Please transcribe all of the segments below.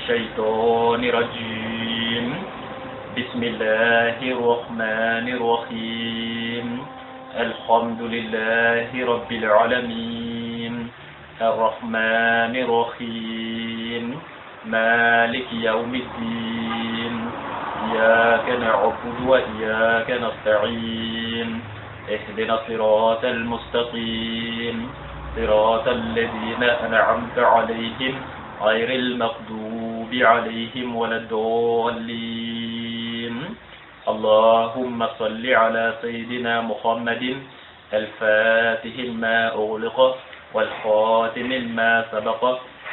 الشيطان الرجيم بسم الله الرحمن الرحيم الحمد لله رب العالمين الرحمن الرحيم مالك يوم الدين إياك نعبد وإياك نستعين اهدنا الصراط المستقيم صراط الذين أنعمت عليهم غير المغضوب عليهم ولا الضالين اللهم صل على سيدنا محمد الفاتح ما أغلق والخاتم ما سبق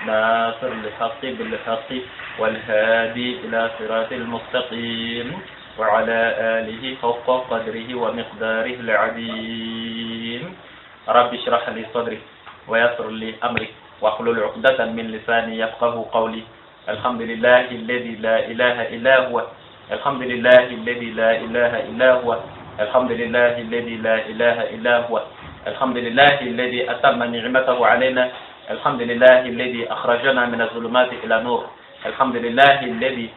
ناصر الحق بالحق والهادي إلى صراط المستقيم وعلى آله حق قدره ومقداره العظيم رب اشرح لي صدري ويسر لي أمري واحلل عقدة من لساني يفقه قولي الحمد لله الذي لا إله إلا هو الحمد لله الذي لا إله إلا هو الحمد لله الذي لا إله إلا هو الحمد لله الذي أتم نعمته علينا الحمد لله الذي أخرجنا من الظلمات إلى نور الحمد لله الذي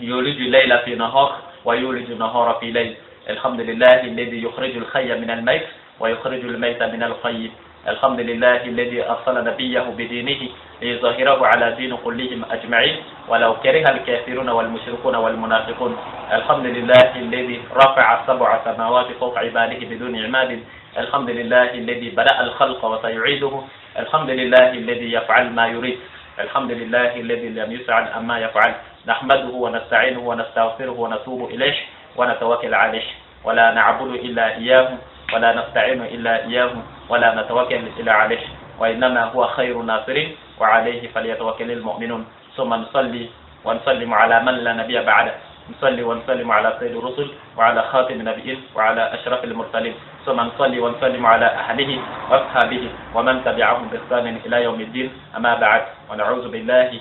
يولج الليل في نهار ويولج النهار في ليل الحمد لله الذي يخرج الحي من الميت ويخرج الميت من الحي الحمد لله الذي أرسل نبيه بدينه ليظهره على دين كلهم أجمعين ولو كره الكافرون والمشركون والمنافقون الحمد لله الذي رفع 7 سماوات فوق عباده بدون عماد الحمد لله الذي بدأ الخلق وسيعيده الحمد لله الذي يفعل ما يريد الحمد لله الذي لم يسعد أما يفعل نحمده ونستعينه ونستغفره ونتوب إليه ونتوكل عليه ولا نعبد إلا إياه ولا نستعين إلا إياه ولا نتوكل إلا عليه وإنما هو خير ناصر وعليه فليتوكل المؤمنون ثم نصلي ونسلم على من لا نبي بعده نصلي ونسلم على سيد الرسل وعلى خاتم النبيين وعلى أشرف المرسلين ثم نصلي ونسلم على أهله وأصحابه ومن تبعهم بإحسان إلى يوم الدين أما بعد ونعوذ بالله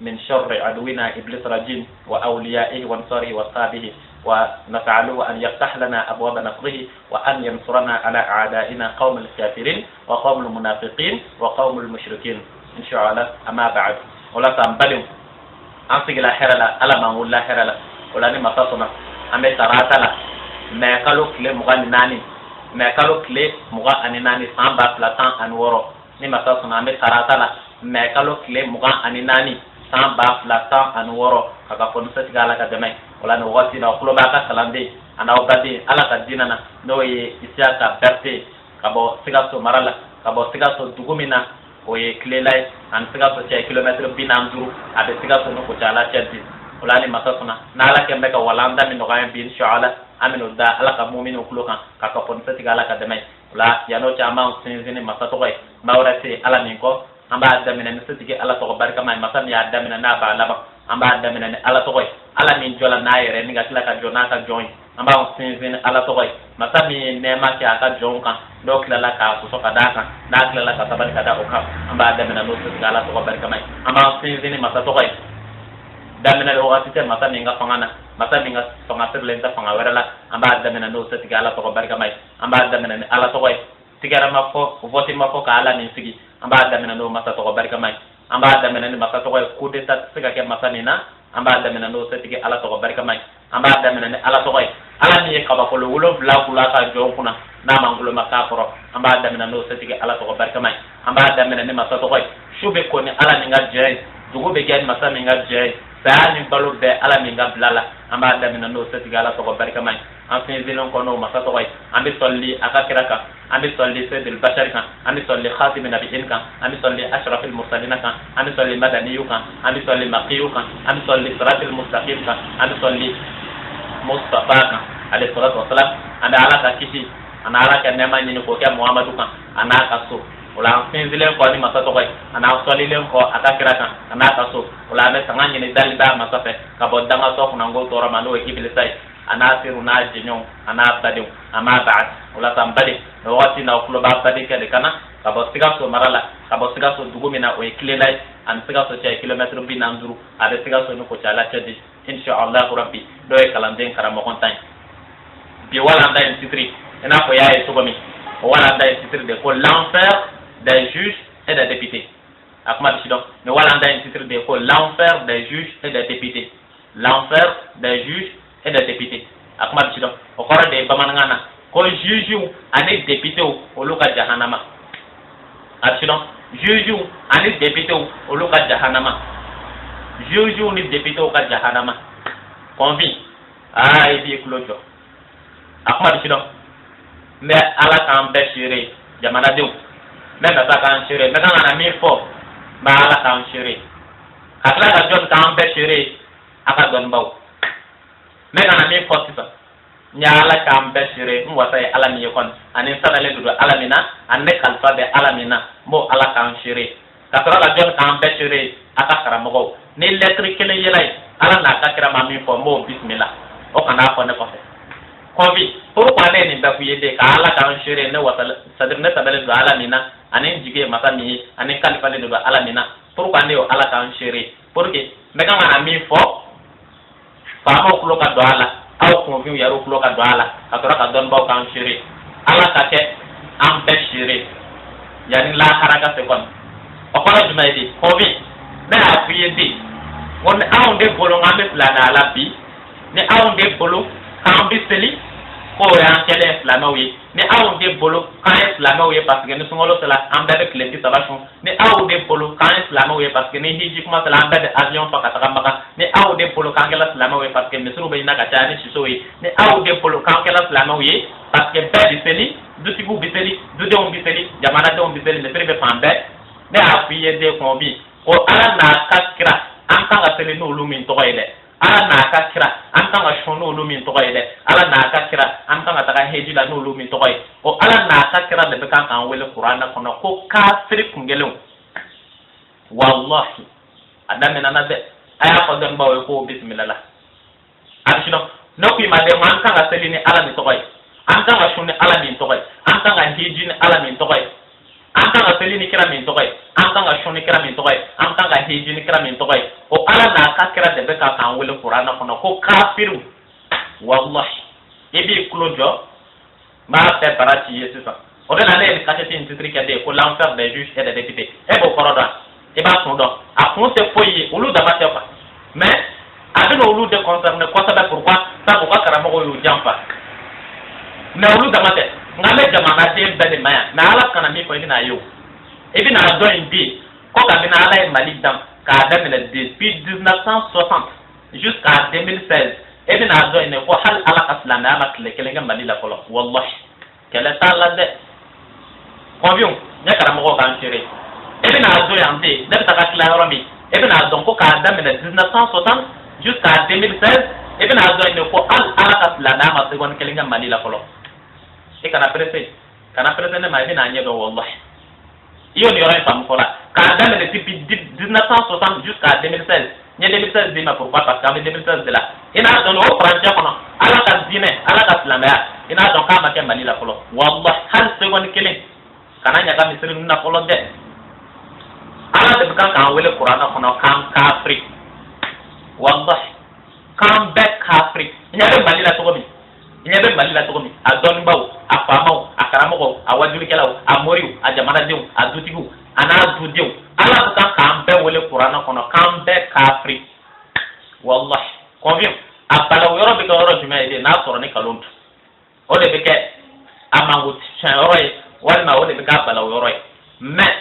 من شر عدونا إبليس الرجيم وأوليائه وانصاره وأصحابه ونسأله أن يفتح لنا أبواب نصره وأن ينصرنا على أعدائنا قوم الكافرين وقوم المنافقين وقوم المشركين إن شاء الله أما بعد ولا تنبلم أنسك لا حر لا ألا ما نقول لا حر لا ولا نمتصنا أمي تراتا لا ما كلو كلي مغاني ناني ما كلو كلي مغاني ناني سامبا فلاتان أنورو نمتصنا أمي تراتا لا ما كلو كلي مغاني ناني samba flatan an woro kaka fon sati gala ka demay wala no wati na kulo ba ka kalande ana obati ala ka dinana no ye isiaka berte kabo sigaso marala kabo sigaso dugumina o ye klelay an sigaso che kilometre binanduru abe sigaso no ko jala chenti wala ni masasuna na ala kembe ka walanda min no ga bi inshallah amino da ala ka mu'minu kulo kan kaka fon sati gala ka demay wala yano chama sinzini masato koy mawrate ala min ko amba damina ni sitike ala to barka may masam ya damina na ba laba amba damina ni ala to koy ala min jola na yere ni gatla ka jona ka join amba on sinzin ala to koy masami ne ma ka ka jon kan do kila la ka so ka da kan na kila la ka sabar ka da o ka amba damina no sitike ala to barka may amba on sinzin masa to koy damina o gatite masami nga fangana masami nga fanga terlenta fanga werala amba damina no sitike ala to barka may amba damina ni ala to koy tigara ma fo voti ma fo ka ala ni sigi amba damina no masa to barka may amba damina ni masa to ko de tat siga ke masani na amba damina no setike ala to barka may amba damina ni ala to ala ni ka ba ko lo wulo bla kula ka jo kuna na mangulo maka foro amba damina no setike ala to barka may amba damina ni masa to shube ko ni ala ni nga jey dugo be gen masa ni nga jey sa ni balo be ala ni nga blala amba damina no setike ala to barka may an fin zilon ko no masa to ambi solli akakiraka ambi solli sayyidul bashar kan ambi solli khatim nabiyyin kan ambi solli ashrafil mursalin kan ambi solli madaniyu kan ambi solli maqiyu kan ambi solli siratal mustaqim kan ambi solli mustafa kan alayhi salatu wassalam anda ala ka kisi ana ala ka nema ni ko ke muhammadu kan ana ka so wala fin zilen ko ni masa to ana solli len ko akakira kan ana ka so wala me tangani ni dalba masa fe ka bodanga to kuna ngo to ramano e iblisai ana siru na jinyo ana tadiu ama ba'd wala tambali wati na kulo ba tadi ke de kana ka bo siga so marala ka bo siga so dugumina o eklelay an siga so che kilometre bi nanduru ade siga so no ko chala chedi insha Allah rabbi do e kalanden karamo kontan bi wala nda en titri ena ko yae so gomi wala nda en titri de ko l'enfer des juges et des députés akuma bisi donc ne walanda un titre de ko l'enfer des juges et des députés, l'enfer des juges et des députés akuma bisi donc o kɔrɔ de bamanankan na ko juge ani député olu ka jahanama abisi donc juge ani député olu ka jahanama juge ni député ka jahanama convi ah ibi kulojo akuma bisi donc mais ala k'an bɛɛ seere jamanadenw mais na ta k'an seere mais kan kana min fɔ mais ala k'an seere ka tila ka jɔn k'an bɛɛ seere a ka dɔnnibaw mais kana min fɔ sisan n ye ala k'an bɛɛ seere n wasa ye ala min ye kɔni ani n sanalen don ala min na ani ne kalifa bɛ ala min na n b'o ala k'an seere ka sɔrɔ ka jɔn k'an bɛɛ seere a ka karamɔgɔw ni lɛtiri kelen yela ye ala n'a ka kira ma min fɔ n b'o bisimila o kana fɔ ne kɔfɛ. Convi, pourquoi ne ni bafuye de ka ala kan shere ne wasa sadir ne tabale do ala mina ani jige masami ani kalifa le do ala mina pourquoi ne o ala kan shere porque me kan ana mi fo fa mo kulo ka do ala aw convi yaro kulo ka do ala ka tora ka don baw kan shere ala ka ke am be shere yani la haraka se kon o kono juma di convi me afuye de won aw de bolo ngambe plana ala bi ne aw de bolo kan biseli ko yan kele flamaw ye ni aw de bolo kan flamaw ye parce que ni sungolo sala amba de kleti sabashon ni aw de bolo kan flamaw ye parce que ni hiji kuma sala amba de avion fa kataka maka ni aw de bolo kan kala flamaw ye parce que misru be na kata ni shiso ye ni aw de bolo kan kala flamaw ye parce que be biseli du tibu biseli du de on biseli jamana de on biseli ne trebe fambe ne a fiye de kombi ko ala na kakira an kan ga sele no lumin to de ala na ka kira an kan ka shon n'olu min tɔgɔ ye dɛ ala n'a ka kira an kan ka taga heji la n'olu min tɔgɔ ye o ala n'a ka kira de bɛ kan k'an wele kuranɛ kɔnɔ ko kafiri kungelenw wallahi a daminɛna dɛ a y'a fɔ dɔnnibaw ye ko bisimila la a sinɔ ne ko i ma dɛ an kan ka seli ni ala min tɔgɔ ye an kan ka shon ni ala min tɔgɔ ye an kan ka heji ni ala min tɔgɔ ye an kan ka seli ni kira min tɔgɔ ye an kan ka shon ni kira min tɔgɔ ye an kan ka heji ni kira min tɔgɔ ye o ala n'a ka kira de bɛ kan k'an wele kuranɛ kɔnɔ ko kafiru wallahi i b'i kulo jɔ n b'a bɛɛ bara ci ye sisan o de la ne ye kasɛti in titiri kɛ de ko l'enfer des juges et des députés e b'o kɔrɔ dɔn i b'a kun dɔn a kun tɛ foyi ye olu dama tɛ quoi mais a bɛna olu de concerner kosɛbɛ pourquoi sabu u ka karamɔgɔw y'u janfa mais olu dama tɛ nka n bɛ jamanaden bɛɛ de ma yan mais ala kana min fɔ i bɛna ye o i bɛna dɔn in bi ko kabini ala ye mali dan k'a daminɛ depuis 1960 jusqu'à 2016 e bɛna dɔn in ko hali ala ka silamɛya ma tile kelen kɛ mali la fɔlɔ wallahi kɛlɛ t'a la dɛ convions n ye karamɔgɔw k'an seere e bɛna dɔn yan de ne bɛ taga tila yɔrɔ min e bɛna dɔn ko k'a daminɛ 1960 jusqu'à 2016 e bɛna dɔn in ko hali ala ka silamɛya ma seconde kelen kɛ mali la fɔlɔ e kana presse ne ma e bɛna ɲɛ dɔn wallahi i y'o ni yɔrɔ in faamu fɔlɔ k'a daminɛ depuis 1960 jusqu'à 2016 n ye 2016 d'i ma pourquoi parce que an bɛ 2016 de la i n'a dɔn o furancɛ kɔnɔ ala ka diinɛ ala ka silamɛya i n'a dɔn k'a ma kɛ mali la fɔlɔ wallahi hali seconde kelen kana ɲaga misiri ninnu na fɔlɔ dɛ ala de bɛ kan k'an wele kuranɛ kɔnɔ k'an kafiri wallahi k'an bɛɛ kafiri i ɲɛ bɛ mali la cogo min i ɲɛ bɛ mali la cogo min a dɔnnibaw a faamaw a karamɔgɔw a wajulikɛlaw a moriw a jamanadenw a dutigiw a n'a dudenw ala bɛ kan k'an bɛɛ wele kuranɛ kɔnɔ k'an bɛɛ kafiri wallahi conviens a balawu yɔrɔ bɛ kɛ yɔrɔ jumɛn ye de n'a sɔrɔ ni nkalon tu o de bɛ kɛ a mango tiɲɛ yɔrɔ ye walima o de bɛ kɛ a balawu yɔrɔ ye mais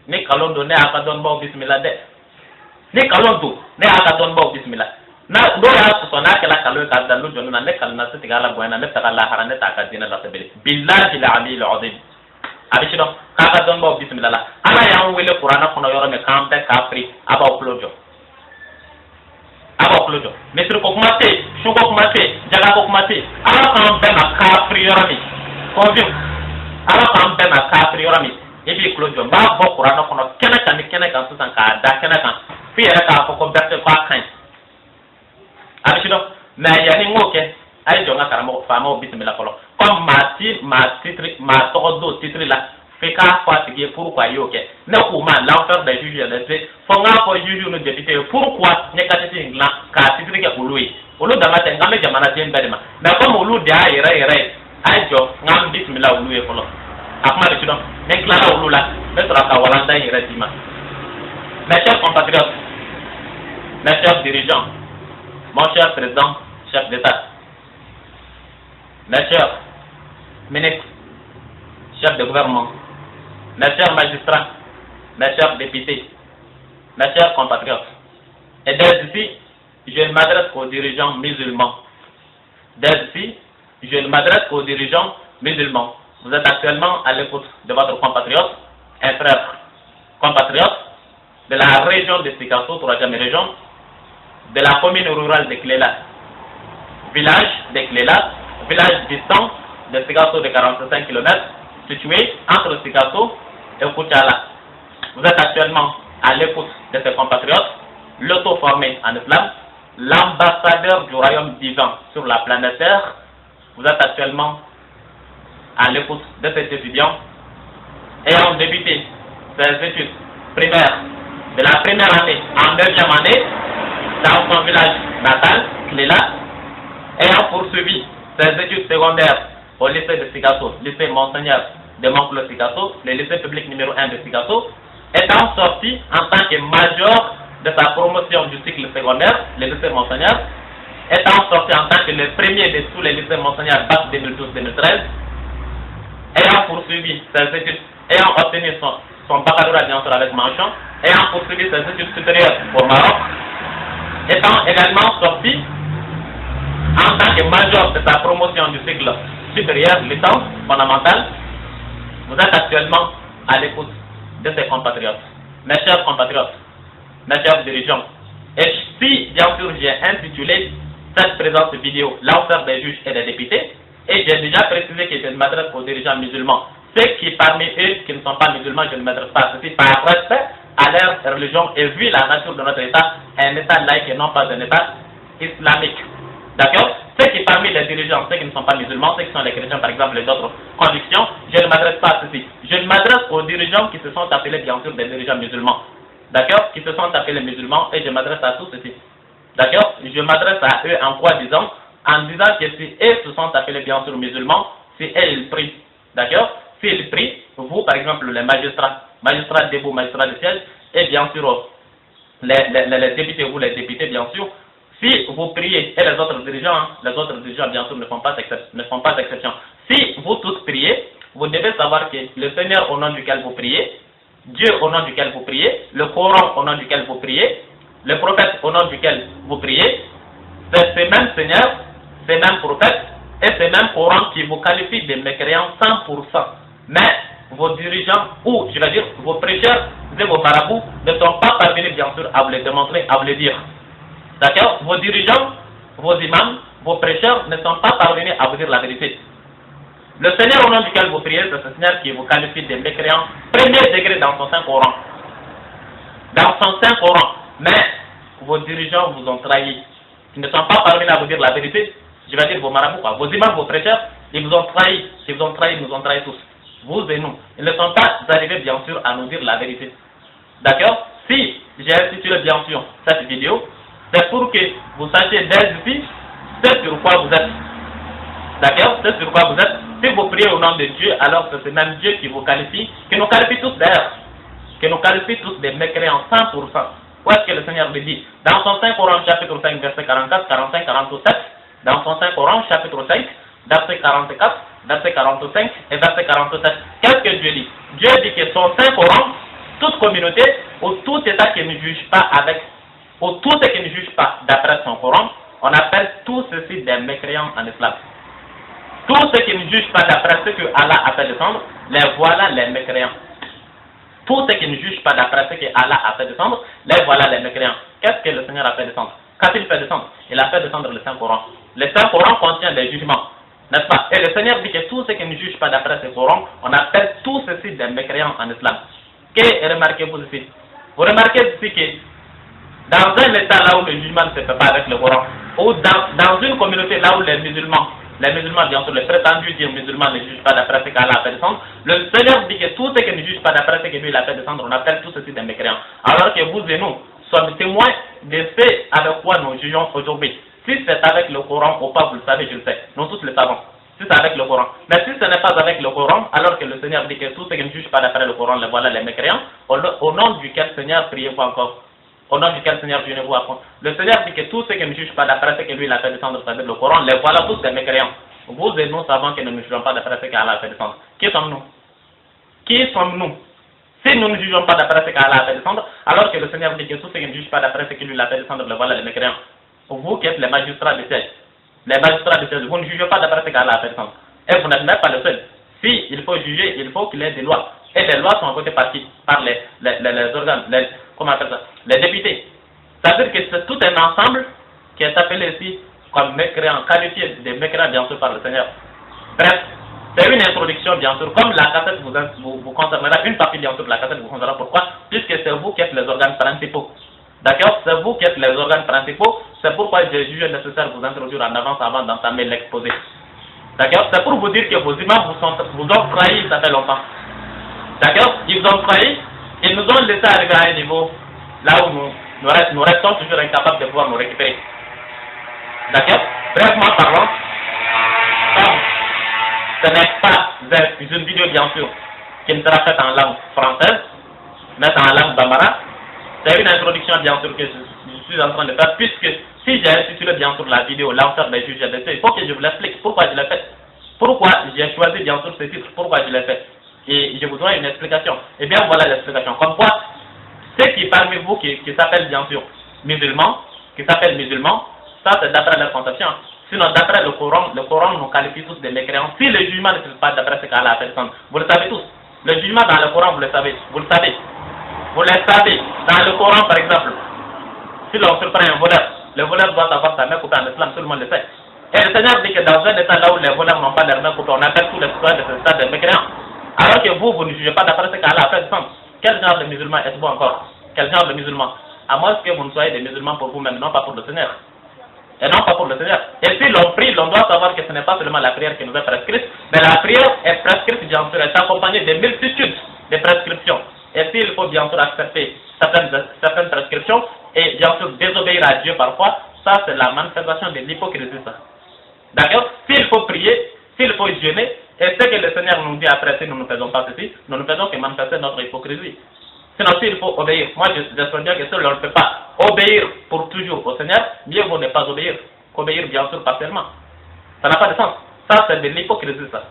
ni nkalon don ne y'a ka dɔnnibaw bisimila dɛ ni nkalon don ne y'a ka dɔnnibaw bisimila na dɔw y'a sɔsɔ n'a kɛla nkalon ye k'a dalu jɔlen na ne kalina se tigɛ ala bonya na ne bɛ taga lahara ne t'a ka diinɛ lasebele billahi al-aliyyil azim a bɛ sidɔn k'a ka dɔnnibaw bisimila la ala y'an wele kuranɛ kɔnɔ yɔrɔ min k'an bɛɛ kafiri a b'aw tulo jɔ a b'aw tulo jɔ misiri ko kuma tɛ yen su ko kuma tɛ yen jaga ko kuma tɛ yen ala k'an bɛɛ ma kafiri yɔrɔ min conviens ala k'an bɛɛ ma kafiri yɔrɔ min i b'i tulo jɔ n b'a bɔ kuranɛ kɔnɔ kɛnɛ kan ni kɛnɛ kan sisan k'a da kɛnɛ kan f'i yɛrɛ k'a fɔ ko bɛɛ tɛ ko a ka ɲi a bɛ sidɔn mais yanni n k'o kɛ a ye jɔ n ka karamɔgɔ faamaw bisimila fɔlɔ comme maa tɔgɔ don titiri la f'i k'a fɔ a tigi ye pourquoi i y'o kɛ ne k'u ma l'enfer des juges et des députés fo n k'a fɔ juges ni députés ye pourquoi n ye kasɛti in dilan k'a titiri kɛ olu ye olu dama tɛ n k'an bɛ jamanaden bɛɛ de ma mais comme olu de y'a yɛrɛ yɛrɛ ye a ye jɔ n k'an bisimila olu ye fɔlɔ a kuma bɛ sidɔn ni n tilala olu la n bɛ sɔrɔ ka walanda in yɛrɛ d'i ma Mes chers compatriotes, mes chers dirigeants, mon cher président, chef d'État, mes chers ministres, chefs de gouvernement, mes chers magistrats, mes chers députés, mes chers compatriotes, et dès ici, je m'adresse aux dirigeants musulmans. Dès ici, je m'adresse aux dirigeants musulmans. Vous êtes actuellement à l'écoute de votre compatriote, un frère compatriote de la région de Sikasso, 3e région, de la commune rurale de Klela, village de Klela, village distant de Sikasso de 45 km, situé entre Sikasso et Koutiala. Vous êtes actuellement à l'écoute de ces compatriotes, l'auto-formé en islam, l'ambassadeur du royaume divin sur la planète Terre. Vous êtes actuellement à l'écoute de cet étudiant ayant débuté ses études primaires de la première année en 9e année dans son village natal, Klela, ayant poursuivi ses études secondaires au lycée de Sikasso, lycée Monseigneur de Monclo Sikasso, le lycée public numéro 1 de Sikasso, étant sorti en tant que major de sa promotion du cycle secondaire, le lycée Monseigneur, étant sorti en tant que le premier de tous les lycées Monseigneur BAC 2012-2013, ayant poursuivi ses études, ayant obtenu son baccalauréat bien sûr avec mention, ayant poursuivi ses études supérieures au Maroc, étant également sorti en tant que major de sa promotion du cycle supérieur, licence fondamentale. Vous êtes actuellement à l'écoute de ces compatriotes. Mes chers compatriotes, mes chers dirigeants, et si bien sûr j'ai intitulé cette présente vidéo l'enfer des juges et des députés, et j'ai déjà précisé que je ne m'adresse aux dirigeants musulmans, ceux qui parmi eux qui ne sont pas musulmans, je ne m'adresse pas à ceci par respect à leur religion et vu la nature de notre État, un État laïque et non pas un État islamique. D'accord? Ceux qui parmi les dirigeants, ceux qui ne sont pas musulmans, ceux qui sont les chrétiens par exemple et d'autres convictions, je ne m'adresse pas à ceci. Je m'adresse aux dirigeants qui se sont appelés bien sûr des dirigeants musulmans. D'accord? Qui se sont appelés musulmans et je m'adresse à tous ceci. D'accord? Je m'adresse à eux en quoi disant? En disant que si eux se sont appelés bien sûr musulmans, si eux ils prient. D'accord? S'ils prient, vous par exemple les magistrats debout, magistrats de siège, et bien sûr les députés, vous les députés bien sûr, si vous priez, et les autres dirigeants bien sûr ne font pas d'exception. Si vous tous priez, vous devez savoir que le Seigneur au nom duquel vous priez, Dieu au nom duquel vous priez, le Coran au nom duquel vous priez, le prophète au nom duquel vous priez, c'est ce même Seigneur, ces mêmes prophètes et ces mêmes Coran qui vous qualifient de mécréants 100%. Mais vos dirigeants, ou je vais dire vos prêcheurs et vos marabouts ne sont pas parvenus bien sûr à vous les démontrer, à vous les dire. D'accord? Vos dirigeants, vos imams, vos prêcheurs ne sont pas parvenus à vous dire la vérité. Le Seigneur au nom duquel vous priez, c'est ce Seigneur qui vous qualifie de mécréants premier degré dans son Saint-Coran. Dans son Saint-Coran. Mais vos dirigeants vous ont trahi. Ils ne sont pas parvenus à vous dire la vérité. Je vais dire vos marabouts, quoi. Vos imams, vos prêcheurs, ils vous ont trahi. Ils vous ont trahi, nous ont trahi tous. Vous et nous. Ils ne sont pas arrivés bien sûr à nous dire la vérité. D'accord? Si j'ai intitulé bien sûr cette vidéo, c'est pour que vous sachiez dès ici ce sur quoi vous êtes. D'accord? Ce sur quoi vous êtes. Si vous priez au nom de Dieu, alors c'est ce même Dieu qui vous qualifie, qui nous qualifie tous d'ailleurs, qui nous qualifie tous des mécréants 100%. Où est-ce que le Seigneur le dit? Dans son Saint-Coran, chapitre 5, verset 44, 45, 47, dans son Saint-Coran, chapitre 5, verset 44, verset 45 et verset 47. Qu'est-ce que Dieu dit? Dieu dit que son Saint-Coran, toute communauté ou tout État qui ne juge pas avec, ou tout ce qui ne juge pas d'après son Coran, on appelle tout ceci des mécréants en islam. Tous ceux qui ne jugent pas d'après ce que Allah a fait descendre, les voilà les mécréants. Tous ceux qui ne jugent pas d'après ce que Allah a fait descendre, les voilà les mécréants. Qu'est-ce que le Seigneur a fait descendre? Qu'a-t-il fait descendre? Il a fait descendre le Saint-Coran. Le Saint-Coran contient des jugements, n'est-ce pas? Et le Seigneur dit que tous ceux qui ne jugent pas d'après ce Coran, on appelle tous ceci des mécréants en islam. Que remarquez-vous ici? Vous remarquez ici que dans un État là où le jugement ne se fait pas avec le Coran, ou dans une communauté là où les musulmans bien sûr, les prétendus dire musulmans ne jugent pas d'après ce qu'Allah a fait descendre, le Seigneur dit que tous ceux qui ne jugent pas d'après ce que lui a fait descendre, on appelle tous ceci des mécréants. Alors que vous et nous sommes témoins de ce avec quoi nous jugeons aujourd'hui. Si c'est avec le Coran ou pas, vous le savez, je le sais. Nous tous le savons. Si c'est avec le Coran. Mais si ce n'est pas avec le Coran, alors que le Seigneur dit que tous ceux qui ne jugent pas d'après le Coran, les voilà les mécréants, au nom duquel Seigneur priez-vous encore. Au nom duquel Seigneur jeûnez-vous encore. Le Seigneur dit que tous ceux qui ne jugent pas d'après ce que lui il a fait descendre, c'est-à-dire le Coran, les voilà tous des mécréants. Vous et nous savons que nous ne jugeons pas d'après ce qu'Allah a fait descendre. Qui sommes-nous? Qui sommes-nous? Si nous ne jugeons pas d'après ce qu'Allah a fait descendre, alors que le Seigneur dit que tous ceux qui ne jugent pas d'après ce que lui il a fait descendre, les voilà les mécréants. Vous qui êtes les magistrats du ciel, vous ne jugez pas d'après ce qu'Allah a fait descendre. Et vous n'êtes même pas le seul. Si il faut juger, il faut qu'il y ait des lois. Et les lois sont votées par qui? Par les organes, comment on appelle ça? Les députés. C'est-à-dire que c'est tout un ensemble qui est appelé ici comme mécréant, qualifié de mécréant bien sûr par le Seigneur. Bref, c'est une introduction bien sûr, comme la cassette vous concernera, une partie bien sûr de la cassette vous concernera. Pourquoi? Puisque c'est vous qui êtes les organes principaux. D'accord? C'est vous qui êtes les organes principaux, c'est pourquoi j'ai jugé nécessaire de vous introduire en avance avant d'entamer l'exposé. D'accord? C'est pour vous dire que vos imams vous ont trahi ça fait longtemps. D'accord? Ils ont trahi, ils nous ont laissé arriver à un niveau là où nous restons toujours incapables de pouvoir nous récupérer. D'accord? Brefement parlant, ce n'est pas une vidéo bien sûr qui ne sera faite en langue française, mais en langue bambara. C'est une introduction bien sûr que je suis en train de faire, puisque si j'ai intitulé bien sûr la vidéo L'enfer des juges et il faut que je vous l'explique pourquoi je l'ai fait. Pourquoi j'ai choisi bien sûr ce titre, pourquoi je l'ai fait. Et je vous donne une explication. Et bien voilà l'explication. Comme quoi, ceux qui parmi vous qui s'appellent bien sûr musulmans, ça c'est d'après leur conception. Sinon d'après le Coran nous qualifie tous de mécréants. Si le jugement ne se fait pas d'après ce qu'Allah a fait descendre, vous le savez tous. Le jugement dans le Coran, vous le savez. Vous le savez. Dans le Coran par exemple, si l'on surprend un voleur, le voleur doit avoir sa main coupée en islam, tout le monde le sait. Et le Seigneur dit que dans un état là où les voleurs n'ont pas leur main coupée, on appelle tous les citoyens de ce stade de mécréants. Alors que vous ne jugez pas d'après ce qu'Allah a fait descendre. Quel genre de musulman êtes-vous encore? Quel genre de musulman? À moins que vous ne soyez des musulmans pour vous-même, non pas pour le Seigneur. Et non pas pour le Seigneur. Et si l'on prie, l'on doit savoir que ce n'est pas seulement la prière qui nous est prescrite, mais la prière est prescrite, bien sûr, est accompagnée de multitudes de prescriptions. Et s'il faut bien sûr accepter certaines prescriptions et bien sûr désobéir à Dieu parfois, ça c'est la manifestation de l'hypocrisie. D'accord? S'il faut prier, s'il faut jeûner, et ce que le Seigneur nous dit après, si nous ne faisons pas ceci, nous ne faisons que manifester notre hypocrisie. Sinon, s'il faut obéir, moi j'espère bien que si on ne peut pas obéir pour toujours au Seigneur, mieux vaut ne pas obéir, qu'obéir bien sûr partiellement. Ça n'a pas de sens. Ça c'est de l'hypocrisie ça.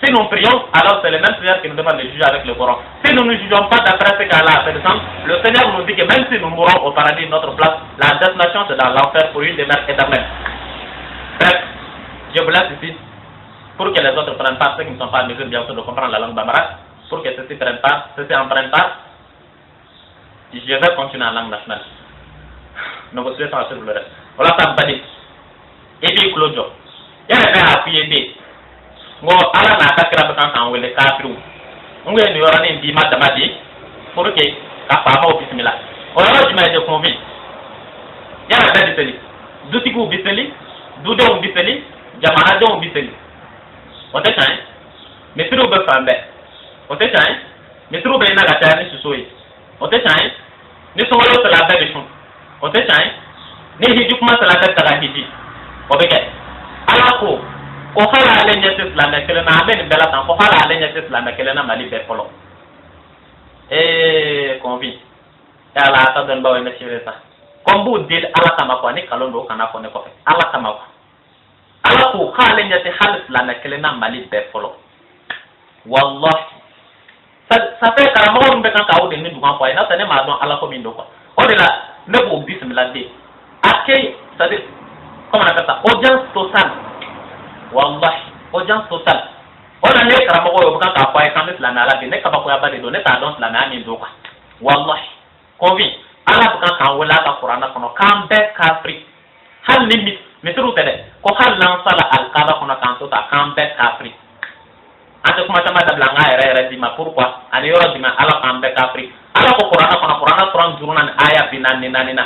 Si nous prions, alors c'est le même Seigneur qui nous demande de juger avec le Coran. Si nous ne jugeons pas d'après ce qu'Allah a fait descendre, le Seigneur nous dit que même si nous mourons au paradis, notre place, la destination c'est dans l'enfer pour une demeure éternelle. Bref, je vous laisse ici, pour que les autres prennent part, ceux qui ne sont pas en mesure bien sûr de comprendre la langue bambara, pour que ceux-ci en prennent part, je vais continuer en langue nationale. Négocier sans sur le reste. Voilà ça me dit. Et puis Claudio, il y a un appuyer ngo ala na kakra ba kan wele kafiru ngwe ni yora ni bi madamadi pour que ka pa ma bismillah o yoro jima de convi ya na da biteli du tigu biteli du de biteli jama'a de biteli o te tan metru ba fambe o te tan metru ba na ga ta ni susoyi o te tan ni so wala la ba de fun o te tan ni hiju kuma sala ta ga hiji o be ke ala ko ko hala ale nyese islam kele na aben bela tan ko hala ale nyese islam kele na mali be polo convi ala ta don bawe na chire sa kombu dil ala kama ko ni kalondo kana ko ne ko ala kama ko ala ko hala nyese hal islam kele na mali be polo wallahi sa fe kala mo be kan ka o de ni dukan ko ina tane ma don ala ko min do ko o de la ne bo bismillah de akay ça dit comment on appelle ça audience totale. Wallahi, audience totale. On a né karamo ko yobuka ka kwa kan islam ala bi ne ka ba ko ya ba de do ne ta don islam ani do kwa. Wallahi. Convi, ala bukan kan wala ka qur'ana kono kan be kafri. Hal limit, metru tede. Ko hal lan sala al qada kono kan to ta kan be kafri. Ante kuma tama da blanga ere di ma pourquoi? Ani yoro di ma ala kan be kafri. Ala ko qur'ana kono qur'ana quran jurunan aya binani nanina.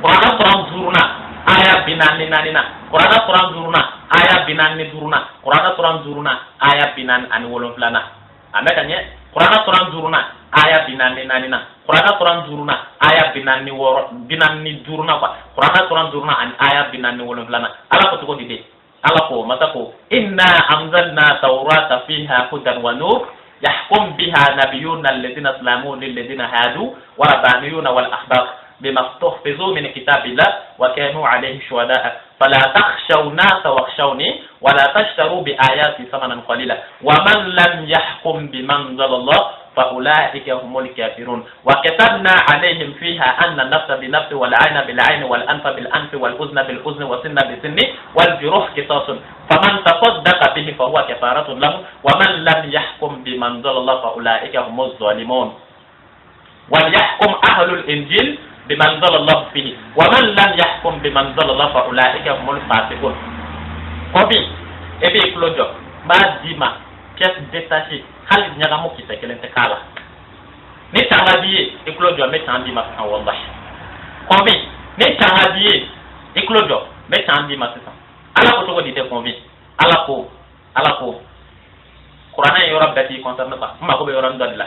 Qur'ana quran juruna aya binani nanina. Qur'ana quran juruna aya binani duruna. Qur'ana quran juruna aya binani ani wolonflana. Amekanye Qur'ana quran juruna aya binani nanina. Qur'ana quran juruna aya binani woro binani duruna kwa. Qur'ana quran juruna ani aya binani wolonflana. Ala ko tuko dide. alako matako inna anzalna tawrata fiha hudan wa nur يحكم بها نبيون الذين اسلموا للذين هادوا وربانيون والاحبار بما استحفظوا من كتاب الله وكانوا عليه شهداء فلا تخشوا الناس واخشوني ولا تشتروا بآياتي ثمنا قليلا ومن لم يحكم بما انزل الله فأولئك هم الكافرون وكتبنا عليهم فيها أن النفس بالنفس والعين بالعين والأنف بالأنف والأذن بالأذن والسن بالسن والجروح قصاص فمن تصدق به فهو كفارة له ومن لم يحكم بما أنزل الله فأولئك هم الظالمون وليحكم أهل الإنجيل بما أنزل الله فيه ومن لم يحكم بما أنزل الله فأولئك هم الفاسقون. Kobi ebe klojo ba dima pièce détachée hal nyagamu kite kelente kala ni tanga biye iklojo me tandi ma san wallahi kobi ni tanga biye iklojo me tandi ma san ala ko to dite kobi ala ko qur'ana yoro bati concerne pas ma ko be yoro ndalla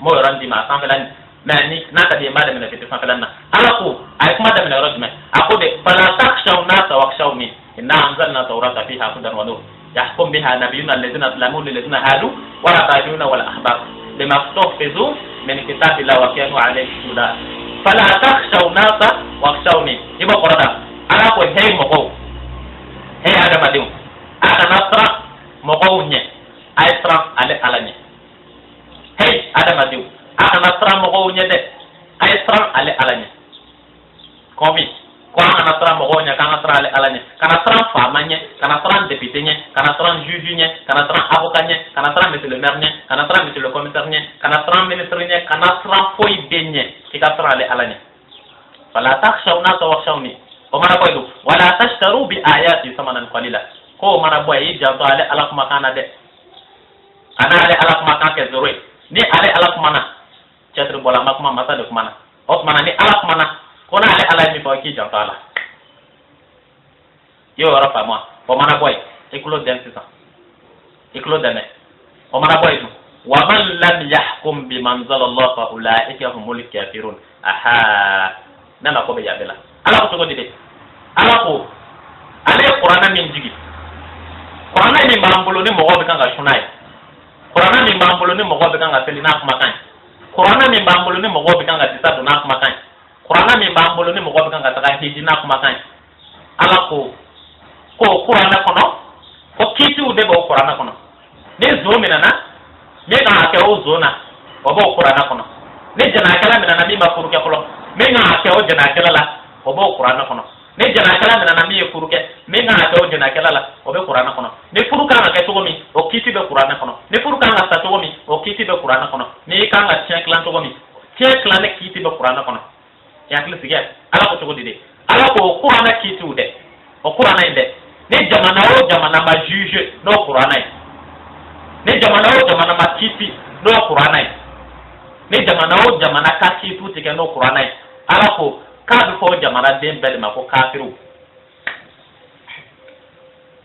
mo yoro ndi ma san felan na ni na ka de ma de me te san felan na ala ko ay kuma de me yoro me akode fala takshaw nasa wakshawni inna anzalna tawrata fiha hudan wa nur يحكم بها نبينا الذين اسلموا للذين هادوا وربانيون والاحبار بما استحفظوا من كتاب الله وكانوا عليه شهداء فلا تخشوا الناس واخشوني يبقى قردا انا كو هي مكو هي هذا مديو انا نصر مكو ني ايترا على علاني هي هذا مديو انا نصر مكو ني ده ايترا على علاني كومي ko ana tra mo gonya kana tra alanya kana tra famanya kana tra député nya kana tra juge nya kana tra avocat nya kana tra monsieur le maire nya kana tra monsieur le commissaire nya kana tra ministre nya kana tra foy benye kika tra alanya fala takhshawna tawakhshawni o mara koy du wala tashtaru bi ayati samanan qalila ko mara boy jato ale ala kuma kana de ana ale ala kuma kan ke zoroi ni ale ala kuma na chatri bola makuma masa de kuma na o mana ni ala kuma na kona ale ala mi ko ki jantala yo rafa mo o mana boy ikulo den sisa ikulo dane o mana boy wa man lam yahkum bima anzala Allah fa ulaika humul kafirun aha nana ko be yabela ala ko to dide ala ko ale qur'ana min jigi qur'ana ni mbambulo ni mo ko be kanga shunai qur'ana ni mbambulo ni mo ko be kanga selina kuma kan qur'ana ni mbambulo ni mo ko be kanga tisatu na kuma kan qur'ana mi bambolo ni mo ko kan ta hidina kuma kan ala ko qur'ana kono ko kiti u de bo qur'ana kono ne zo minana me ka ke o zo na o bo qur'ana kono ne jana kala minana mi ma furu ke kolo me nga ke o jana kala la o bo qur'ana kono ne jana kala minana mi furu ke me nga ke o jana kala la o be qur'ana kono ne furu ka ke to mi o kiti be qur'ana kono ne furu ka sa to mi o kiti be qur'ana kono ne ka nga tiens klan to mi tiens klan ne kiti be qur'ana kono yakli sigat ala ko to dide ala ko qur'ana kitu de o qur'ana inde ne jamana o jamana ma juge no qur'ana ne jamana o jamana ma kiti no qur'ana ne jamana o jamana ka kitu tike no qur'ana ala ko ka bi fo jamana den bel ma ko kafiru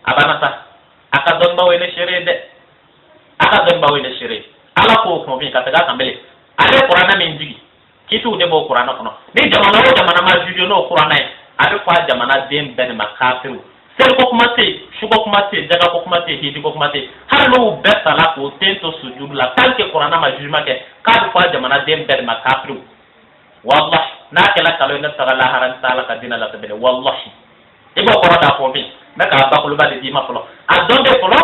abanata aka don bawe ne shere de aka don bawe ne shere ala ko ko bi ka ta kambele ale qur'ana min jigi kitu de bo qur'ana kono ni jamana o jamana ma jujo no qur'ana ade kwa jamana den ben ma kafiru sel ko kuma te shugo kuma te daga ko kuma te hidi ko kuma te har no be sala ko tento sujud la tanke qur'ana ma jujuma ke ka de kwa jamana den ben ma kafiru wallahi na kala kalo na sala la haran sala ka dina la tabele wallahi ibo qur'ana ko bi naka ba ko ba de di ma folo adonde folo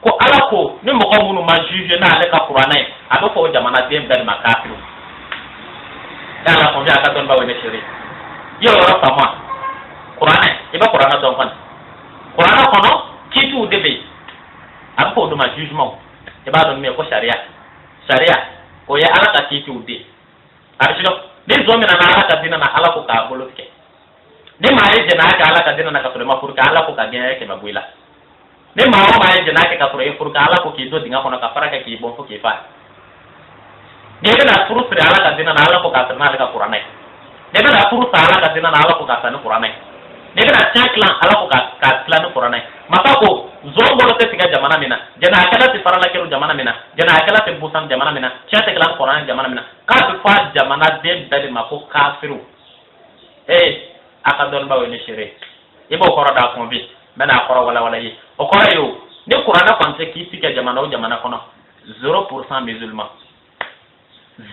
ko ala ko ni mo ko munu ma juje na ale ka qur'ana ado ko jamana den ben ma kafiru ala ko ja ka don ba wene shiri yo rafa ma qur'ana iba qur'ana don kan qur'ana kono kitu debe am ko do ma jugement iba don me ko sharia ko ya ala ka kitu de arjino de zo me na ala ka dina na ala ko ka boloke de ma ye jena ka ala ka dina na ka to ma furka ala ko ka ge ke mabuila de ma ye jena ka to e furka ala ko ki do dinga kono ka faraka ki bon fo ki fa debe na furu sire ala ka dina na ala ko ka tarna ka qur'ana debe na furu sa ala ka dina na ala ko ka tarna qur'ana debe na chanklan ala ko ka tarna qur'ana mata ko zombo te tiga jamana mina jana akala ti farala kero jamana mina jana akala ti busan jamana mina chate klan qur'ana jamana mina ka ti fa jamana de bele mako kafiru aka don ba woni shire ibo koro da ko bi mena qora wala yi o ko yo ni qur'ana kon se ki fika jamana o jamana kono 0% musulman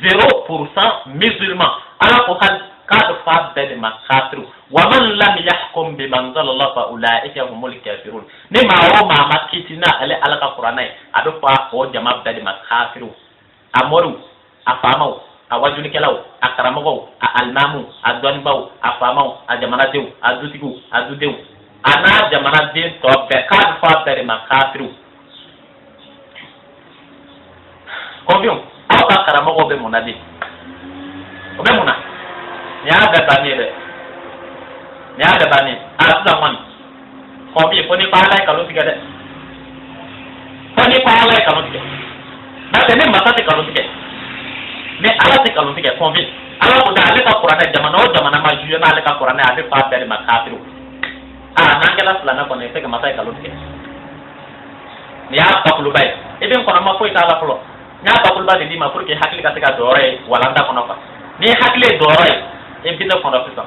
0% musulman ala ko hal ka fa bede makafir wa man lam yahkum bima anzalallahu fa ulaika humul kafirun ni ma o ma makitina ale ala ka qur'ana ado fa o jama bede makafir amoru afamau awajuni kelaw akaramago a almamu a donbaw a famaw a jamana dew a dutigu a dudew ana jamana den to be ka fa bede makafir combien aka karamago be monadi o be mona ya ga banire ya ga bani asa man combien poni pa lai kalu tiga de poni pa lai kalu tiga ba tene masate kalu tiga mais ala te kalu tiga combien ala ko da ale ka qur'ana jamana o jamana ma juye na ale ka qur'ana ade fa bere makafiru nangela sala na ko ne te ka masai kalu tiga ni ya ka kulu bay eben ko na ma ko ita ala flo nya ba kulba de ma pour que hakli ka seka dore walanda kono fa ni hakli dore e bida kono fa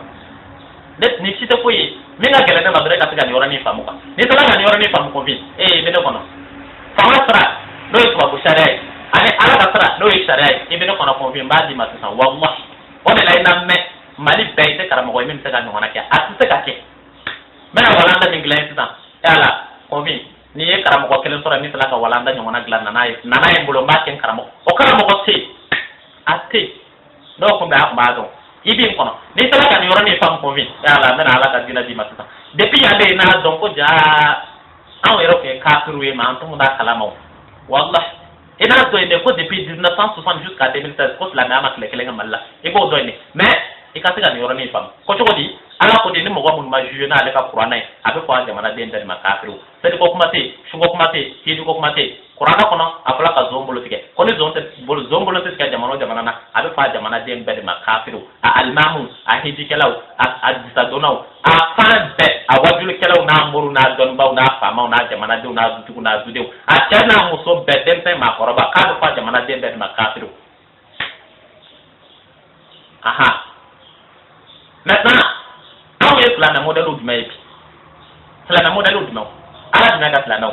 net ni sita ko yi mi nga gele na madre ka seka ni orani famu ka ni tala ni orani famu ko vi e bida kono fama tra do ko ba sharai ani ala ka tra do yi sharai e bida kono ko vi mbadi ma sa wallahi o de la ina me mali bayte karamo ko min seka no wana ka atse ka ke mena walanda ni glen sita ala ko vi ni ye karamo ko kelen sora ni tala ka walanda nyona glan nana e bulo ma ken karamo o karamo ko te ate no ko ba ma do ibi kono ni tala ka ni yoro ni fam ko vi ala mena ala ka dina di mata depuis ande na don ko ja an yero ke kafiru e ma antum da kalamo wallahi ina do ene ko depuis 1960 jusqu'à 2016 ko la na ma kele malla e ko do ene mais e ka tiga ni yoro ni fam ko to di ala ko de ni mo mun ma juye na ale ka qur'ana abe ko jamana den den makafiru sedi ko kuma te shugo kuma te tidi ko kuma te qur'ana kono afala ka zombolo tike ko ni zonte bol zombolo tike jamana na abe fa jamana den den makafiru a almamu a hidi kelaw a disadonaw a fan be a wajulu kelaw na muru na don baw na famaw na jamana dew na dutugu na dudew a tena muso be den den makoroba ka fa jamana den den makafiru aha maintenant selana modelo di mai selana modelo di mau ala dina ga selana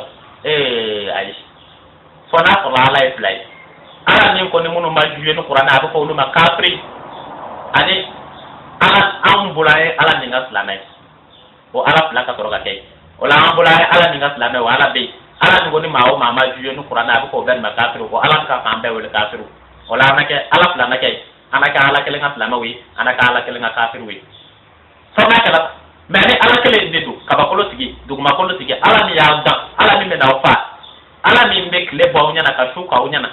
ai sona ko la life life ala ni ko ni munu ma juye no qur'ana ba ko no makafri ani ala ambulaye ala ni ga selana o ala plaka to ga kai o la ambulaye ala ni ga selana wa ala be ala ni ko ni mawo mama juye no qur'ana ba ko ben makafri ko ala ka ka be wala kafiru o la na ke ala plana kai anaka ala kele ga selana wi anaka ala kele ga kafiru wi sona kala mais ni ala kele de du kaba kolo tigi duguma kolo tigi ala ni ya da ala ni me na fa ala ni me kle bo nya na ka shu ka nya na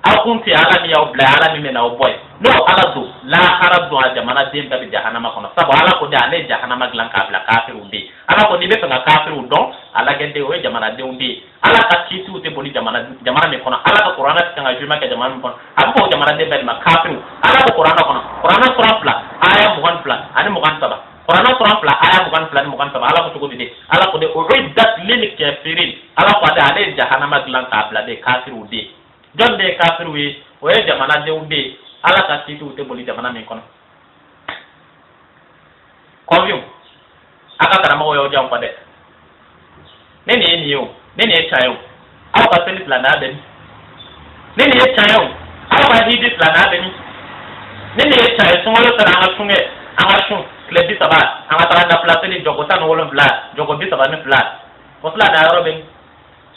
akunti ala ni ya obla ala ni me na boy no ala du la haradu jamana de be jahannama kono sabo ala ko da ne jahannama glan ka bla kafiru de ala ko ni be nga kafiru don ala gende o jamana de undi ala ka kitu te boli jamana me kono ala ka qur'ana ka nga juma ka jamana kono abu jamana de be ma kafiru ala ko qur'ana kono qur'ana sura pla aya mugan pla ani mugan saba qur'ana sura pla aya mugan saba ala ko tugo de ala ko de uiddat lil kafirin ala ko da ne jahannama glan ka bla de kafiru de don de kafiru wi o jamana de undi ala ka kitu te boli jamana me kono convient aka karama wo yo jam pade neni eni yo neni e chayo aw ka seli plana de neni e chayo aw ka hidi plana de neni e chayo so wala tara nga sunge anga shun le bi saba anga tara na place ni jogo tan wala bla jogo bi saba ni bla ko sala da robin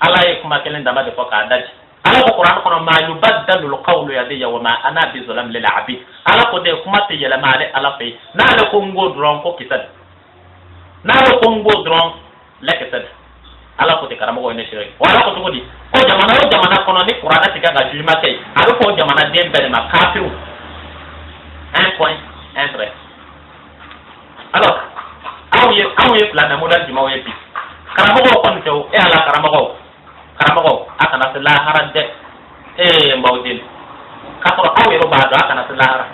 ala e kuma kelen dama de ko ka daji ala ko qur'an kono ma yubaddalu alqawlu yadiya wa ma ana bi zalam lil abid ala ko de kuma te yela male ala fe na ala ko ngodron ko kitab na ala ko ngodron leketad ala ko te karamo ko ne shiri wala ko to di ko jamana kono ni qur'an ti ga juma kay ala ko jamana dem be ma kafiru un point un trait alors awie plana modal di mawe bi karamo ko kon tew e ala karamo ko akana la harade mbawdin kato awi roba do akana la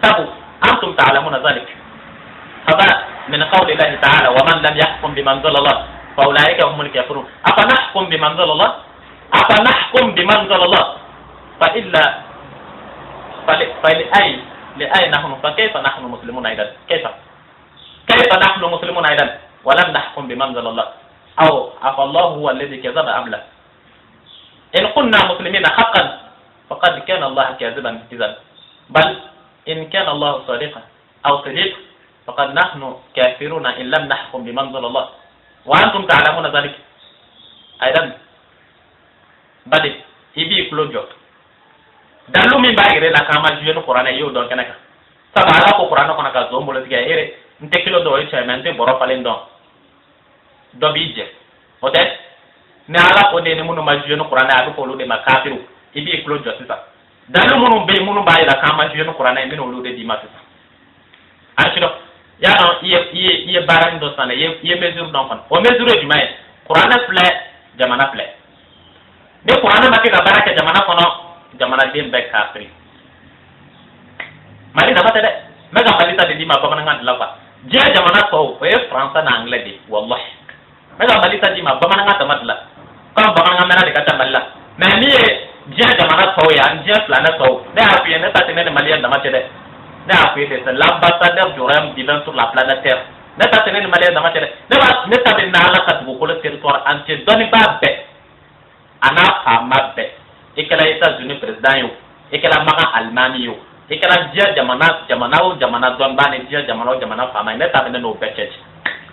tabu antum ta'lamuna zalik faba min qawli Allah ta'ala wa man lam yahkum bima anzalallah fa ulaika humul kafirun afa nahkum bima anzalallah fa illa fa li ay nahnu fa kayfa nahnu muslimun aidan kayfa nahnu muslimun aidan wa lam nahkum bima anzalallah أو أفالله هو الذي كذب أم لا. إن كنا مسلمين حقا فقد كان الله كاذبا إذا، بل إن كان الله صادقا أو صديق فقد نحن كافرون إن لم نحكم بمنزل الله وأنتم تعلمون ذلك. أيضا بدي إبي كلوجو dalu min ba ire la kama jenu qur'ana yo don kenaka sabala ko qur'ana ko naka zo mbolo tiga ere nte kilo do e chamente boro falen don do bije ote ne ala ko de ne munu ma jenu qur'ana abi ko lu de makafiru ibi klojo sisa dalu munu be munu ba ire kama jenu qur'ana mi no lu de di masisa anchido ya no ye baran do sana ye mesure don kon o mesure di mai qur'ana fle jamana fle de qur'ana ma ke ga baraka jamana kono jamana dem be kafri mali da matade mega mali ta de di ma bamana ngad la ba je jamana ko e france na anglais di wallahi mega mali ta di ma bamana ngad matla kam bamana ngad na de kata malla mais ni je jamana ko ya je plana ko ne a fi ne ta tene mali da matade ne a fi de l'ambassadeur du royaume divin sur la planète terre ne ta tene mali da matade ne ta de na la kat bu ko le territoire entier doni ba be ana fa mabbe ikala États-Unis président yo ikala maka Allemagne yo ikala dia jamana don bani dia jamana fama ne ta no betchet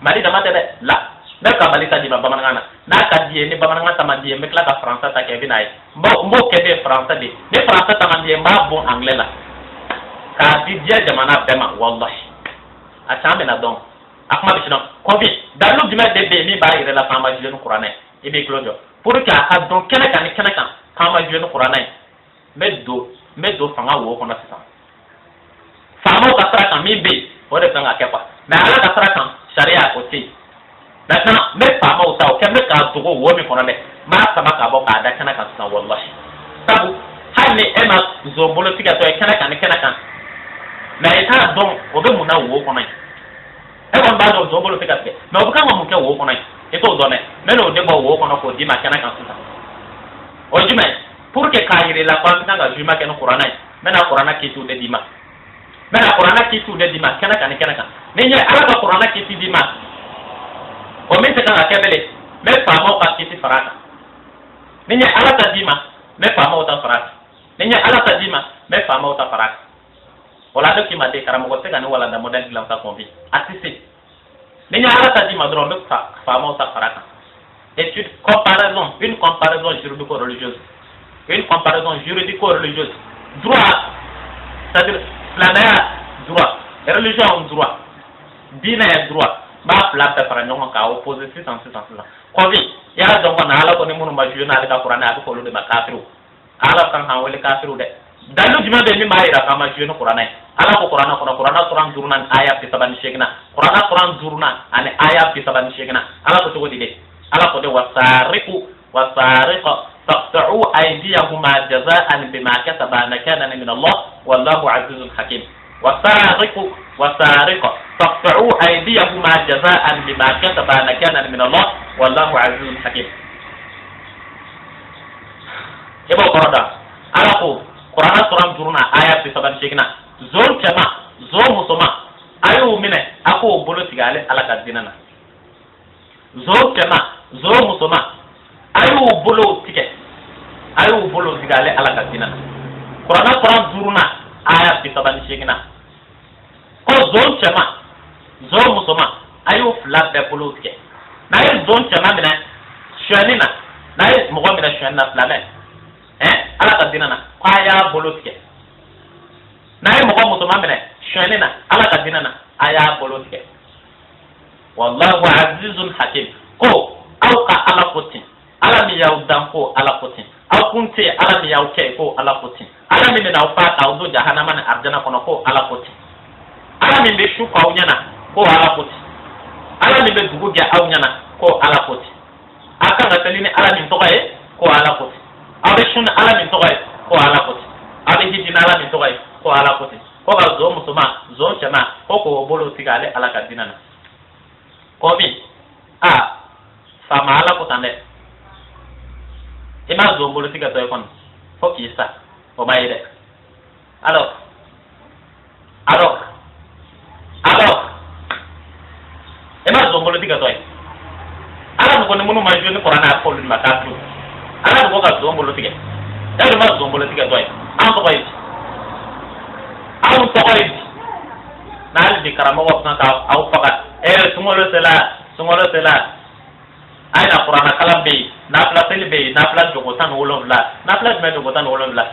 mali da mate la da ka mali ta di bamana ngana na ka die ni bamana ngata ma die mekla ka France ta ke binai mbo ke de France di ne France ta man die ma bon anglais la ka di dia jamana bema wallahi atame na don akma bi sino ko bi da lu di ma de be mi ba ire la fama di no qur'an e be clojo pour que a don kenaka kama jenu qur'ana medo fanga wo kono sisa famo ka sara kan mi be o de tanga kepa na ala ka sara kan sharia ko ti na me famo ta o kembe ka to wo mi kono le ma sama ka bo ka da kana kan sa wallahi tabu hanni ema zo bolo tiga to kana kan na ita don o be muna wo kono e won ba do zo bolo tiga ke na o ka mo ke wo kono e to do ne me no de bo wo kono ko di ma kana kan sisa o jume pour que kayire la kwa nga juma ken qur'ana mena qur'ana kitu de dima kana ne nya ala qur'ana kitu dima o men te kana kebele me famo ka kitu faraka ne nya ala ta dima me famo ta faraka ne nya ala ta dima me famo ta faraka wala do kima de karamo ko te kana wala da model lam ta konbi atisi ne nya ala ta dima dro me famo ta faraka étude une comparaison juridico-religieuse. Une comparaison juridico-religieuse. Droit, c'est-à-dire planéa droit, religion droit, dîner droit. Bah, la pepper non ka opposé 600. Kovi, ya donc on a la connaît mon majeur na ka Qur'an a ko de makafiru. Ala kan ha wele kafiru de. Dalu jima de mi maira ka majeur no Qur'an. Ala ko Qur'an durnan aya fi saban shekna. Qur'an durna ane aya fi saban shekna. Ala ko to de. ala ko de wasariqu taqta'u aydiyahuma jaza'an bima kasaba nakana min Allah wallahu azizun hakim. wasariqu taqta'u aydiyahuma jaza'an bima kasaba nakana min Allah wallahu azizun hakim. Ibo koroda ala ko Qur'an suram duruna aya fi saban shekna zol chama zo musoma ayu mine ako bolo tigale ala kadinana zo chama zo musoma ayu bolo digale ala kadina Quran zuruna aya bi tabani shegina ko zo chama zo musoma ayu flat de bolo tike na yi zo chama mina shanina na yi mo mina shanina flame ala kadina na aya bolo tike na yi mo musoma mina shanina ala kadina na aya bolo tike wallahu azizun hakim ko au ka ala kotin ala mi yaw dan ko ala kotin au kunte ala mi yaw ke ko ala kotin ala mi na ufa ka udo jahannama na arjana kono ko ala kotin ala mi be shuka au nyana ko ala kotin ala mi be dugu ga au nyana ko ala kotin aka na telini ala mi tokaye ko ala kotin abe shun ala mi tokaye ko ala kotin abe hijina ala mi tokaye ko ala kotin ko ga zo musuma zo chama ko bolo tigale ala kadinana komi sama ala ko tande ima zo bolo tiga to kon foki sa o bayde alors ima zo bolo tiga to ala ko ni munu ma joni qur'ana ko lu makatu ala ko ka zombolo tige ya ma zombolo tige doy an ko yi an to ko yi na al di karamo ko kan ka aw faga sungolo sela ay na qur'ana kalam be na pla selbe na pla jogo tan wolomla na pla me jogo tan wolomla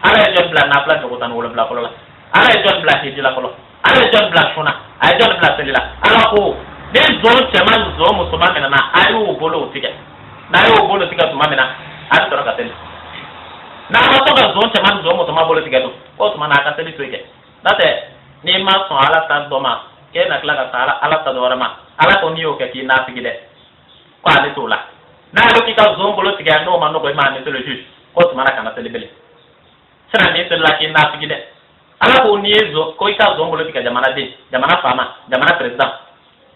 ala jon bla na pla jogo tan wolomla ko la ala jon bla hijila ko ala jon bla shuna ay jon bla selila ala ko de zon chaman zo musuma mena na ayu bolo tige na ayu bolo tige tuma mena adu to ka tel na ma to ka zon chaman zo musuma bolo tige do o tuma na ka tel to ige date ni ma so ala ta do ma ke na kla ka sala ala ta do ma ala to ni o ke ki na tige ko ale to la na lo ki ka zon bolo tige no ma no ko ma ni to le juge ko tuma na ka na tel bele sera ni tel la ki na tige ala ko ni zo ko ka zon bolo tige jamana de jamana fama jamana president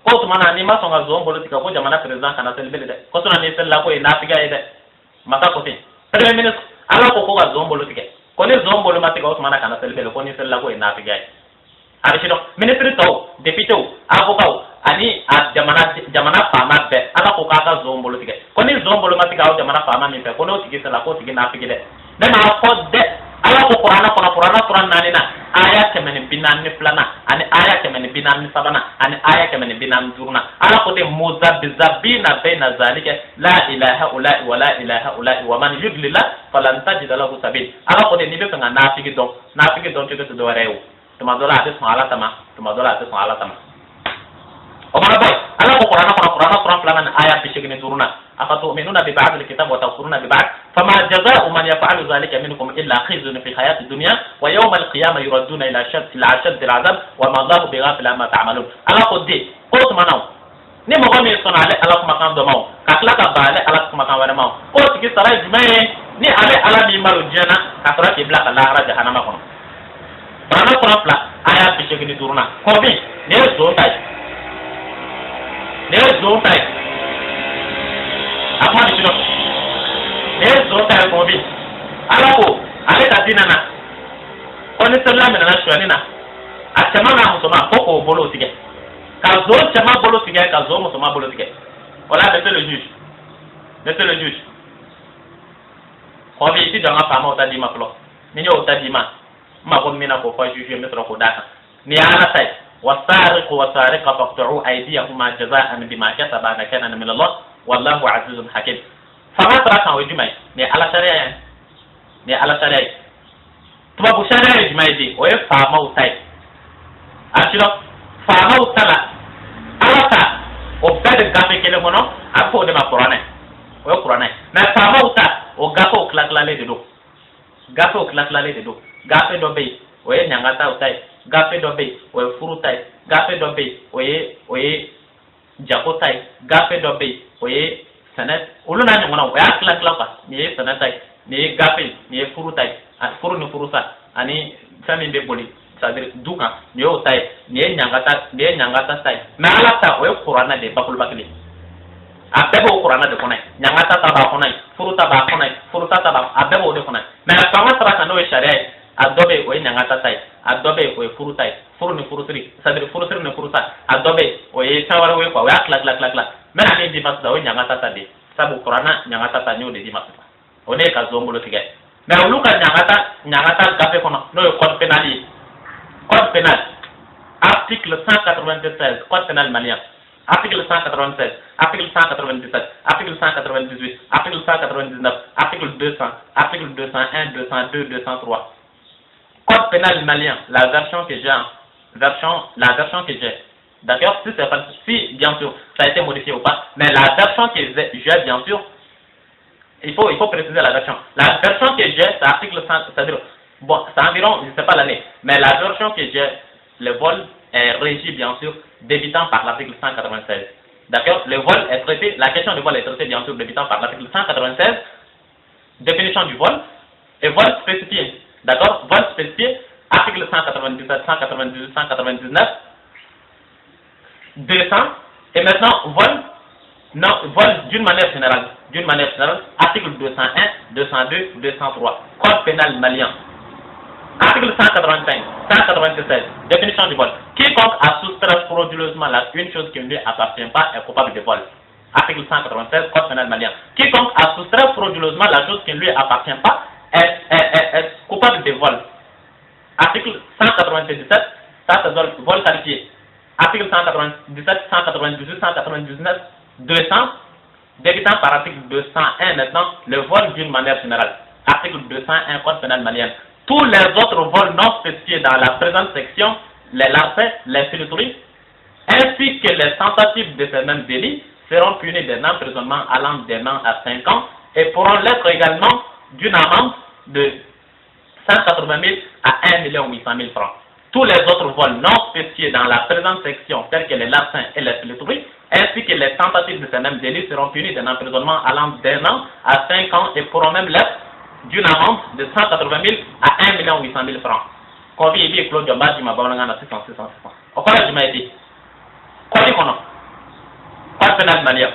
ko tumana ni ma songa zo politika ko jamana president kana selbele de ko tuna ni sella ko ina figa ide maka ko tin premier ministre ala ko ko ga zo politika ko ni zo bolo matika ko tumana kana selbele ko ni sella ko ina figa abi shido ministre to député avocat ani a jamana fama be ala ko ka zo politika ko ni zo bolo matika ko jamana fama mi be ko no tigi sella ko tigi na figa de ne ma ko de ala ko qur'ana nani na aya kemen binan ni flana ani aya kemen binan ni sabana ani aya kemen binan durna ala ko de muzabizabina baina zalika la ilaha illa wa la ilaha illa wa man yudlil falan tajid lahu sabil ala ko de ni be nga nafigi don to do rew to ma dola de ala tama o ma boy ala ko qur'ana flana aya bi shigni durna أفتؤمنون ببعض الكتاب وتكفرون ببعض فما جزاء من يفعل ذلك منكم إلا خزي في الحياة الدنيا ويوم القيامة يردون إلى أشد العذاب وما الله بغافل عما تعملون ألا قلت منو ni mo mi sona ale ala kuma kan do maw ka kla ka ba ale ala kuma kan wala maw ko tigi saray jumaye ni ale ala mi maru jena ka sara ke bla ka la ra jahannama kono bana ko pla aya bi shegini duruna ko bi ne zo tay apa di sini? Dia zona ko bi. Ala ko, ale ka dinana. Ko ni sallam na shwani na. Atama na musoma ko bolo tige. Ka zo chama bolo tige ka zo musoma bolo tige. Wala de le juge. Ko bi ti danga fama ota di ma flo. Ni yo ota di ma. Ma ko mina ko fa juge metro ko data. Ni ala tay. والسارق والسارقة فاقطعوا أيديهما جزاء بما كسبا نكالا من الله والله عزيز حكيم فما ترى كان وجمع ني على شريعة تبا بو شريعة جمع دي وي فامو تاي أشلو فامو تلا على تا وبدأ غافي كده منو أكو دي ما قرآن وي قرآن ما فامو تا وغافو كلاك لالي دي دو غافي دو بي وي نيانغاتا وتاي gafe do be o furu tay gafe do be o jako tay gafe do be o sanat uluna ni mona o ya kla pa ni sanat tay ni gafe ni furu tay at furu ni furu sa ani sami be boli c'est-à-dire duka ni o tay ni nyangata tay na ala ta o qur'ana de bakul bakli a bebo qur'ana de konay nyangata ta ba konay furu ta ba konay furu ta ba a bebo de konay mais pa ma tra no sharia adobe o nyangata tay adobe o furu tay furu ni furu tri c'est-à-dire furu tri ni furu sa adobe o tawara we ko ya klak mena ni di mas da o nyangata ta de sabu qur'ana nyangata ta nyu de di mas o ne ka zombolo tige mais o luka nyangata gafe kono no code pénal article 196 code pénal malien article 196 article 197 article 198 article 199 article 200 article 201 202 203 Code pénal malien, la version que j'ai. D'accord, si bien sûr ça a été modifié ou pas, mais la version que j'ai bien sûr, il faut préciser la version. La version que j'ai, c'est article 100, c'est-à-dire, bon, c'est environ, je ne sais pas l'année, mais la version que j'ai, le vol est régi bien sûr, débutant par l'article 196. D'accord, le vol est traité, la question du vol est traitée bien sûr, débutant par l'article 196, définition du vol, et vol spécifié. D'accord, vol spécifié, article 197, 198, 199, 200, et maintenant vol d'une manière générale, article 201, 202, 203, code pénal malien. Article 185, 196, définition du vol. Quiconque a soustrait frauduleusement une chose qui ne lui appartient pas est coupable de vol. Article 196, code pénal malien. Quiconque a soustrait frauduleusement la chose qui ne lui appartient pas est coupable de vol. Article 197, ça c'est vol qualifié. Article 197, 198, 199, 200, débutant par article 201 maintenant, le vol d'une manière générale. Article 201, code pénal malien. Tous les autres vols non spécifiés dans la présente section, les larcins, les filouteries, ainsi que les tentatives de ces mêmes délits, seront punis d'un emprisonnement allant d'un an à 5 ans et pourront l'être également d'une amende de 180 000 à 1 800 000 francs. Tous les autres vols non spécifiés dans la présente section, tels que les larcins et les filouteries, ainsi que les tentatives de ces mêmes délits, seront punis d'un emprisonnement allant d'un an à 5 ans et pourront même l'être d'une amende de 180 000 à 1 800 000 francs. Quand il dit Claude Jamba, il m'a dit 600, 600, 600. Au cas où il m'a dit, quoi dit qu'on a? Code pénal malien.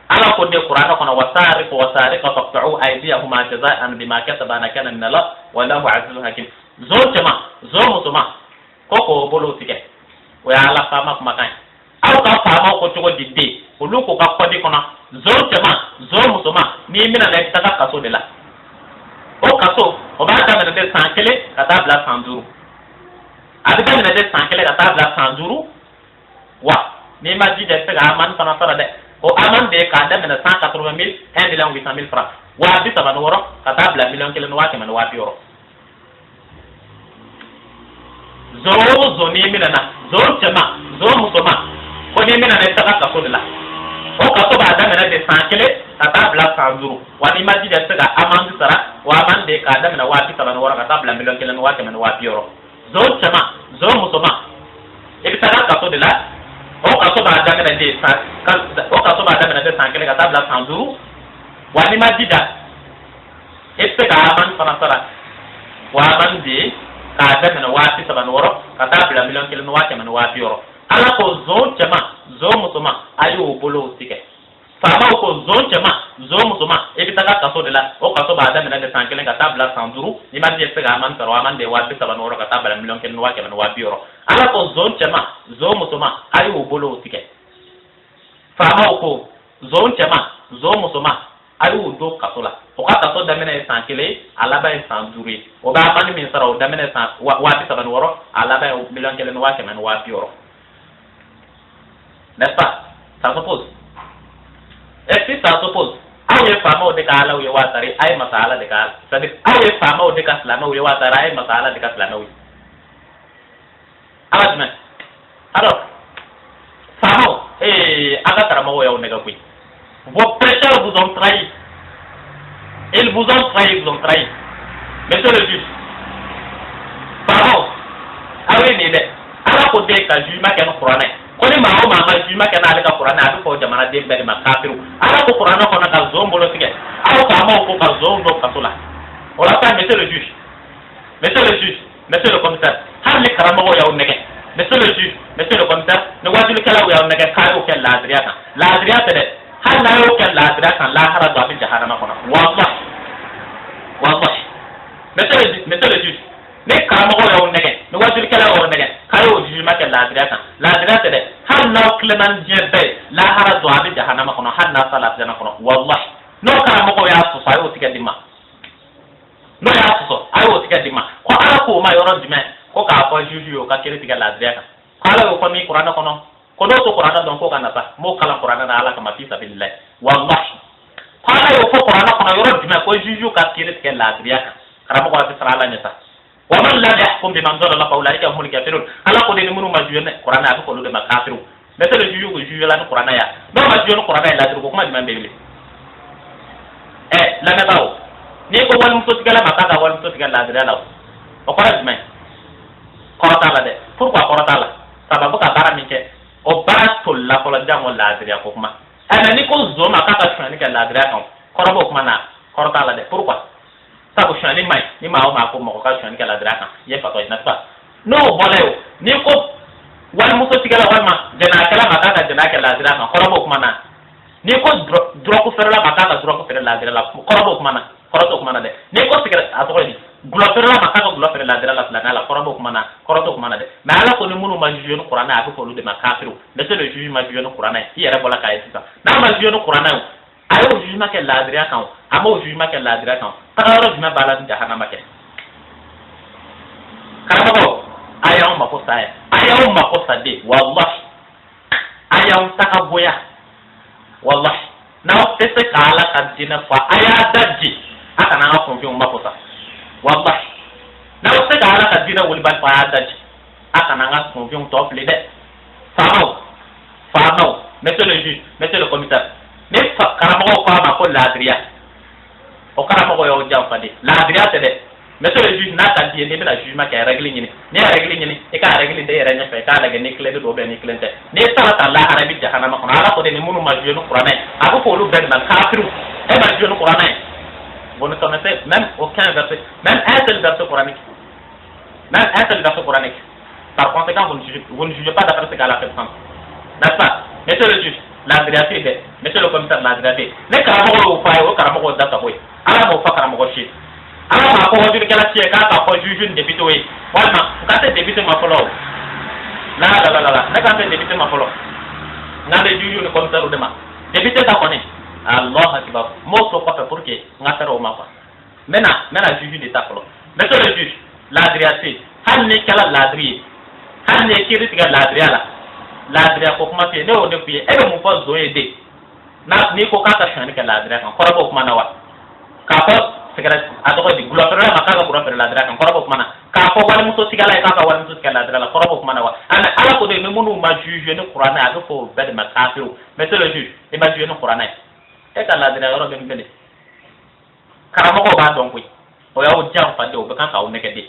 Alors qu'on dit au Coran, on a wasariq wasariq faqta'u aydiyahuma jaza'an bima kasaba nakana min Allah wallahu azizun hakim. Zon chama, zon musuma, koko bolo tike. O ya ala fama kuma kan. Aw ka fama ko cogo didde, olu ko ka kodi kono. Zon chama, zon musuma, ni mina na taka kaso de la. O kaso, o ba ta na de sankele kata bla sanzuru. Adiba na de sankele kata bla sanzuru. Wa, ni ma di de sega aman fana fara de. O aman de ka da na 180 000, 1 800 000 francs. Wa bi sabana woro kata bla million kelen wa ke man wa bi woro. Zo ni mina na zo chama zo musoma ko ni mina na taka kaso de la o kaso ba da mina de sankele kata bla sanzuru wani maji de sega amandu sara wa man de ka da mina wa ti sara no wara kata bla million kelen wa ke men wa bioro zo chama zo musoma e bi taka kaso de la o kaso ba da mina de o kaso ba da mina de sankele kata bla sanzuru wani maji da e sega amandu sara wa man de ka da na wati saban woro ka ta bla million kelen wati man wati woro ala ko zo chama zo musuma ayu bolo tike fama ko zo chama zo musuma e bi taka kaso de la o kaso ba da na de sankelen ka ta bla sanduru ni ma je sega man taro man de wati saban woro ka ta bla million kelen wati man wati woro ala ko zo chama zo musuma ayu bolo tike fama ko zo chama zo musuma ayu do kaso la o ka kaso da mena sankele alaba sanduru o ba man min sara o da mena wati saban woro alaba million kelen wati man wati woro. N'est-ce pas? Ça s'oppose. Et si ça s'oppose, aye fama o de ka ala uye watari aye masala de ka, c'est-à-dire aye fama o de ka slama uye watari aye masala de ka slama uye. Alors, fama aga tarama o ya o nega kui. Vos prêcheurs vous ont trahi. Ils vous ont trahi, vous ont trahi. Monsieur le juge, fama awe ni de ala ko de ka juge ma ke no Qur'an. Koni ma o ma juma kana ale ka Qur'an adu ko jamana de be ma kafiru ala ko Qur'an ko na ka zombolo tige aw ka ma ko ka zombo kasula wala ta monsieur le juge, monsieur le juge, monsieur le commissaire har le karama ko yaw neke monsieur le juge, monsieur le commissaire ne wajulu kala yaw neke kayo ken la adriya de har na yo ken la adriya kan la hara do abin jahannama kono wallahi monsieur le juge ne karama ko yaw neke ne wajulu kala yaw neke kayo juge ma ken la adriya de har na klenan jebe la hara do abin jahannama kono har na salat jana kono wallahi no karama ko ya so sayo tika dimma no ya so ayo tika dimma ko ala ko ma yoro dime ko ka ko juge yo ka kire tika la adriya kan kala ko mi Qur'an kono ko do to Qur'an don ko kana sa mo kala Qur'an na ala kama fi sabilillah wallahi kala yo ko Qur'an kono yoro dime ko juge yo ka kire tika la adriya kan karama ko ta sara la nyata wa man la yahkum bima anzala Allah fa ulaika humul kafirun ala ko de ni munu ma juge Qur'an adu ko de ma kafiru mais le juge ko juge la Qur'an ya do ma juge Qur'an ya la ko kuma di man bele la na bawo ni ko wal muso tigala makaka wal muso tigala adriya la o ko rajme ko ta la de pourquoi ko ta la sababu ka bara mi ke o bara to la ko la jango la adriya ko kuma ana ni ko zo makaka shani ka la adriya ko ko kuma na ko ta la de pourquoi sabu shani mai ni ma o ma ko mo ka shani ka la adriya kan ye fa to ina pas no boleo ni ko wal muso tigala wal ma jana kala makaka jana ka la adriya kan ko kuma na ni ko dro ko fere la makaka dro ko fere la adriya la ko kuma na koroto kuma na de ne ko sigara a to ni glofere la makaka glofere la dira la plana la korobo kuma na de mais ala ko ni munu ma juge no qur'ana a ko lu de makafiru mais c'est le juge ma juge no qur'ana yi yere bola kay sisa na ma juge no qur'ana ayo juge ma ke la dira kan amo juge ma ke la dira kan tagaro juge ma bala jahannama ke karamo ayaw ma ko saya ayaw ma ko sade wallahi ayaw takaboya wallahi na tese kala kadina fa aya daji aka na ko fi umma ko sa wallahi na tese kala kadina wuli ba fa daji aka na ko fi um top le de famo mettez le juge mettez le commissaire ne fa karamo ko ma ko ladriya o karamo yo jaw fa de ladriya te de mettez le juge na ta di ne bela jugement ka règle ni ne règle ni e ka règle de yere nya fa ka la ne clé de do be ni clé te ne tala ta la arabi jahannama ko ala ko de ni munu ma juge no qur'an ako ko lu ben man kafiru e ma juge no qur'an vous ne connaissez même aucun verset même un seul verset coranique par conséquent vous ne jugez pas d'après ce qu'Allah fait prendre n'est-ce pas mettez le juge la vérité mettez le commissaire la vérité ne karamo ko fa o karamo data boy ala mo fa karamo shi ala ma ko wajuri kala ci ka ko juge député we walma ka te député ma folo la ne ka te député ma folo na de juge le commissaire de ma député ta connaît Allah akbar mo so ko pour que ngata o ma fa mena juge de ta folo mettez le juge la vérité han ne kala la vérité han ne kiri tiga la vérité la dria ko kuma te ne o de fiye e mo fa zo de na ni ko ka ta shani ka la dria kan ko ko kuma na wa ka ko sigara ato di glofere ma ka ko la dria kan ko kuma na ka ko wala muso sigala ka wala muso sigala dria la ko kuma na wa ana ala ko de ne munu ma juge ne qur'ana a ko bed ma kafiru mais c'est le juge e ma juge ne qur'ana e ka la dria ro be mbele karamo ko ba don ko o ya o jam fa de o be kan ka o ne ke de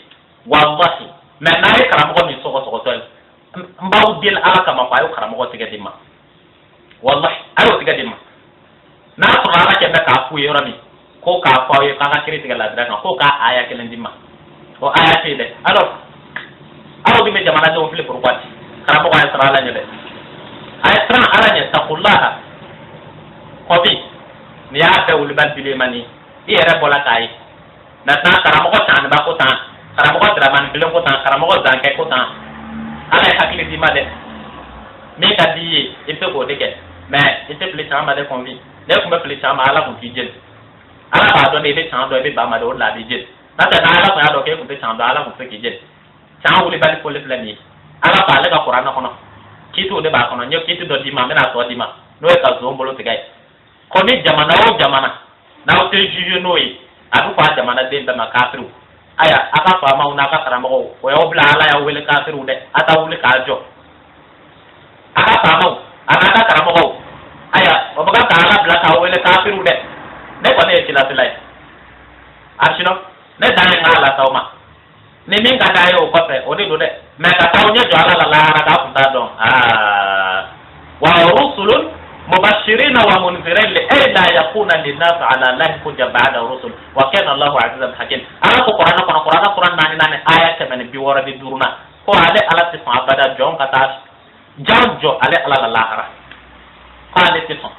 wallahi mais na e karamo ko mi so to mbaw dil ala kama fa yo karamo ko tiga dimma wallahi ayo tiga dimma na to ala ke ka fu yo rami ko ka fa yo ka kiri tiga la dra ko ka aya ke dimma o aya te de alors aw bi me jamana do fili pour kwati karamo ko ay sara la nyede ay sara ala nya taqullaha ko bi ni ya ta wul bal bile mani ire bola kai na ta karamo ko tan ba ko tan karamo ko dra man bile ko tan karamo ko zan kai ko tan ala hakili di ma de me ka di il fait ko de ke mais il te plaît chama de convi de ko me plaît chama ala ko fi jel ala ba do de chama do be ba ma do la bi jel na ta ala ko ya do ke ko te chama ala ko fi jel chama wuli bali ko le plani ala ba le ka qur'an ko no kitu de ba ko no nyo kitu do di ma me na so di ma no e ka zo mbolo te gai ko ni jamana o jamana na o te juju no yi abu pa jamana de ba makatru aya aka fa ma una ka karamo o yo bla ala ya wele kafiru de ata wule ka jo aka fa ma ana ka karamo aya o baga ka ala bla ka wele kafiru de ne ko ne kila tilai arshino ne dane ngala tawma ne min ga dayo ko fe o de do de me ka taw nye jo ala la ra ka punta don wa rusulun مبشرين ومنذرين لئلا يكون للناس على الله حجة بعد الرسل وكان الله عزيزا حكيما انا قران ناني ايه كمان بيورا دي دورنا ko ale ala ti fa bada jon kata janjo ale ala la lahara ko ale ti son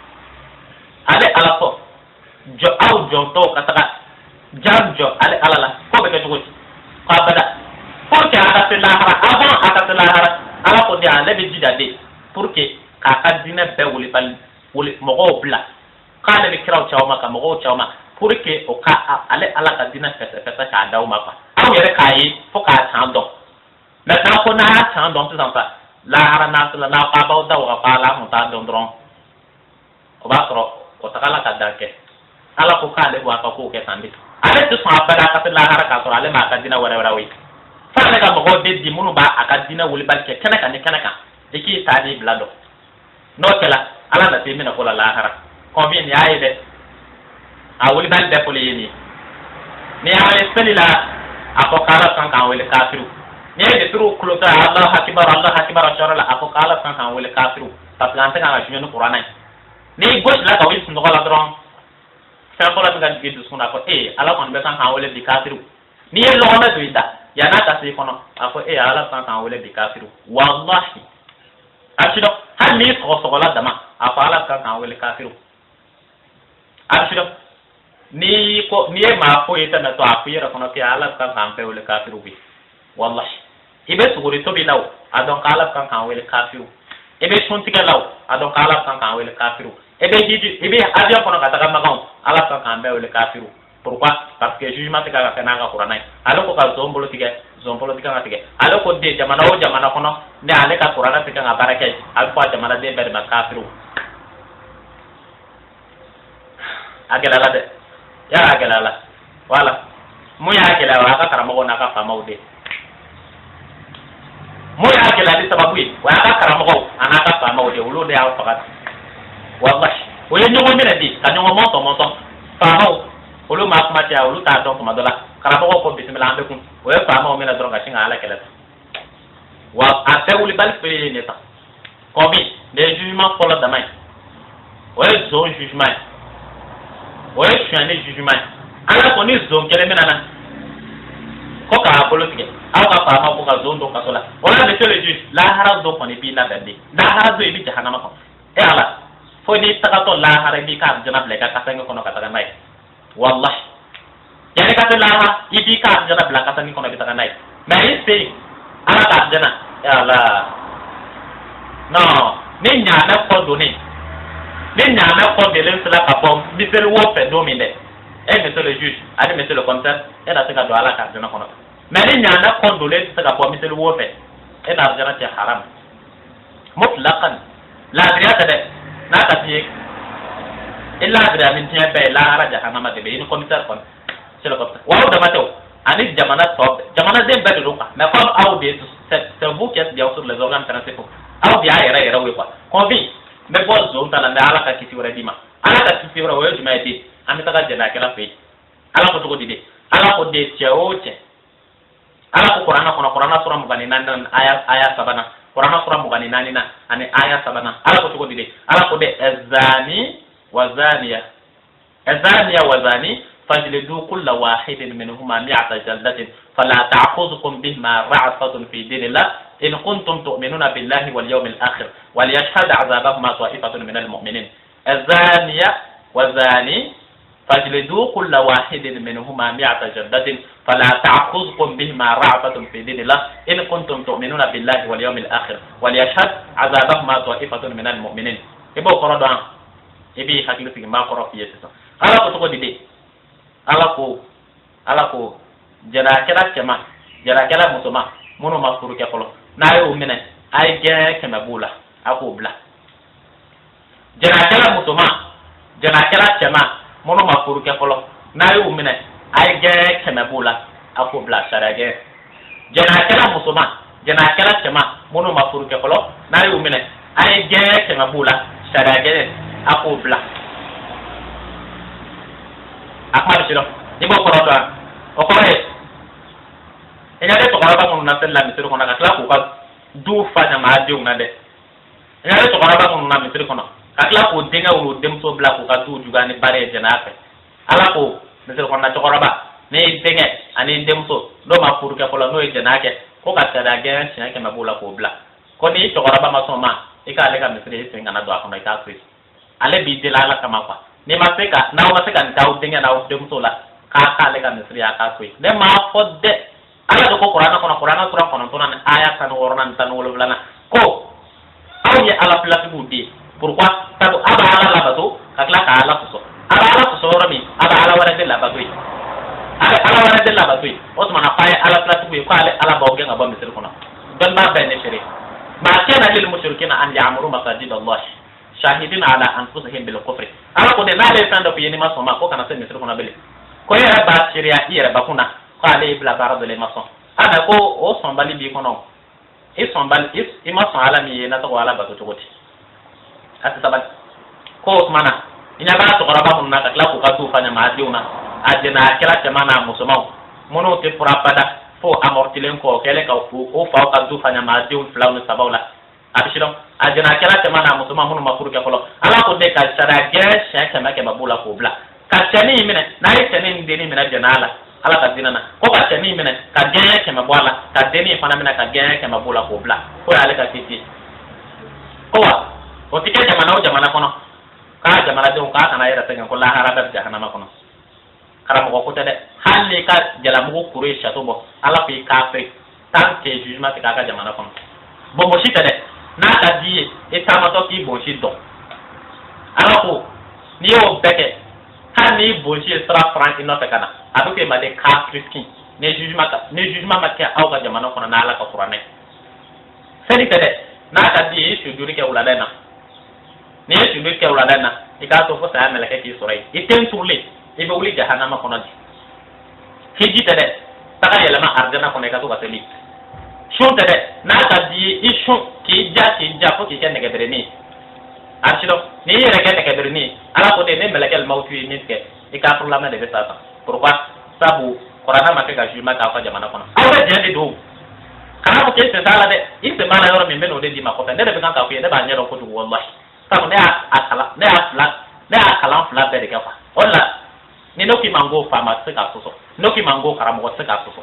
ale ala ko jo aw jon to kata janjo ale ala la ko be ko ko bada pour que ata ti lahara avant ata ti lahara ala ko dia le be jidade pour que ka kadina be wuli bal wuli mogo bla ka le kraw chawma ka mogo chawma pour que o ka ale ala kadina fesa ka daw ma pa aw yere kai fo ka tando maintenant ko na tando tout ça la harana la pa ba daw ka pa la mo ta dondron o ba tro o ta kala ka dake ala ko ka le wa ka ko ke tandi ale to sa pa da ka la hara ka to ale ma kadina wara wi fa le ka mogo de di munu ba akadina wuli bal ke kana ka diki tadi blado no kala ala na te mina ko la lahara combien ya ide a wuli ban de ko yini ni ale selila apokala kan kan wele kafiru ni de turu kulota Allah akbar sharala apokala kan kan wele kafiru parce que ante kan ajunu qur'ana ni gauche la ka wili sun ko la dron fa ko la ngan bidu suna ko ala kon be kan kan wele bi kafiru ni lo na duida ya na ta se kono ako ala kan wele bi kafiru wallahi ashido hanni ko sogola dama afala kan wele kafiru ashido ni ko ni ma ko ita na to afira kono ki ala kan kan pe wala kafiru bi wallahi ibe suguri to bi law adon kala kan kan wala kafiru ibe suntiga law adon kala kan kan wala kafiru ibe hiji ibe adia kono kata kan magaw ala kan kan be wala kafiru pourquoi parce que jugement tiga ka na ga qur'an ala ko ka zombolo tiga ngatiga ala ko de jamana o jamana kono ne ale ka qur'an tiga nga barake al ko jamana de be ma kafiru agelala de ya agelala wala mu ya agela wa ka karamo na ka fama ude mu ya agela di sababu yi wa ka karamo ana ka fama ude ulo de aw fakat wallahi o ye nyongo mena di ka nyongo monto fama ulu ma kuma tia ulu ta don kuma dola karamo ko bismillah be kun o ye fama o mena don ka singa ala kala wa ate uli bal pe ne ta ko bi de jugement pour la demain o ye zone jugement o ye suane jugement ala ko ni zone kele mena na ko ka politique aw ka fama ko ka zone do ka sola wala de le juge la haram do ko ni bi na dande la haram do bi jahannama ko e ala fo ni tagato la haram bi ka janab le ka katanga ko no kataga mai wallahi yani ka la ha ibi ka janab la katanga ko no kataga mai mais c'est ala ka jana e ala non ni nya na ko do ni nya na ko de len sala ka bom bisel wo fe do mi de et monsieur le juge allez monsieur le commissaire et la seka do ala ka jana ko no mais ni nya na ko do len saka bom bisel wo fe et la jana ti haram mutlaqan la riyata de na ka ti illa adra min tiya be la ara jahannama de be ni commissaire kon c'est le commissaire wa da mato ani jamana top jamana de be do ka mais comme aw de c'est vous qui êtes bien sur les organes principaux aw bi ayera yera we quoi convi mais bon zone ta na ala ka kiti wala dima ala ka kiti wala we dima ti ami ta ka jena kala fe ala ko to dide ala ko de cheoche ala ko qur'ana sura mugani nan aya sabana qur'ana sura mugani nani na ani aya sabana ala ko to dide ala ko de azani وزانية وزاني فاجلدوا كل واحد منهما 100 جلدة فلا تعخذكم بهما رأفة في دين الله إن كنتم تؤمنون بالله واليوم الآخر وليشهد عذابهما طائفة من المؤمنين الزانية وزاني فاجلدوا كل واحد منهما 100 جلدة فلا تعخذكم بهما رأفة في دين الله إن كنتم تؤمنون بالله واليوم الآخر وليشهد عذابهما طائفة من المؤمنين إبو قردان ibi hakili sigi ma koro fiye sisa ala ko to dide ala ko jara kala kema jara kala musoma mono ma furu ke kolo na yo mine ay ge kema bula ako bla jara kala musoma jara kala kema mono ma furu ke kolo na yo mine ay ge kema bula ako bla sarage jara kala musoma jara kala kema mono ma furu ke kolo na yo mine ay ge kema bula sarage ako bla akma silo ibo korodo o ko he enya de to ba mun na sella mi siro kona ka kla ko ka du fa na ma de una de enya de to ba mun na mi siro kona ka kla ko denga wo dem so bla ko ka du juga ni bare jana fe ala ko mi siro kona to ba ne denga ani dem so do ma furu ke ko la no e jana ke ko ka tada ge nya ke ma bula ko bla ko ni to ba ma so ma e ka le ka mi siro e singa na do akona ka kris ale bi dilala kama kwa ni maseka na o maseka ntaw dinga na o dem sola ka le ka misri aka kwe ne ma fodde ala do ko qur'ana sura kono to nan aya kan wornan tan wolo blana ko aw ye ala plati budi pourquoi tabu aba ala la bato kakla ka ala so aba ala so rami aba ala wara de la bato ala wara de la bato o to mana paye ala plati bu ko ala bawge ngaba misri kono don ba ben ne shiri ma kana lil mushrikina an ya'muru masajid allah shahidin ala anfusihim bil kufri ala ko de na le tanda ko yeni maso ma ko kana se misir ko na bele ko ya ba sharia ira ba kuna ko ale bla bara de le maso ana ko o son bali bi kono e son bali e maso ala mi na to wala ba to goti ati sabat ko mana ina ba to raba mun na ka ko ka tu fanya ma diuna adena kira temana musumau mono te purapada fo amortilen ko kele ka o fa ka tu fanya ma diun flawu sabawla abishiro ajena kala temana musuma munu makuru ke kolo ala ko de ka sara ge shaka make babula ko bla ka tani mine na yi tani ndeni mine janala ala ka dinana ko ka tani mine ka ge ke mabwala ka deni fana mine ka ge ke mabula ko bla ko ala ka titi ko wa o tike jamana kono ka jamana de ka kana ira tenga ko la haraba jahannama kono karamɔgɔ ko tɛ dɛ hali n'i ka jalamugu kuru ye château bɔ ala ko i kafiri tant que jugement tɛ k'a ka jamana kɔnɔ bonbosi tɛ dɛ n'a ka di ye i taamatɔ k'i bonsi dɔn ala ko n'i y'o bɛɛ kɛ hali n'i bonsi ye sira faran i nɔfɛ ka na a bɛ kɛ ma de kafiri kin ni jugement ma kɛ aw ka jamana kɔnɔ n'ala ka kuranɛ fɛnni tɛ dɛ n'a ka di ye i sujudi kɛ wulada in na n'i ye sujudi kɛ wulada in na i k'a to fo saya mɛlɛkɛ k'i sɔrɔ yen i tɛ n turulen i bɛ wuli jahanama kɔnɔ di hiji tɛ dɛ taga yɛlɛma arijana kɔnɔ i ka to ka seli sun tɛ dɛ n'a ka di ye i sun k'i ja fo k'i kɛ nɛgɛberenin ye arsidɔ n'i yɛrɛ kɛ nɛgɛberenin ye ala ko de ne mɛlɛkɛ mawutu ye min tigɛ i k'a furulama de bɛ sa san pourquoi sabu kuranɛ ma kɛ ka jugement k'aw ka jamana kɔnɔ aw bɛ diɲɛ de don kana fɔ k'e sen t'a la dɛ i sen b'a la yɔrɔ min bɛ n'o de d'i ma kɔfɛ ne de bɛ kan k'a fɔ i ye ne b'a ɲɛdɔn kojugu wallahi sabu ne y'a kalan fila bɛɛ de kɛ quoi o de la ni ne k'i ma n ko faama tɛ se k'a sɔsɔ ne k'i ma n ko karamɔgɔ tɛ se k'a sɔsɔ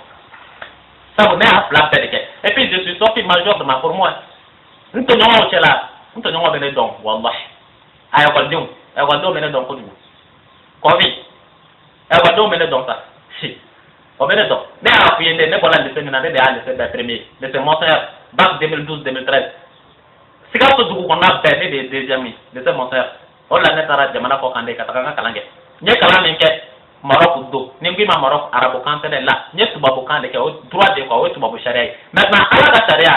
sabu ne y'a fila bɛɛ de kɛ et puis je suis sorti major de ma formation n tɔɲɔgɔnw cɛ la n tɔɲɔgɔn bɛ ne dɔn wallahi a ekɔlidenw bɛ ne dɔn kojugu kɔbi ekɔlidenw bɛ ne dɔn sa o bɛ ne dɔn ne y'a f'i ye ne bɔra lycée min na ne de y'a lycée bɛɛ premier lycée Monseigneur bac 2012 2013 Sikaso dugu kɔnɔna bɛɛ ne de ye deuxième ye lycée Monseigneur o de la ne taara jamana kɔ kan de ka taga n ka kalan kɛ n ye kalan min kɛ Maroc don ni n k'i ma Maroc arabukan tɛ dɛ la n ye tubabukan de kɛ o droit de quoi o ye tubabu sariya ye maintenant ala ka sariya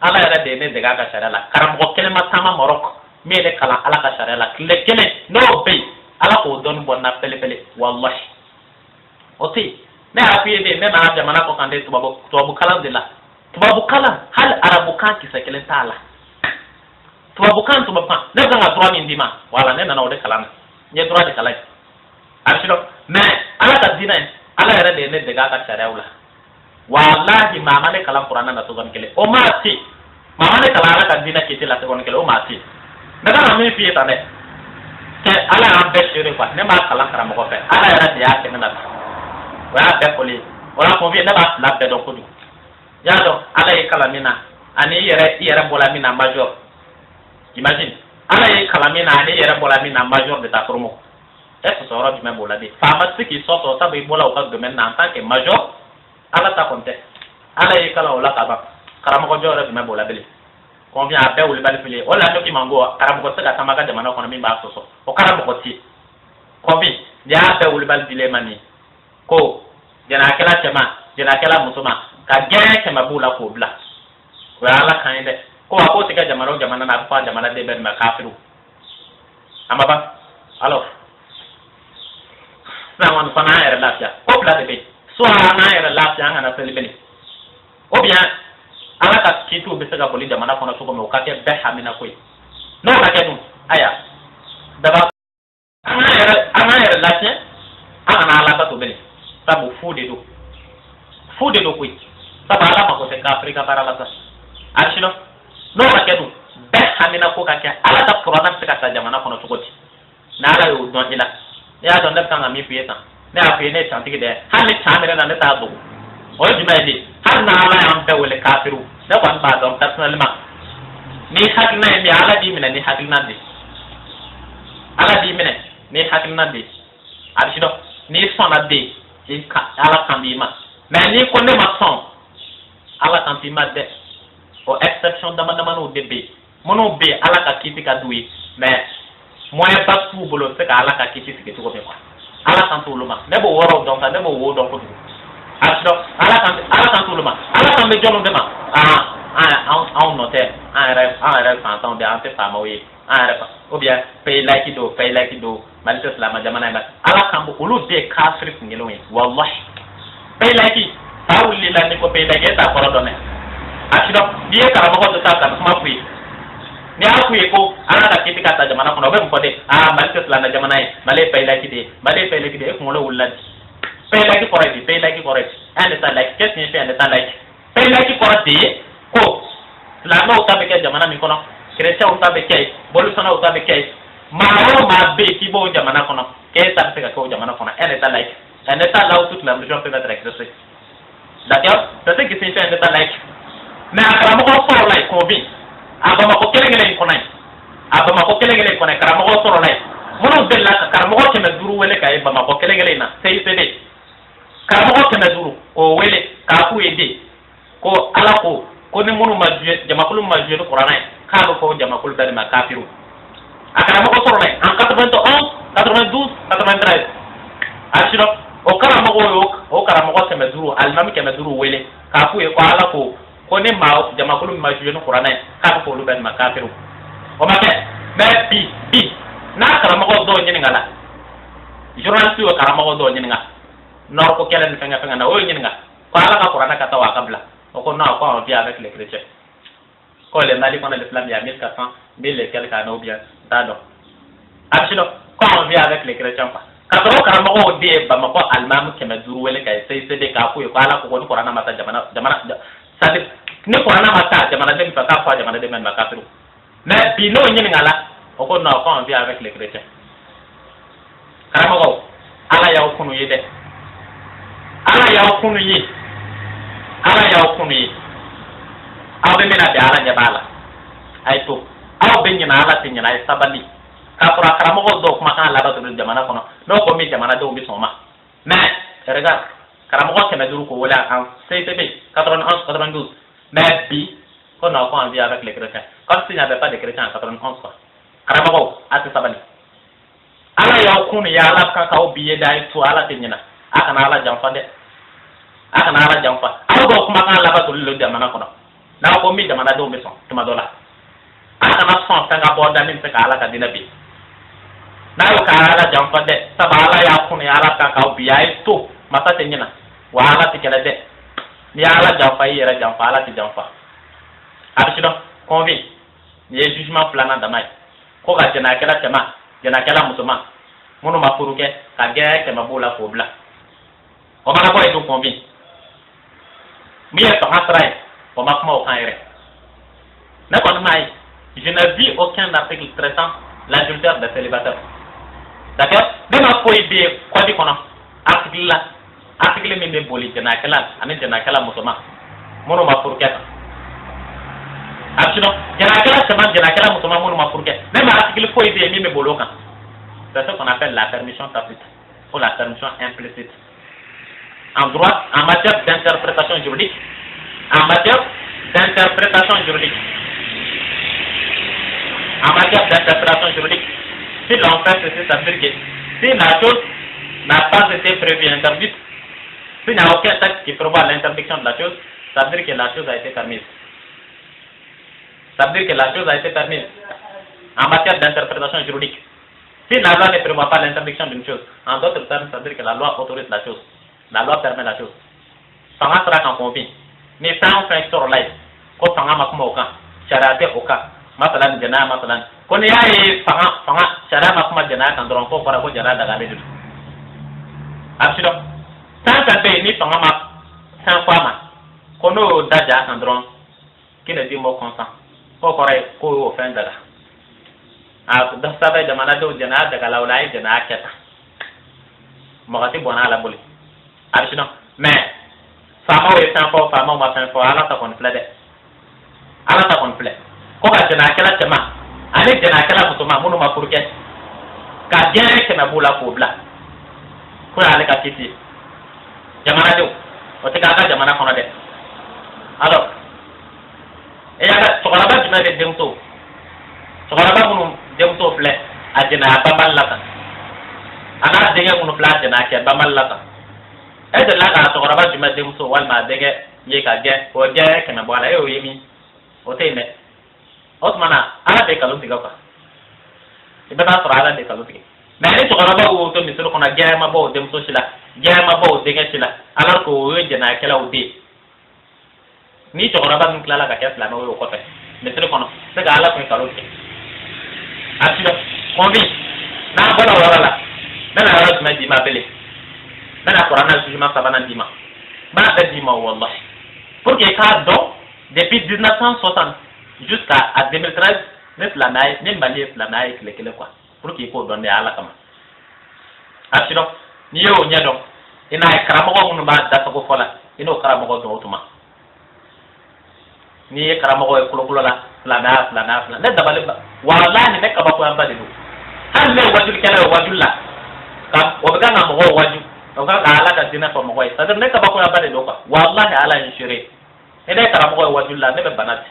ala yɛrɛ de ye ne dege a ka sariya la karamɔgɔ kelen ma taama Maroc min ye ne kalan ala ka sariya la tile kelen n'o bɛ yen ala k'o dɔnni bɔ n na pele wallahi o tɛ yen ne y'a f'i ye de ne nana jamana kɔ kan de tubabu kalan de la tubabu kalan hali arabukan kisɛ kelen t'a la tubabukan ne bɛ kan ka droit min d'i ma wala ne nana o de kalan na n ye droit de kalan ye arsidɔ mais ala ka diinɛ ala yɛrɛ de ye ne dege a ka sariyaw la wallahi maa ma ne kalan kuranɛ na seconde kelen o maa se maa ma ne kalan ala ka diinɛ kiti la seconde kelen o maa se ne kan ka min f'i ye tan dɛ kɛ ala y'an bɛɛ seere quoi ne m'a kalan karamɔgɔ fɛ ala yɛrɛ de y'a kɛ ne na o y'a bɛɛ fɔli ye o la confié ne b'a fila bɛɛ dɔn kojugu y'a dɔn ala ye kalan min na ani i yɛrɛ bɔla min na major imagine ala ye kalan min na ani i yɛrɛ bɔla min na major de ta promo est-ce sɔrɔ jumɛn b'o la de faama tɛ se k'i sɔsɔ sabu i bɔla o ka domaine na en tant que major ala ta kɔni tɛ ala ye kalan o la ka ban karamɔgɔ jɔ yɛrɛ jumɛn b'o la bilen confié a bɛɛ wulibali fili ye o de la ne k'i ma n ko karamɔgɔ tɛ se ka taama ka jamana kɔnɔ min b'a sɔsɔ o karamɔgɔ tɛ yen confié nin y'a bɛɛ wulibali dilen ma nin ye ko jɛnɛkɛla cɛman jɛnɛkɛla musoman ka gɛn kɛmɛ b'u la k'o bila o ye ala kan ye dɛ ko a k'o tɛ kɛ jamana o jamana na a bɛ fɔ a jamanaden bɛɛ ma kafiru a ma ban alors sisan kɔni fana an yɛrɛ lafiya ko fila de bɛ yen soit an k'an yɛrɛ lafiya an kana selibeli ou bien ala ka kiitiw bɛ se ka boli jamana kɔnɔ cogo min o ka kɛ bɛɛ hamina ko ye n'o ka kɛ dun aya daba an k'an yɛrɛ lafiya an kana ala bato bilen sabu fu de don koyi sabu ala mako tɛ kafiri ka baara la sa arsidɔ n'o ka kɛ dun bɛɛ hamina ko ka kɛ ala ka kuranɛ bɛ se ka taa jamana kɔnɔ cogo di ni ala y'o dɔn i la ne y'a dɔn ne bɛ kan ka min f'i ye tan ne y'a f'i ye ne ye cantigi dɛ hali ni can minɛ na ne t'a dogo o ye jumɛn ye de hali na ala y'an bɛɛ wele kafiru ne kɔni b'a dɔn personnellement ni hakilina ye min ye ala b'i minɛ ni hakilina de ala b'i minɛ ni hakilina de arsidɔ n'i sɔnna de ala kan b'i ma mais n'i ko ne ma sɔn ala kan t'i ma dɛ o exception damadamaniw de bɛ yen minnu bɛ yen ala ka kiiti ka d'u ye mais moyen ba t'u bolo se ka ala ka kiiti sigi cogo min quoi ala kan t'olu ma ne b'o wɔɔrɔw dɔn sa ne b'o wo dɔn kojugu arsidɔ ala kan t'olu ma ala kan bɛ jɔnw de ma anw nɔ tɛ an yɛrɛ fantanw de an tɛ faamaw ye an yɛrɛ ou bien pays laïque do mali tɛ silamɛ jamana in na ala kan bɔ olu de ye kafiri kun kelenw ye wallahi pays laïque fa wulila n'i ko pays laïque e t'a kɔrɔ dɔn dɛ arsidɔ n'i ye karamɔgɔ dɔ ta ka kuma f'u ye ni y'a f'u ye ko ala ka kiiti ka taa jamana kɔnɔ o bɛ mun fɔ de mali tɛ silamɛ jamana ye mali ye pays laïque de ye mali ye pays laïque de ye e kunkolo wulila di pays laïque kɔrɔ ye di pays laïque kɔrɔ ye di un état laïque qu'est-ce qui signifie un état laïque pays laïque kɔrɔ de ye ko silamɛw ta bɛ kɛ jamana min kɔnɔ chrétiens ta bɛ kɛ yen bolosɔnnaw ta bɛ kɛ yen maa o maa bɛ yen k'i b'o jamana kɔnɔ k'e ta bɛ se ka kɛ o jamana kɔnɔ un état laïque un état là où toute la religion peut être exercée d'accord c'est ce qui signifie un état laïque mais a karamɔgɔ sɔrɔ la yen convient a bamakɔ kelen-kelen in kɔnɔ yen karamɔgɔ sɔrɔ la yen mono bella ka karamo ke me duru wele kay ba ma ko kele gele na sey sede karamo ke me duru o wele ka ku ede ko ala ko ni mono ma jamakulu ma jwe qur'ana ka ko jamakulu dal ma kafiru akaramo ko soro en 91 92 93 ashiro o karamo ko ke me duru almam ke me duru wele ka ku e ko ala ko ni ma jamakulu ma jwe qur'ana ka ko lu dal ma kafiru o ma ke me bi na karamo do nyinga la journaliste o karamo do nyinga nor ko kelen fenga na o nyinga ko ala ka qur'ana ka tawa kabla o ko na ko on vit avec les chrétiens ko le mali kon l'islam il y a 1400 1000 et quelques années ou bien dado absolu ko on vit avec les chrétiens quoi ka to karamo de ba ma ko almam ke me duru wele kay sey de ka ko ala ko qur'ana mata jamana sadi ni qur'ana mata jamana de fa ka fa jamana de men ma kafiru mais bi no nyinga la o ko na ko on vit avec les chrétiens karamo ala ya kunu yede ala ya kunu yi ala ya kunu yi aw be mena de ala nyabala ay to aw be nyina ala tin nyina ay sabali ka pura karamo do kuma kan la ba to jamana kono no ko mi jamana do mi soma mais regarde karamo ko na duru ko wala en CTB 91 92 mais bi ko na ko en vit avec les chrétiens comme s'il n'y avait pas de chrétiens en 91 quoi karamo a te sabali ala ya kunu ya ala kan ka obiye dai to ala tin nyina aka na ala jamfa de aka na ala jamfa aw do kuma kan la ba to lo jamana kono na ko mi jamana do mi son tuma dola aka na son tanga boda min se ka ala ka dina bi na yo ka ala jamfa de sabala ya kunu ya ala kan ka obiye to mata tin nyina wa ala ti kala de ni ala jamfa yera jamfa ala ti jamfa abisido convi ni jugement plana damai ko ga jena kala tema jena kala musuma munu mafuruke ka ge ke mabula ko bla o mana ko edu convi mi est en train o makma o kaire na ko mai je n'ai vu aucun article traitant l'adultère des célibataires d'accord de ma ko ide ko di kono article mi be boli jena kala musuma munu mafuruke absolument jena kala musuma munu mafuruke même article ko ide mi be boloka. C'est ce qu'on appelle la permission tacite ou la permission implicite. En droit, en matière d'interprétation juridique, si l'on fait ceci, ça veut dire que si la chose n'a pas été prévue, interdite, s'il n'y a aucun texte qui prévoit l'interdiction de la chose, ça veut dire que la chose a été permise. En matière d'interprétation juridique. Si la loi ne prévoit pas l'interdiction d'une chose, en d'autres termes, ça veut dire que la loi autorise la chose. La loi permet la chose. Fanga sera qu'en convient. Mais ça, on fait un sur live. Quand fanga makuma au camp, charate au camp, matalan jana matalan. Quand il y a fanga, charate makuma jana quand on peut faire jana d'agamer du. Absolument. Sans qu'un ni fanga mak, sans fois ma. Quand on daja quand on, qui ne dit mot consent. Faut correct, faut offrir daga. Da sabe jamana do jana daga laulai jana keta mogati bona la boli arshino mais fama we tan fo fama ma tan fo ala ta kon plede ko ka jana kala tema ale jana kala mutuma munu ma purke ka jere ke na bula ko bla ko ale ka titi jamana do o te ka jamana kono de alors e ya ka to kala ba jina de demto to kala ba munu demto fle ajena babal lata ana dege munu fla jena ke babal lata e de la ka to raba juma demto wal ma dege ye ka ge o ge ke na bwala e o yemi o te ne osmana ala de kalu diga ka ibe na to ala de kalu diga mais ni to raba o to mi suru kona ge ma bo demto sila ge ma bo dege sila alors ko o jena ke la o de ni to raba min kala ka ke la no o ko te mi suru kona se ga ala ko kalu diga asilo convi na bona wala na ala ma di ma bele na Qur'an jugement sabana dima ba da dima wallahi pour que ka do depuis 1960 jusqu'à 2013 ne flamay ne mali flamay kele quoi pour que ko donner ala kama asilo ni yo nyado ina karamo ko mun ba da ko fola ino karamo ko do tuma ni karamo ko kulo la flana ne dabale ba wallahi ne ka ba ko amba de hal le wajul kala wajul la kam o be kan mo waju o ka ala ka dina ko mo koy sadar ne ka ba ko abade do ko wallahi ala en shire ene kara mo wajul la ne be banati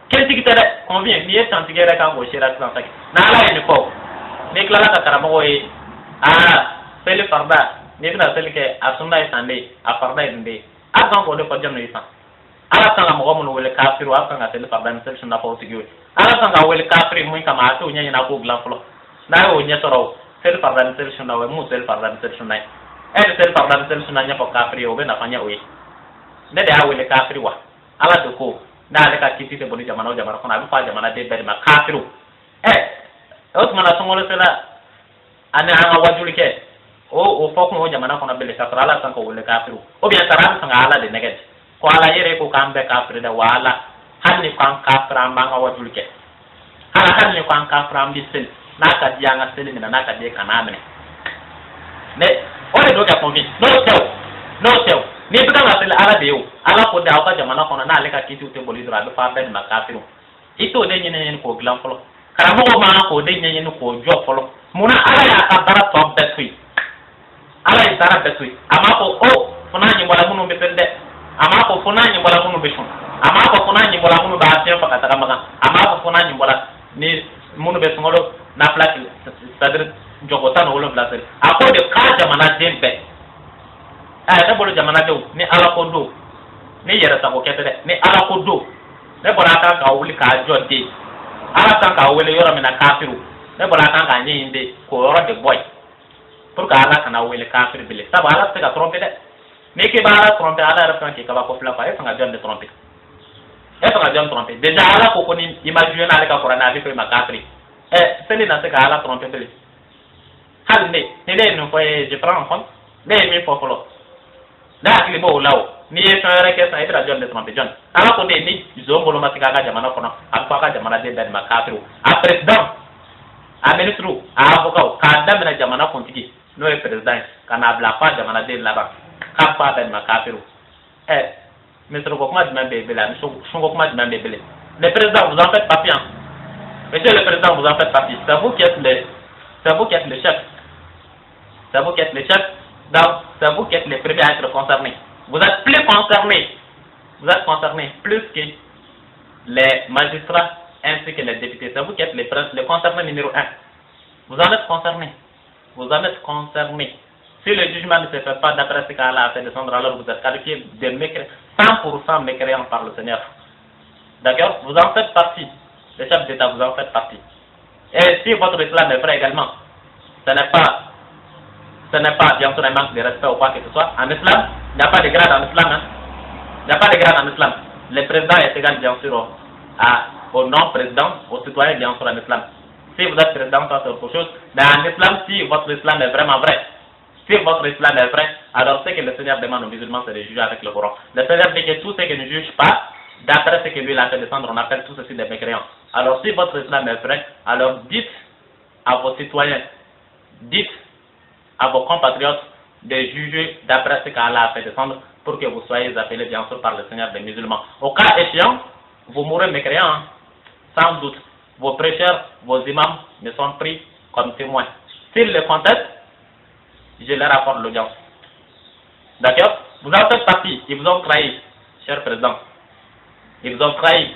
kenti kitare convient ni etan tigere kan go shira tan sak na ala en ko ne kala ka kara mo koy fele farda ni bina sel ke asunda isande a farda inde a kan ko de ko jamno isan ala kan mo mo wele kafiru a kan sel farda ni sel sunda ko tigi ala kan ga wele kafiri muy kama ato nyanya na ko glan flo na o nya soro sel farda ni sel sunda we mu sel farda ni sel sunda sel farda ni sel sunda nya ko kafiri o be na fanya oyi ne de a wele kafiri wa ala de ko na ale ka kiti te boni jamana o jamana ko na bi fa jamana de be ma kafiru o tuma na songolo sela ane anga wajulike o fokon o jamana kono bele ka ala san ko wole kafiru o bien tara san ala de neget ko ala yere ko kambe kafir de wala hanni kan kafra manga wajulke ala hanni kan kafra bisil naka dianga sel mina naka de kanamene ne o de do ka konfi no tew ni bi kan asel ala de yo ala ko da ka jamana kono na ale ka kiti te boli dra be fa be ma kafiru ito de nyene ko glan folo karamo ma ko de nyene ko jo folo muna ala ya ka bara to betwi ala yi tara betui ama ko o funa nyi bola munu be tende ama ko funa nyi bola munu be shun ama ko funa nyi bola munu ba asen fa kata kamaga ama ko funa nyi bola ni munu be sungolo na plati sadr jogota no wolo placer ako de ka jamana dembe ne bolo jamana do ni ala ko do ni yera ta ko kete ni ala ko do ne bola ka wuli ka jodde ala ka wuli yoro mina kafiru ne bola ka nyi inde ko yoro de boy pour que ala kana wele kafir bile sabu ala se ka tromper de mais ke ba tromper ala refan ke kaba ko fla fa e fanga jonne tromper e fanga jonne tromper déjà ala ko ko ni imaginer ala ka qur'ana bi ko ma kafir seli na se ka ala tromper bile hal ne no ko je prends en compte ne mi fo folo da akili bo lawo ni e fere ke sa e bra jonne tromper jonne ala ko de ni zo mbolo matika ka jamana kono akwa ka jamana de ma kafir a président a ministre a avocat ka damina jamana kontigi no e président kana bla pa jamana de laba ka pa ben makafiru ministre ko kuma dman be bela so ko kuma dman be bela le président vous en faites partie monsieur le président vous en faites partie c'est vous qui êtes le chef c'est vous qui êtes le chef donc c'est vous qui êtes le premier à être concerné vous êtes plus concerné plus que les magistrats ainsi que les députés c'est vous qui êtes les concernés numéro 1 vous en êtes concerné. Si le jugement ne se fait pas d'après ce qu'Allah a fait descendre, alors vous êtes qualifié de mécréant, 100% mécréant par le Seigneur. D'accord? Vous en faites partie. Le chef d'État, vous en faites partie. Et si votre islam est vrai également, ce n'est pas bien sûr un manque de respect ou quoi que ce soit. En islam, il n'y a pas de grade en islam. Il n'y a pas de grade en islam. Le président est égal bien sûr au non-président, au citoyen bien sûr en islam. Si vous êtes président, ça c'est autre chose. Mais en islam, si votre islam est vraiment vrai, alors ce que le Seigneur demande aux musulmans, c'est de juger avec le Coran. Le Seigneur dit que tout ce qui ne juge pas, d'après ce que lui a fait descendre, on appelle tout ceci des mécréants. Alors si votre islam est vrai, alors dites à vos citoyens, dites à vos compatriotes de juger d'après ce qu'Allah a fait descendre pour que vous soyez appelés bien sûr par le Seigneur des musulmans. Au cas échéant, vous mourrez mécréants, sans doute. Vos prêcheurs, vos imams ne sont pris comme témoins. S'ils le contestent, je leur apporte l'audience. D'accord? Vous en faites partie. Ils vous ont trahi, cher président. Ils vous ont trahi.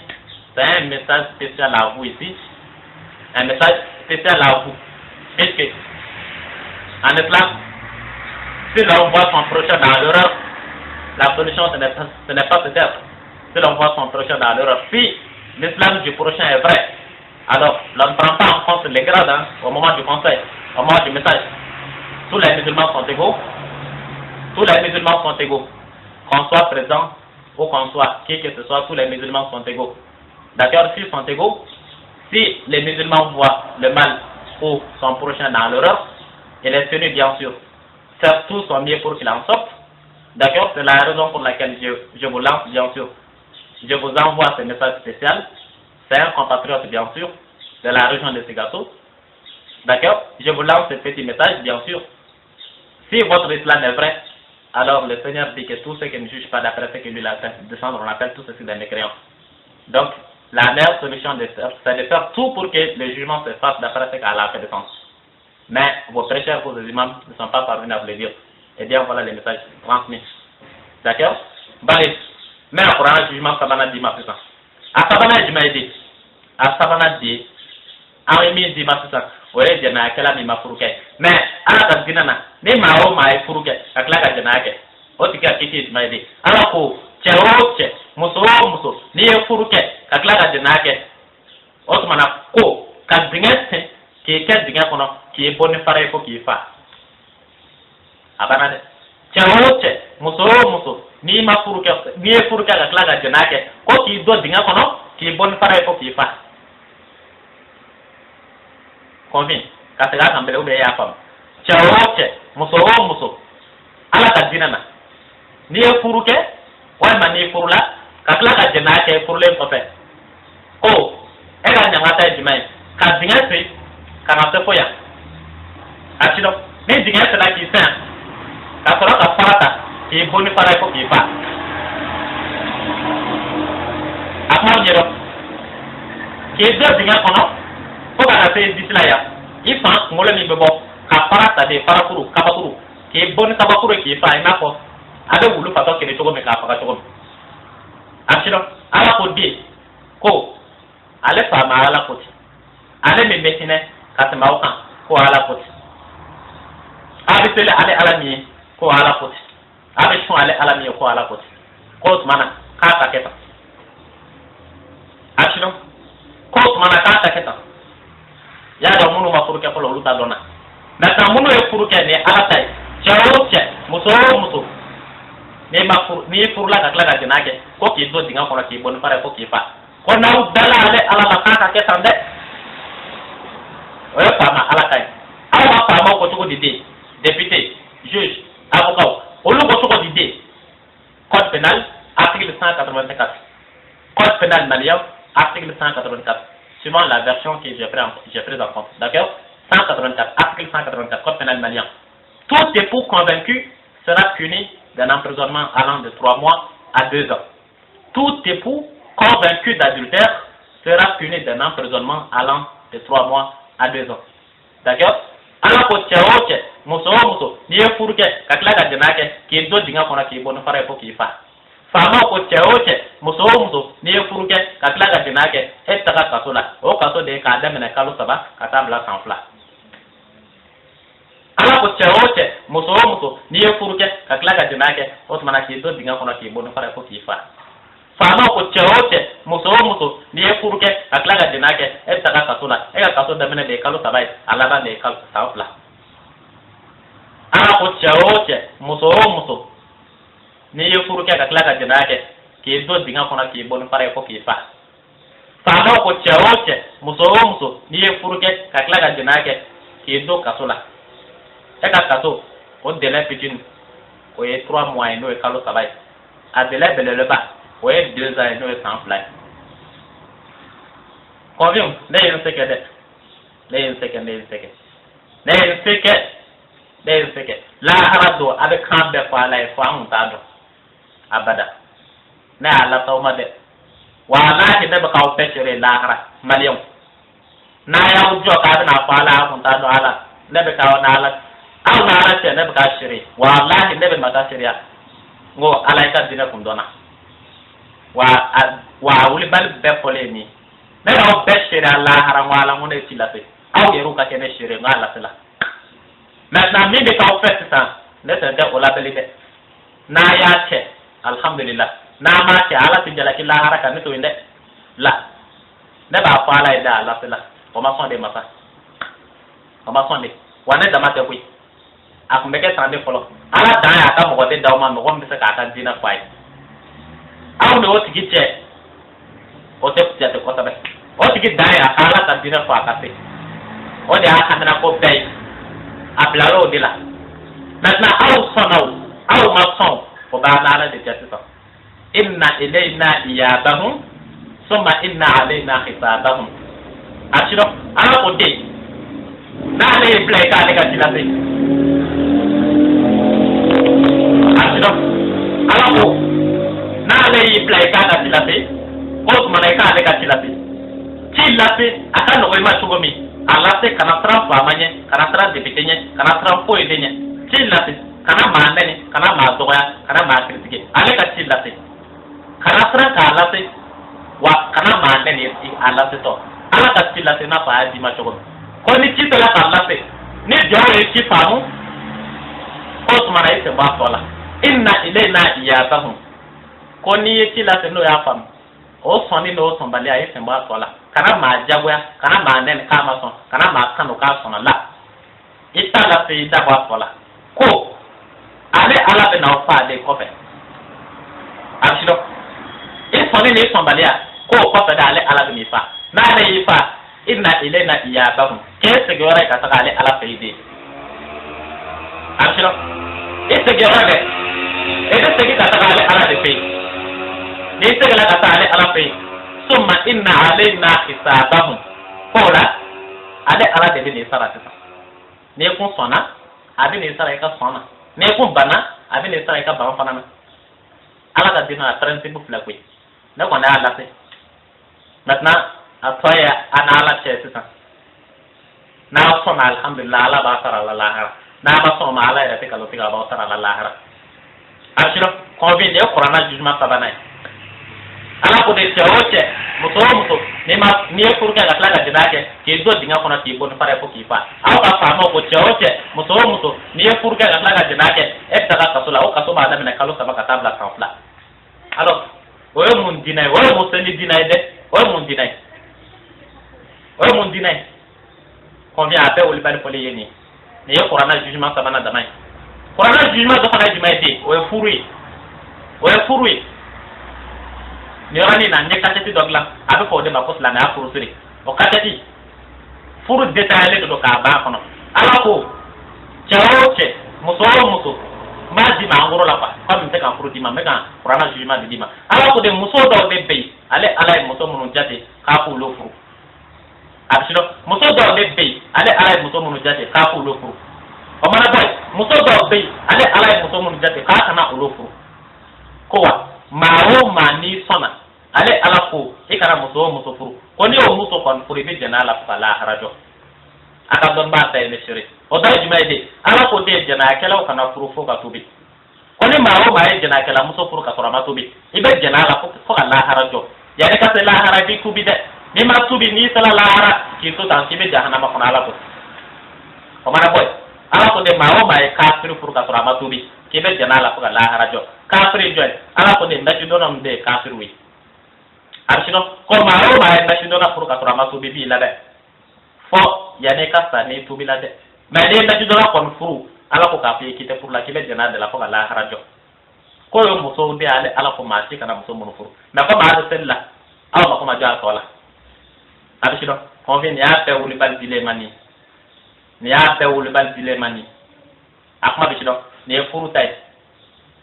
C'est un message spécial à vous ici. Un message spécial à vous. Puisque, en islam, si l'on voit son prochain dans l'erreur, la solution ce n'est pas peut-être. Si l'on voit son prochain dans l'erreur, si l'islam du prochain est vrai, alors l'on ne prend pas en compte les grades au moment du conseil, au moment du message. Tous les musulmans sont égaux. Tous les musulmans sont égaux. Qu'on soit présent ou qu'on soit qui que ce soit, tous les musulmans sont égaux. D'accord? S'ils sont égaux, si les musulmans voient le mal ou son prochain dans l'erreur, il est tenu bien sûr faire tout son mieux pour qu'il en sorte. D'accord? C'est la raison pour laquelle je vous lance bien sûr. Je vous envoie ce message spécial. C'est un compatriote bien sûr de la région de Ségasso. D'accord? Je vous lance ce petit message bien sûr. Si votre islam est vrai, alors le Seigneur dit que tous ceux qui ne jugent pas d'après ce que lui a fait descendre, on appelle tous ceux des mécréants. Donc, la meilleure solution, c'est de faire tout pour que le jugement se fasse d'après ce qu'Allah a fait de sens. Mais vos prêcheurs, vos imams ne sont pas parvenus à vous le dire. Eh bien, voilà les messages transmis. D'accord? Bari, mais le Coran, le jugement, ça va dire ma puissance. À Sabana, je m'ai dit. À Sabana, dit. À Rémi, dit ma puissance. Oui, je n'ai qu'à la mima furuke. Mais, à la Tanzina, ni mao ma furuke, à la Ganake. Otika kiti, je m'ai dit. Alors, pour, Tcheroche, Muso, ni furuke, à la Ganake. Otmana, ko, Kadringeste, qui est quel dingakono, qui est bonne pareil pour qu'il fasse. Abanade. Tcheroche, Muso, ni ma furuke, ni furuke, à la Ganake. Ko qui doit dingakono, qui est bonne pareil pour qu'il fasse. Convient. Quand c'est là qu'on peut oublier la femme. Tcheroche, Muso, ala ka dinana. Ni e furuke, walma ni furula, ka kila ka jena ke furulen kɔfɛ. Ko, e ka ɲangata ye jumɛn ye? Ka dingɛ sen, ka na se fo yan. A ci dɔn. Ni dingɛ sera k'i sen yan, ka sɔrɔ ka fara ta, k'i bɔ ni fara ye fo k'i fa. A kuma ɲɛ dɔn. K'i don dingɛ kɔnɔ, fo ka na se disi la yan. I fan kunkolo min bɛ bɔ, ka fara ta de farakuru, kabakuru, k'i bɔ ni kabakuru ye k'i fa i n'a fɔ a bɛ wulu fatɔ kɛlɛ cogo min k'a faga cogo min. A ci dɔn. Ala ko den ko ale fa ma Ala ko ten. Ale min bɛ hinɛ ka tɛmɛ aw kan ko Ala ko ten. A bɛ seli ale Ala min ye ko Ala ko ten. A bɛ sun ale Ala min ye ko Ala ko ten. K'o tuma na k'a ka kɛ tan. A ci dɔn. K'o tuma na k'a ka kɛ tan. Y'a dɔn minnu ma furu kɛ fɔlɔ olu t'a dɔn na. Maintenant minnu ye furu kɛ nin ye Ala ta ye. Cɛ o cɛ, muso o muso. N'i ye furula ka tila ka jɛn'a kɛ ko k'i don dingɛ kɔnɔ k'i bɔ ni fara ye fo k'i fa. Ko n'aw dala ale Ala la k'a ka kɛ tan dɛ. O ye faama Ala ta ye. Aw ka faamaw ko cogo di den? Député, juge, avocat, olu ko cogo di den? Code pénal, article 184. Code pénal malien, article 184. Suivant la version que j'ai prise en compte. D'accord? 184, article 184, code pénal malien. Tout époux convaincu sera puni d'un emprisonnement allant de 3 mois à 2 ans. Tout époux convaincu d'adultère sera puni d'un emprisonnement allant de 3 mois à 2 ans. D'accord? Alors, pour Tcheroche, Muso, ni e furuke, kakla ka jenake, ki do dinga kona ki bono fara ko ki fa. Fama ko Tcheroche, Muso, ni e furuke, kakla ka jenake, et taka kasola. O kaso de ka adamene kalo saba, katabla sanfla. Ala ko Tcheroche, Muso, ni e furuke, kakla ka jenake, otmana ki do dinga kona ki bono fara ko ki fa. Fama ko Tcheroche, Muso, ni e furuke, kakla ka jenake, et taka kasola. E ka kaso damene de kalo saba, alaba de kalo sanfla. Ala ko Tcheroche, Muso, ni ye furu kɛ ka tila ka jɛnɛya kɛ k'i don dingɛ kɔnɔ k'i bɔ ni fara ye fo k'i fa. Faamaw ko cɛ o cɛ, muso o muso, n'i ye furu kɛ ka tila ka jɛnɛya kɛ k'i don kaso la. E ka kaso, o délai fitinin, o ye 3 mois ye n'o ye kalo 3 ye. A délai belebeleba, o ye 2 ans ye n'o ye san 2 ye. Convient, ne ye n se kɛ dɛ. Ne ye n se kɛ. Lahara don a bɛ kan bɛɛ fɔ Ala ye fo an kun t'a dɔn. Abada. Ne y'a lasaw ma dɛ. Walahi ne bɛ k'aw bɛɛ seere lahara maliyɛnw. N'a y'aw jɔ k'a bɛna fɔ Ala an kun t'a dɔn Ala. Ne bɛ k'aw n'Ala. Aw n'Ala cɛ ne bɛ k'a seere. Walahi ne bɛ ma taa seereya. N ko Ala i ka diinɛ kun dɔnna. Wa a wulibali bɛɛ fɔlen ye min. Ne y'aw bɛɛ seere a lahara n ko Ala n ko ne t'i lase. Aw yɛrɛw ka kɛ ne seere n k'a lase la. Maintenant min bɛ k'aw fɛ sisan ne tɛ tɛ o labɛnni kɛ. N'a y'a cɛ alhamdulillah. N'a m'a cɛ Ala ti jalaki lahara kan ne to yen dɛ. La ne b'a fɔ Ala ye dɛ a lase la. O ma sɔn de masa. O ma sɔn de. Wa ne dama tɛ koyi. A kun bɛ kɛ san de fɔlɔ. Ala dan y'a ka mɔgɔ de d'aw ma mɔgɔ min bɛ se k'a ka diinɛ fɔ a ye. Aw de o tigi cɛ o tɛ jate kosɛbɛ. O tigi dan y'a ka Ala ka diinɛ fɔ a ka se. O de y'a hamina ko bɛɛ ye. A bilara o de la. Maintenant aw sɔnna o aw ma sɔn o b'a la Ala de jate sisan. Inna ilayna iyabahum summa inna alayna hisabahum. A ci dɔn Ala ko den n'ale ye bila i k'ale ka ci lase. A ci dɔn Ala ko n'ale y'i bila i k'a ka ci lase ko mana ka ale ka tilase aka no ma chugo mi alase kana tra famanye kana tra debitenye kana tra po edenye tilase kana mandene kana ma doya kana ma kritike ale ka tilase kana tra ka alase wa kana mandene alase to ala ka tilase na fa di ma chugo ko ni kitala ka alase ni jawe ki famu ko mana ite ba tola inna ilaina iyabahum ko ni tilase no ya famu o sɔnni n'o sɔnbali a ye fɛn bɔ a tɔ la kana maa jagoya kana maa nɛni k'a ma sɔn kana maa kanu k'a sɔnna la i t'a la se i da bɔ a tɔ la ko ale ala bɛ n'aw fa ale kɔfɛ a bɛ dɔn i sɔnni n'i sɔnbaliya k'o kɔfɛ de ale ala bɛ n'i fa n'ale y'i fa i na ile na i y'a ba kun k'e sigiyɔrɔ ye ka taga ale ala fɛ i den a bɛ dɔn i sigiyɔrɔ dɛ i bɛ segin ka taga ale ala de fɛ yen. Ni segala kata ale ala fe summa inna alaina hisabahum kola ale ala de ni sara tisa ni kun sona abi ni sara ka sona ni kun bana abi ni sara ka ba fana na ala ka dina principe fla ko na ko na ala fe maintenant atoya ana ala che tisa na sona alhamdulillah ala ba sara la lahara na ba sona ala ya te ka lo tiga ba sara la lahara ashiro convient de qur'ana jugement sabana ala ko de chawoche muso ni e kurga la plaga de nake ke do dinga kona ti bon fare ko ki fa aw ka fa mo ko chawoche muso ni e kurga la plaga de nake e daga ka sula o ka so ba da mena kalo sama ka tabla ka fla alors o mun dinay o mo seni dinay de o mun dinay convient à paix ou le bal pour les yéni ni e qur'ana jugement sabana damay qur'ana jugement do fana jumay de o e furui ni rani na nye kateti dogla abe ko de ba ko sala na furu siri o kateti furu detail do ka ba kono ala ko chawoche muso ma di ma ngoro la pa mi te kan furu di ma me kan qur'ana jugement di ma ala ko de muso do de be ale ala muso munu jate ka ko lo furu absilo muso do de be ale ala muso munu jate ka ko lo furu o mana boy muso do be ale ala muso munu jate ka kana lo furu ko wa mawo mani sona ale ala ko e kana muso furu ko ni o muso kon furu be jana la fala harajo aka don ba tay mesure o da juma de ala ko de jana kala kana furu fo ka tubi ko ni mawo ma e jana kala muso furu ka tora ma tubi ibe jana la fo ka la harajo ya de ka se la harabi tubi de ni ma tubi ni sala la hara ki to tan ki be jahannama ko ala ko o mana boy ala ko de mawo ma e ka furu ka tora ma tubi ki be jana la fo ka la harajo kafiri joy ala ko de ndaci donam de kafir wi arshino ko maro ma ndaci dona pour ka trama to bibi la de fo yane ka sa ne to bi la de ma de ndaci dona kon furu ala ko ka fi kite pour la kibe jana de la ko la harajo ko yo muso de ale ala ko ma ci kana muso mun furu na ko ma de sella ala ko ma ja ko la arshino ko vi ni ape wuli bal dile mani akma bishino ne furu tay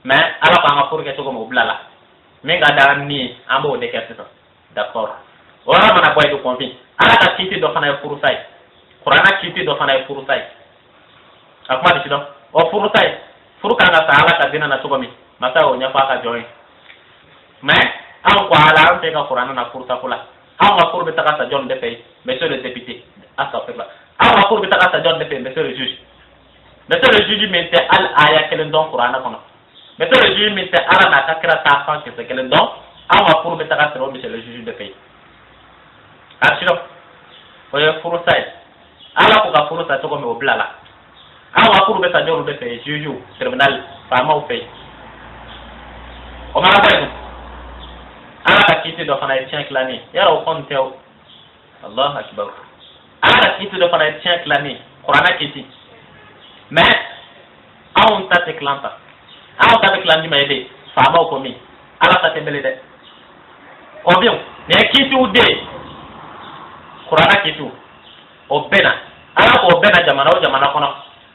mais ala ko nga furu ke to mo blala me ga da ni ambo de ke to d'accord wala mana boy do konfi ala ka kiti do fana furu sai qur'ana kiti do fana furu sai akma de do o furu sai furu ka nga sa ala ka dina na to mi mata o nya fa ka joy mais an ko ala an te ka qur'ana na furu ta kula an ga furu be ta ka sa jon de fe monsieur le député astagfirullah an ga furu be ta ka sa jon de fe monsieur le juge mente al aya kelen don qur'ana kono mais le juge mente ala na kakra ta fa ke se kelen don awa pour be ta ka tro monsieur le juge de pays asiro o ye furu sai ala ko ka furu sai to ko me oblala awa pour be ta joru de pays juge tribunal fa ma o pays o mara boy ala ka kiti do fana tien clani yara o konte o allah akbar ala ka kiti do fana tien clani qur'ana kiti mais on ta te klanta aw ta te klandi ma ede fa ma ko mi ala ta te bele de o bien ne kiti u de qur'ana kiti o bena ala ko bena jamana o jamana kono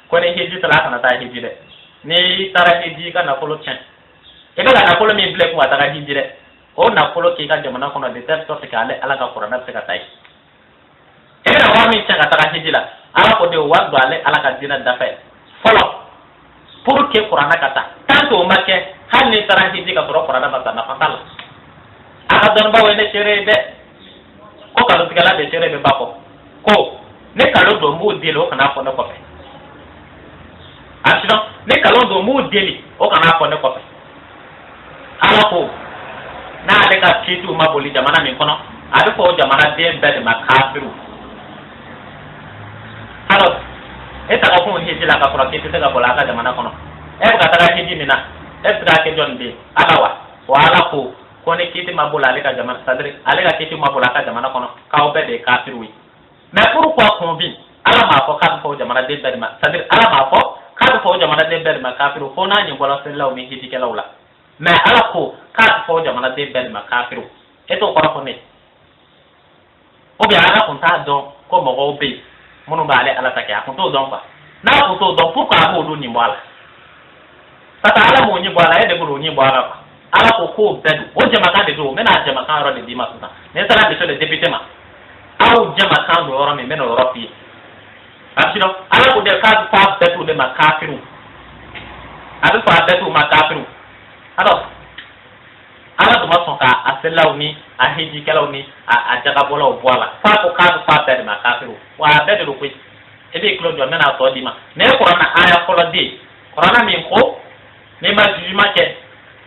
ko ne heji tala kana ta heji de ni tara heji ka na kolo chen e be na kolo mi ble ko ta ga heji de o na kolo ki ka jamana kono de test to te ka ala ka qur'ana te ka tai e na wa mi chen ka ta ga heji la ala ko de wa do ale ala ka dina da fe folo pour que qur'ana kata tanto make hal ni tara hiji ka qur'ana bata na fatala don ba wene shere de ko kalo tigala de shere be bako ko ne kalo do mu deli o kana fo ne ko fe asino ne kalo do mu deli o kana fo ne ko fe ala ko na ale ka kitu maboli jamana min kono ade ko jamana de be de makafiru alors eta ko ni hiji la ka fora kitu te ga bola ka jamana kono e ka ta hiji mina e ka ke jonde alawa wala ko ne kiti mabola ale ka jamana sadri ale ka kiti mabola ka jamana kono ka o be de kafiru wi mais pourquoi convie ala ma ko kan ko jamana de be ma sadri ala ma ko kan ko jamana de be ma kafiru ko na ni bola sen law mi hiji ke lawla mais ala ko kan ko jamana de be ma kafiru eto ko ne o bi ala ko ta don ko mo go be munu ba ale ala ta ke ko to don fa na ko to don pourquoi mo do ni mo ala tata ala mo ni bo ala e de bo ni bo ala fa ala ko ko bedu o jama kan de do mena jama kan ro de di masuta ne sala de so de député ma aw jama kan do ro me mena ro fi asino ala ko de ka fa bedu de makafiru adu fa bedu makafiru alors ala do mason ka asela oni a hiji kala oni a jaga bola o bola fa ko ka fa bedu makafiru wa bedu do ko e be klo do mena to di ma ne ko na aya ko lo di qur'ana min ko ne ma juma ke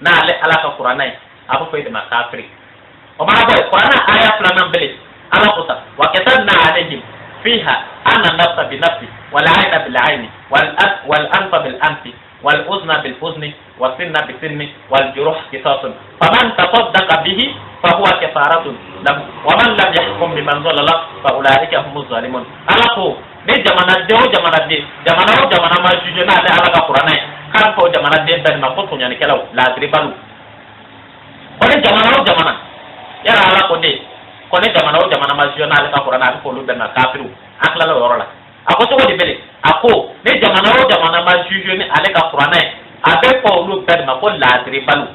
na ale ala ka qur'ana abu fa de makafiri o ma boy qur'ana aya flanan bele ala qusa wa katabna alayhim fiha anna nafsa bi nafsi wal ayna bil ayni wal anfa bil anfi wal uzna bil uzni was sinna bi sinni wal juruh qisasun faman tasaddaqa bihi fa huwa kafaratun lam wa man lam yahkum biman zalala fa ulaika humuz zalimun ala ko ne jamana de jamana ma juje na ale ala ka qur'ana kan ko jamana de ben ma ko to nyani kelaw la gribalu ko ne jamana yara ala ko de ko ne jamana ma jona ala ka qur'ana ko lu ben na kafiru akla la worola ako to ko de bele ako ne jamana ma juje ne ala ka qur'ana abe ko lu ben ma ko la gribalu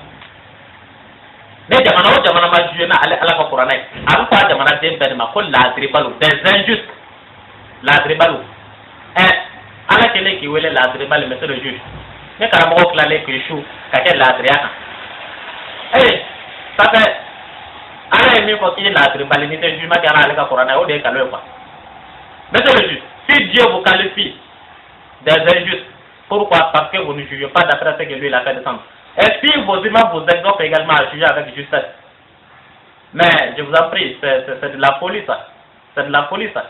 ne jamana ma juje na ala ka qur'ana abu ko jamana de ben ma ko la gribalu des injustes la gribalu ala kele ki wele la gribalu mais c'est le juge ne karamɔgɔ tilalen k'i su ka kɛ laadiriya kan ça fait ala ye min fɔ k'i ye laadiribali ni tɛ juma kɛra ale ka kuranna ye o de ye kalo ye quoi monsieur le juge si Dieu vous qualifie des injustes pourquoi parce que vous ne jugez pas d'après ce que lui il a fait descendre et puis vos imams vous exhortent également à juger avec justesse mais je vous en prie c'est de la folie ça c'est de la folie ça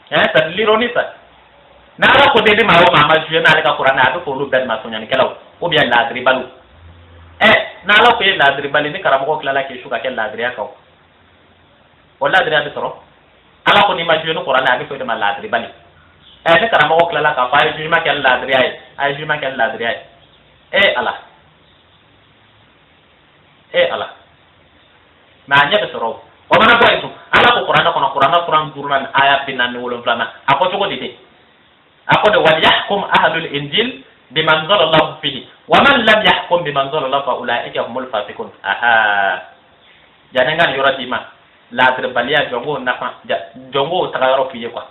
c'est de l'ironie ça na ala ko de ma o mama juye na ale ka qur'ana adu ko lu ben ma sonya ni kelaw ou bien la dribalu na ala ko la dribali ni karamo ko kala ke shuka ke la driya ka o la driya de toro ala ko ni ma juye no qur'ana adu ko de ma la dribali ni karamo ko kala ka fa juye ma ke la driya ay juye ma ke la driya ala ma nya de toro o mana boy tu ala ko qur'ana kono qur'ana quran durnan aya binan wolon plana ako to ko dite akode wal yahkum ahlul injil biman zalallahu fihi wa man lam yahkum biman zalallahu fa ulaika humul fasiqun janengan yora dima la trebaliya jongo tagaro fiye quoi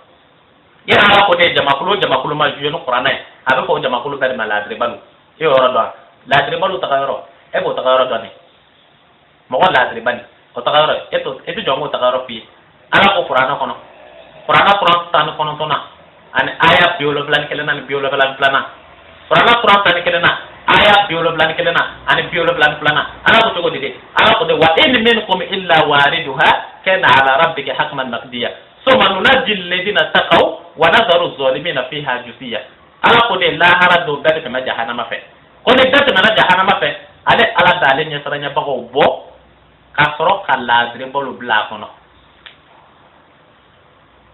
ira ala ko de jamakulu ma juye no qur'ana abe ko jamakulu ber ma la trebalu e yora do la trebalu tagaro e ko tagaro do ne mo la trebali o tagaro eto jongo tagaro fiye ala ko qur'ana kono qur'an tan kono tona an aya biolo blan kelena ni biolo blan plana qur'ana qur'an tan kelena aya biolo blan kelena an biolo blan plana ana ko to dide ana ko de wa in minkum illa wariduha kana ala rabbika hakman maqdiya summa nunajjil ladina taqaw wa nadharu adh-dhalimina fiha jusiya ana ko de la harado date ma jahannama fe ko de date ma jahannama fe ale ala dale nya saranya bago bo ka soro kala dire bolu bla kono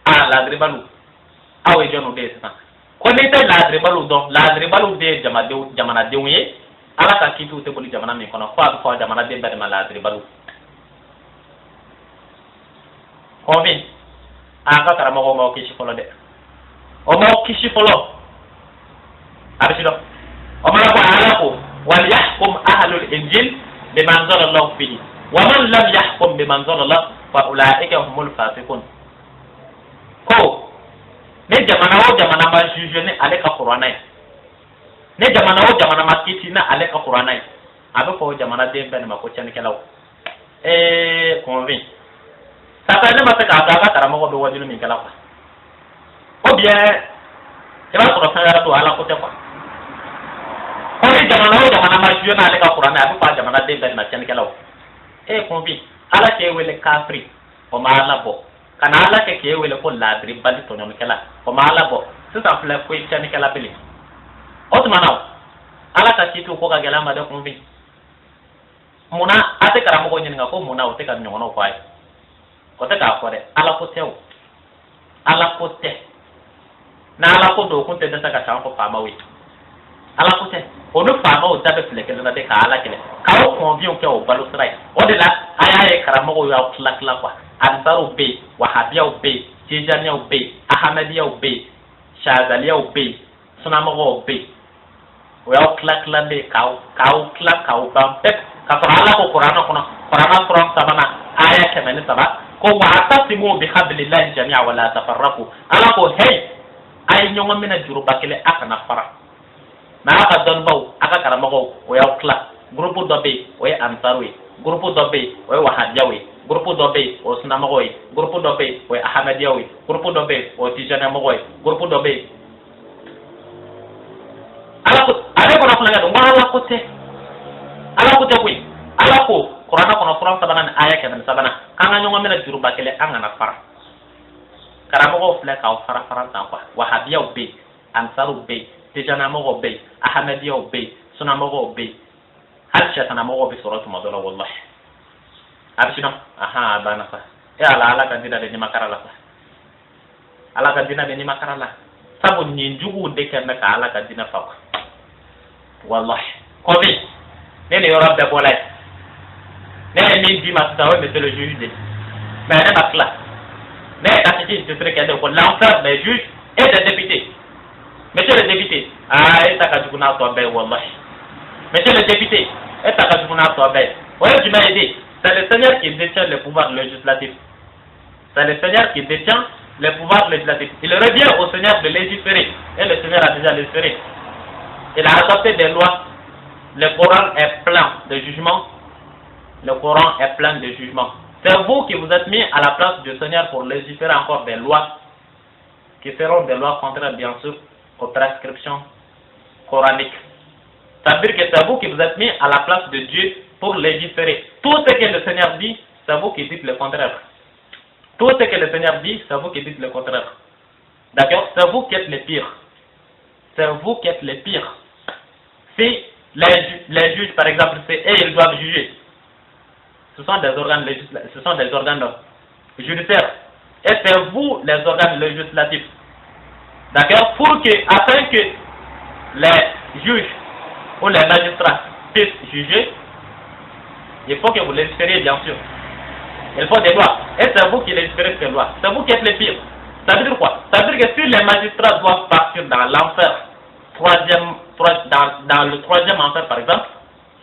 ala dire balu awe jonu de sa ko ne te ladre balu de jamana de wiye ala ka kitu te boli jamana mi kono ko jamana de bade maladre balu ko mi aka kara mo kishi folo de o mo kishi folo abisido o ma ko ala ko wal yahkum ahlul injil biman zalallahu fihi wa man lam yahkum biman zalallahu fa ulaika humul fasiqun ko ne jamana ma juge ne ale ka qur'ana ne jamana ma kiti na ale ka qur'ana abe ko jamana de ben ma ko chen kelaw convainc ça fait ne ma se ka ka karamo do wajulu min kala quoi ou bien e ba sɔrɔ fɛn wɛrɛ to ala ko tɛ quoi o ni jamana o jamana ma joué n'ale ka kuranɛ a bɛ fɔ a jamana den bɛɛ na tiɲɛnikɛlaw convainc ala k'e wele kafiri o ma ala bɔ ka na ala kɛ k'e wele ko laadiri bali tɔɲɔnikɛla o ma ala bɔ sisan filɛ ko i tiɲɛnikɛla bele o tuma na ala ka citu ko ka gɛlɛn ma dɛ convainc munna a tɛ karamɔgɔ ɲininka ko munna o tɛ ka ɲɔgɔnnaw fɔ a ye o tɛ k'a fɔ dɛ ala ko tɛ o ala ko tɛ na ala ko don o kun tɛ dɛsɛ ka ca an fɔ faamaw ye ala ko tɛ o ni faamaw da bɛ filɛ kelen na de ka ala kɛlɛ k'aw kɔnfiw kɛ o balo sira ye o de la a y'a ye karamɔgɔw y'aw tila tila quoi ansaruw bɛ yen wahabiyaw bɛ yen tijaniyaw bɛ yen ahamadiyaw bɛ yen shazaliyaw bɛ yen sunamɔgɔw bɛ yen o y'aw tila tila de k'aw tila k'aw ban pepu ka sɔrɔ ala ko kuranɛ kɔnɔ kuranɛ sura 3 aya 103 ko wa'tasimu bihablillahi jami'an wa la tafarraqu ala ko hey ay ɲɔgɔn minɛ juruba kelen a kana fara na a ka dɔnnibaw a ka karamɔgɔw o y'aw tila groupe dɔ bɛ yen o ye ansaru ye groupe dɔ bɛ yen o ye wahabiyaw ye groupe dɔ bɛ yen o ye sunamɔgɔw ye groupe dɔ bɛ yen o ye ahamadiyaw ye groupe dɔ bɛ yen o ye tijaniyamɔgɔw ye groupe dɔ bɛ yen ala ko ale kɔnɔ fana don ala ko tɛ koyi ala ko kuranɛ kɔnɔ sura 3 ni aya 3 k'an ka ɲɔgɔn minɛ juruba kelen an kana fara karamɔgɔw filɛ k'aw fara fara tan quoi wahabiyaw bɛ yen ansaruw bɛ yen tijaniyamɔgɔw bɛ yen ahamadiyaw bɛ yen sunamɔgɔw bɛ yen hali sɛtanamɔgɔw bɛ sɔrɔ tuma dɔ la wallahi a bɛ sinɔ a banna sa ala ka dina bɛ nimakara la sa ala ka dina bɛ nimakara la sabu nin juguw de kɛ mɛ ka ala ka dina fa wallahi kɔbi ne ni yɔrɔ bɛɛ bɔla ye ne ye min d'i ma sisan o ye monsieur le juge de mais ne ma tila ne ye quantité de titre kɛ de ko l'enfer des juges et des députés monsieur le député e ta ka jugu n'a tɔ bɛɛ ye wallahi monsieur le député e ta ka jugu n'a tɔ bɛɛ ye o ye jumɛn ye de c'est le Seigneur qui détient le pouvoir législatif c'est le Seigneur qui détient le pouvoir législatif il revient au Seigneur de légiférer et le Seigneur a déjà légiféré il a adopté des lois. Le Coran est plein de jugements. Le Coran est plein de jugements. C'est vous qui vous êtes mis à la place du Seigneur pour légiférer encore des lois qui seront des lois contraires, bien sûr, aux prescriptions coraniques. Ça veut dire que c'est vous qui vous êtes mis à la place de Dieu pour légiférer. Tout ce que le Seigneur dit, c'est vous qui dites le contraire. Tout ce que le Seigneur dit, c'est vous qui dites le contraire. D'accord? C'est vous qui êtes les pires. C'est vous qui êtes les pires. Si les juges, par exemple, c'est eux, ils doivent juger. Ce sont des organes judiciaires. Et c'est vous, les organes législatifs. D'accord? Afin que les juges ou les magistrats puissent juger, il faut que vous légifériez, bien sûr. Il faut des lois. Et c'est vous qui légiférez ces lois. C'est vous qui êtes les pires. Ça veut dire quoi? Ça veut dire que si les magistrats doivent partir dans l'enfer, dans le 3e enfer par exemple,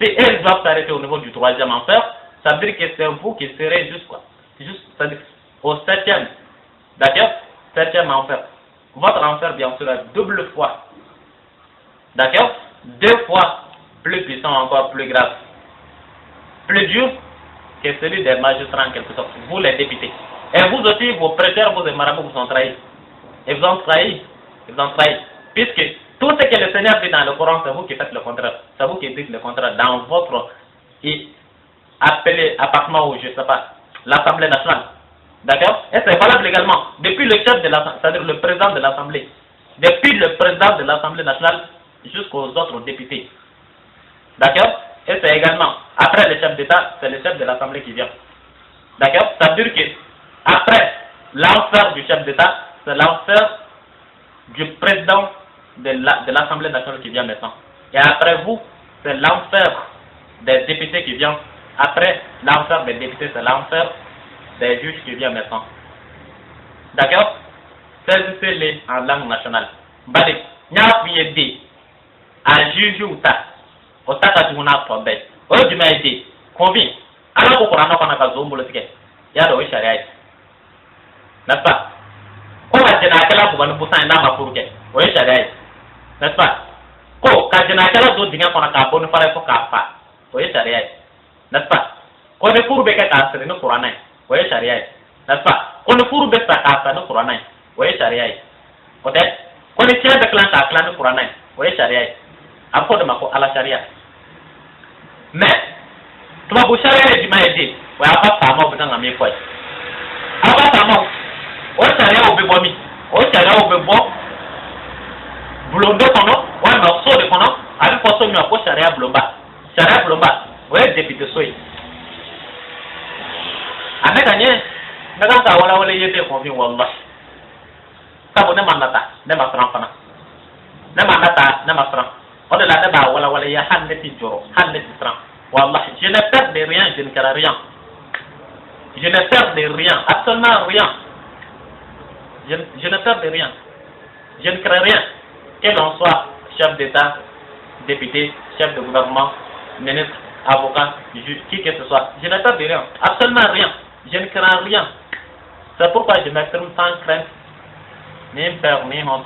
si elles doivent s'arrêter au niveau du 3e enfer, ça veut dire que c'est vous qui serez c'est-à-dire au 7e, d'accord, 7e enfer. Votre enfer bien sûr est double fois, d'accord, 2 fois plus puissant, encore plus grave, plus dur que celui des magistrats en quelque sorte, vous les députés. Et vous aussi, vos prêteurs, vos marabouts vous ont trahis. Ils vous ont trahi, puisque tout ce que le Seigneur dit dans le Coran, c'est vous qui faites le contraire. C'est vous qui dites le contraire dans votre appelé appartement ou je ne sais pas, l'Assemblée nationale. D'accord? Et c'est valable également. Depuis le chef de l'Assemblée, c'est-à-dire le président de l'Assemblée, depuis le président de l'Assemblée nationale jusqu'aux autres députés. D'accord? Et c'est également, après le chef d'État, c'est le chef de l'Assemblée qui vient. D'accord? Ça veut dire que après l'enfer du chef d'État, c'est l'enfer du président de l'Assemblée nationale qui vient maintenant. Et après vous, c'est l'enfer des députés qui vient. Après l'enfer des députés, c'est l'enfer des juges qui vient maintenant. D'accord? Saisissez-les en langue nationale. Badi, n'y dit à juge ou ta, au takajuna tobe, au du maïdi, convient. Alors qu'on a qu'on a pas zombo le ticket. Il y a de charia. N'est-ce pas? Ko kajena kala ko banu busan na ma furuke. O ye charia. N'est-ce pas? Ko kajena kala do dinga kona ka bonu fara ko ka fa. O ye charia. N'est-ce pas? ko ne furu be ka tasiri no qur'ana o ye sharia n'est-ce pas ko ne furu be sa ka no qur'ana o ye sharia ko te ko ne tiya be klan ka klan no qur'ana o ye sharia afo de mako ala sharia mais to ba bu sharia di ma ede wa apa ta ma bu nga me foi apa ta ma o sharia o be bo mi o sharia o be bo bulondo kono wa ma so de kono ari ko so mi ko sharia bulomba o ye député soyi ane kanye daga ka wala yete ko fi wallah sabu ne manata ne masran fana ne manata ne masran o de la ne ba wala ya hanne ti joro hanne ti sran wallah je ne perds de rien je ne crée rien je ne perds de rien absolument rien je ne perds de rien je ne crée rien que l'on soit chef d'état député chef de gouvernement ministre avocat juge qui que ce soit je ne perds de rien absolument rien. Je ne crains rien. C'est pourquoi je m'exprime sans crainte, ni peur, ni honte.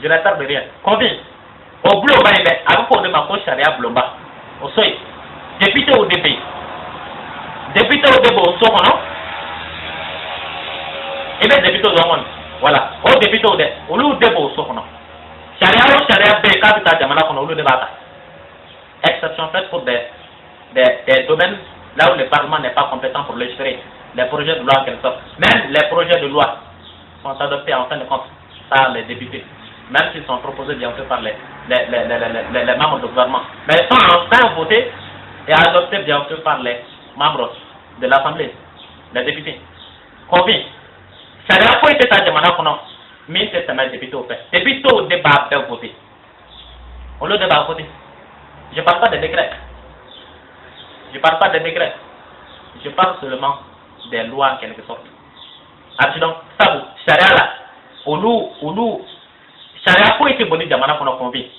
Je ne perds de rien. Combien? Au boulot, avec pour de ma poche, charia blomba. Au seuil. Député au début. Député au début, au seuil, non? Et bien, député au monde. Voilà. Au député au début. Au lieu de au seuil, non? Charia, B, capital, jamana, au lieu de bata. Exception faite pour des domaines là où le Parlement n'est pas compétent pour légiférer les projets de loi en quelque sorte. Même les projets de loi sont adoptés en fin de compte par les députés, même s'ils sont proposés bien sûr par les membres du gouvernement. Mais ils sont enfin votés et adoptés bien sûr par les membres de l'Assemblée, les députés. Combien? Ça n'a pas été ça de maintenant, mais c'est ça député au fait. Député au débat bien voté. On le débat voté. Je ne parle pas des décrets. Je ne parle pas des décrets. Je parle seulement des lois en quelque sorte. Donc, ça vous, charia là, Oulu, charia pour être bonne jamana qu'on a convié.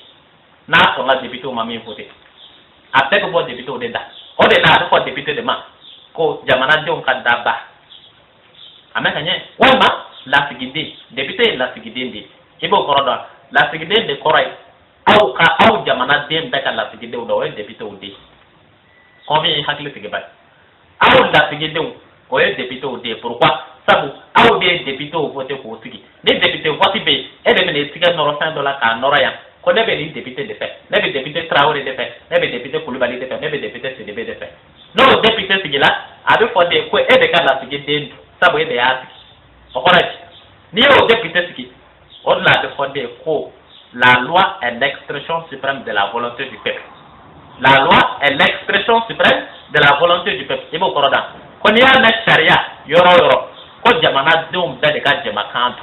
N'a pas la député au mami voté. Après que vous député au déda. Au déda, vous député de ma. Ko jamana de on kadaba. Amen kanye. Wama la sigide. Député la sigide ndi. Ibo koroda. La sigide de korai. Au jamana dem beka la sigide au doye député au dé. Combien hakili sigibay? Aw la sigide au député au dé. Pourquoi? Sabu aw des députés au voté pour sigi. Les députés votent B et les sigas $5 ka noraya. Ko nebe ni député de fait. Nebe député Traoré de fait. Nebe député Koulibaly de fait. Nebe député CDB de fait. Non député sigila avec fondé ko e de ka la sigide sabu e de asiki. Okoraj. Ni au député sigi. On l'a de fondé ko la loi est l'expression suprême de la volonté du peuple. La loi est l'expression suprême de la volonté du peuple. Ibo koroda. Ko ni ya na sharia yoro. Ko jamana dum be de ka jamakandu.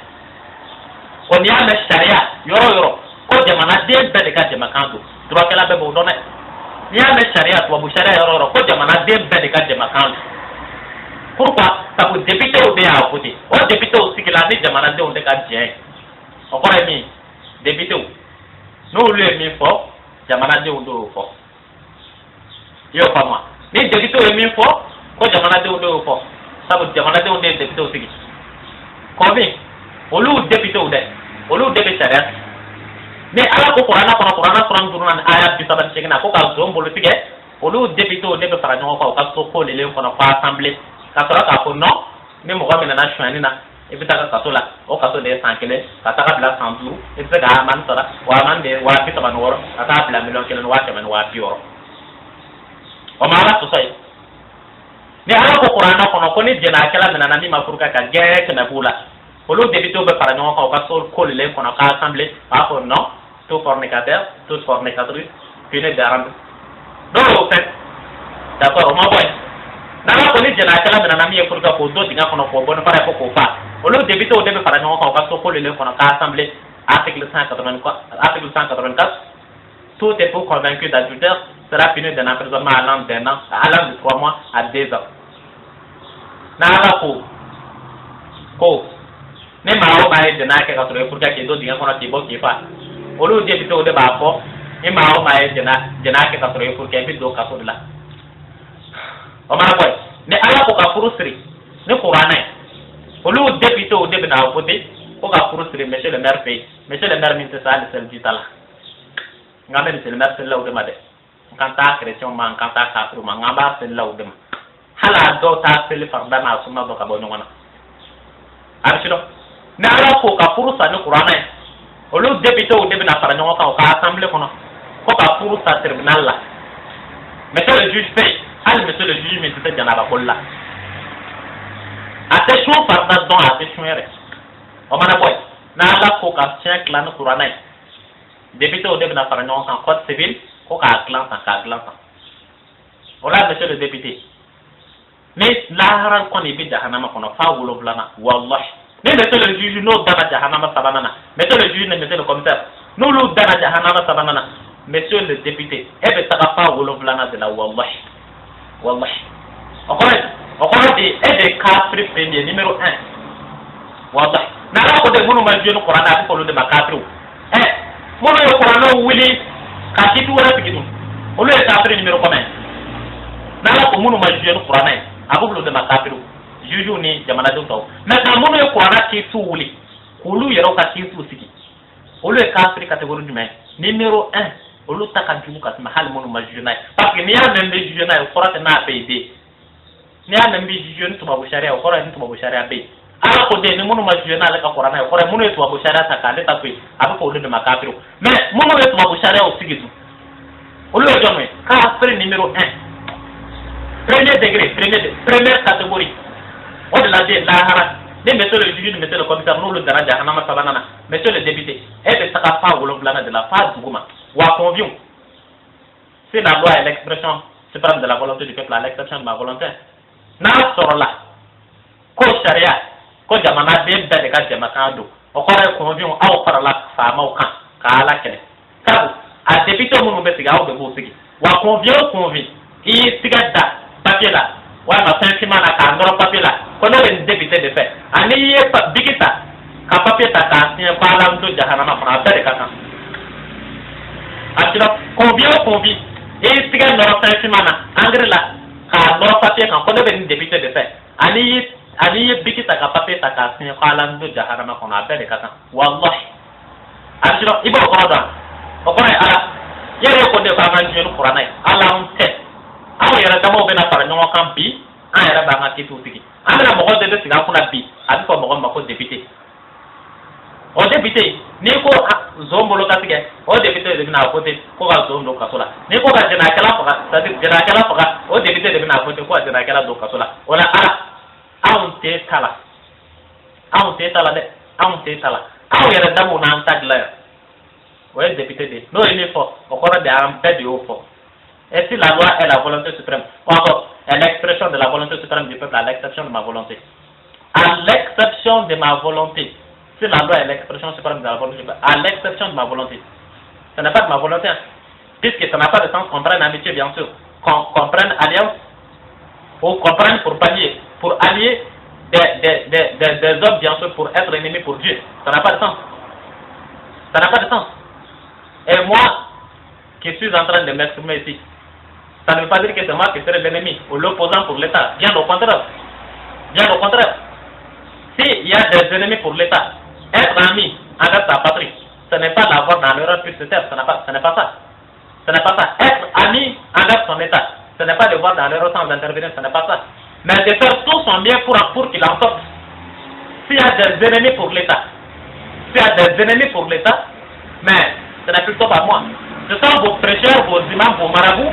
Ko ni ya na sharia yoro. Ko jamana dum be de ka jamakandu. Droit que la be bo donne. Ni ya na sharia to bu sharia yoro. Ko jamana dum be de ka jamakandu. Pourquoi? Ça vous député au bien à côté. Au député aussi que la ni jamana dum de ka dien. Encore mi député ou. Nous le mi fort, jamana dum do fort. Yo pas moi. Ni député ou mi fort, ko jamana dum do fort. Ça vous jamana dum de député aussi. Combien? Au lieu député ou de. Au lieu député sharia. Mais ala ko Qur'ana Qur'an durna aya bi saban chegna ko ka zo mbolo tige. Au lieu député ou de fara nyon ko ka so ko lele ko na fa assemblée. Ka sora ka ko non, ni mo ga na shwani na. Et puis ça kaso la o kaso de 100 kele ka ta bla 100 jours et puis ga man sara wa man de wa bi taban woro ka ta bla million kele wa taban wa bi woro o ma la to sai ni ala ko Qur'ana ko ni jena kala na mi ma furuka ka gere na bula o lo debito be para non ko ka so ko le ko na ka assemblée pa ko non tout fornicateur toute fornicatrice puni d'arab donc fait d'accord o ma boy na ko ni jena kala na mi furuka ko do dinga ko ko bon para ko fa. Le député au début par exemple, on va se le l'Assemblée, article 184, tout est pour convaincu d'adultère sera puni d'un emprisonnement allant d'un an, allant de 3 mois à 2 ans. N'a ko ne mao mai de na ke ka tore pour que do dinga kono tibo ki fa. O le député au débat ko ne mao mai de na ke ka tore pour que bi do ka so de la. O ma ko ne ala ko ka furusri ne Qur'ana. Au lieu député au début d'un côté, on va frustrer monsieur le maire fait. Monsieur le maire ministre ça le seul dit là. Ngamen monsieur le maire c'est là où demandé. kanta chrétien man kanta kafir man ngaba sel lawdem hala do ta sel farda na suma do ka bono wana arshiro na ala ko ka furusa ni qur'ana olu debité o debina fara nyonga ka assemblée kono ko ka furusa tribunal la monsieur le juge fait monsieur le juge me dit janaba kolla attention farda don attention ere o mana boy na ala ko ka tien clan qur'ana député au début d'affaires non en code civil ko ka clan voilà monsieur le député mais la haral ko ni bi jahannama kono fa wulo blana wallahi mais monsieur le juge no dana jahannama sabanana monsieur le juge ne monsieur le commissaire no lu dana jahannama sabanana monsieur le député e be saka fa wulo blana de la wallahi encore de et de kafir premier numéro 1 wallahi na ko de munu ma jenu qur'ana ko lu de makafir mono yo qur'ano wili ka titu wala tikitu olu e kafir numéro combien na ko munu ma jenu qur'ana abublu de makafiru juju ni jamana do taw mais na mono yo qur'ana ki tu wili kulu yero ka ki tu siki olu e kafir catégorie numéro numéro 1 olu takantu ka mahal mono ma jenu parce que ni ya membe jenu na qur'ana na payde ni ya membe jenu to babu sharia qur'ana ni to babu sharia be ala ko de ni munu ma jenu na ka qur'ana qur'ana munu to babu sharia ta ka le ta pe abu ko de makafiru mais munu to babu sharia o sigitu olu e jonne kafir numéro 1 premier degré première catégorie au delà de la hara ne monsieur le juge monsieur le commissaire nous le daraja hanama sabanana monsieur le député et de saka fa wolo blana de la phase duguma wa convions c'est la loi et l'expression suprême de la volonté du peuple à l'exception de ma volonté na sorola ko sharia ko jamana be be de ka jamaka do o ko re convions aw parala fa ma o kan ka ala kele ka a député mo be siga o be bo sigi wa conviens i siga da papier là ouais ma fin qui m'a la ndoro papier là ko no ben député de fait ani ye bikita ka papier ta ka sien palam to jahannama fana bere ka kan atira convient et siga ndoro fin qui m'a na engrais là ka ndoro papier kan ko no ben député de fait ani ye bikita ka papier ta ka sien palam to jahannama fana bere ka kan wallahi atira ibo ko da o ko ala yere ko de ba man jenu qur'ana ala on te aw yɛrɛ damaw bɛna fara ɲɔgɔn kan bi an yɛrɛ b'an ka kitiw sigi an bɛna mɔgɔ de sigi an kunna bi a bɛ fɔ mɔgɔ ma ko député o député n'i ko zon bolo ka tigɛ o député de bɛna voté ko ka zon don kaso la n'i ko ka jɛnɛkɛla faga c'est à dire jɛnɛkɛla faga o député de bɛna voté ko ka jɛnɛkɛla don kaso la o la ala anw tɛ ta la dɛ anw tɛ ta la aw yɛrɛ damaw n'an ta dilan yan o ye député de n'o ye min fɔ o kɔrɔ de an bɛɛ de y'o fɔ. Et si la loi est la volonté suprême, ou encore est l'expression de la volonté suprême du peuple à l'exception de ma volonté. À l'exception de ma volonté. Si la loi est l'expression suprême de la volonté du peuple, à l'exception de ma volonté. Ce n'est pas de ma volonté, hein, puisque ça n'a pas de sens qu'on prenne amitié, bien sûr. Qu'on prenne alliance, ou qu'on prenne pour pallier, pour allier des hommes, bien sûr, pour être ennemis pour Dieu. Ça n'a pas de sens. Ça n'a pas de sens. Et moi, qui suis en train de m'exprimer ici, ça ne veut pas dire que c'est moi qui serai l'ennemi ou l'opposant pour l'État. Bien au contraire. Bien au contraire. S'il y a des ennemis pour l'État, être ami envers sa patrie, ce n'est pas l'avoir dans l'erreur plus de terre. Ce n'est pas ça. Ce n'est pas ça. Être ami envers son État, ce n'est pas de voir dans l'erreur sans intervenir. Ce n'est pas ça. Mais de faire tout son bien pour qu'il en sorte. S'il y a des ennemis pour l'État, mais ce n'est plutôt pas moi. Ce sont vos prêcheurs, vos imams, vos marabouts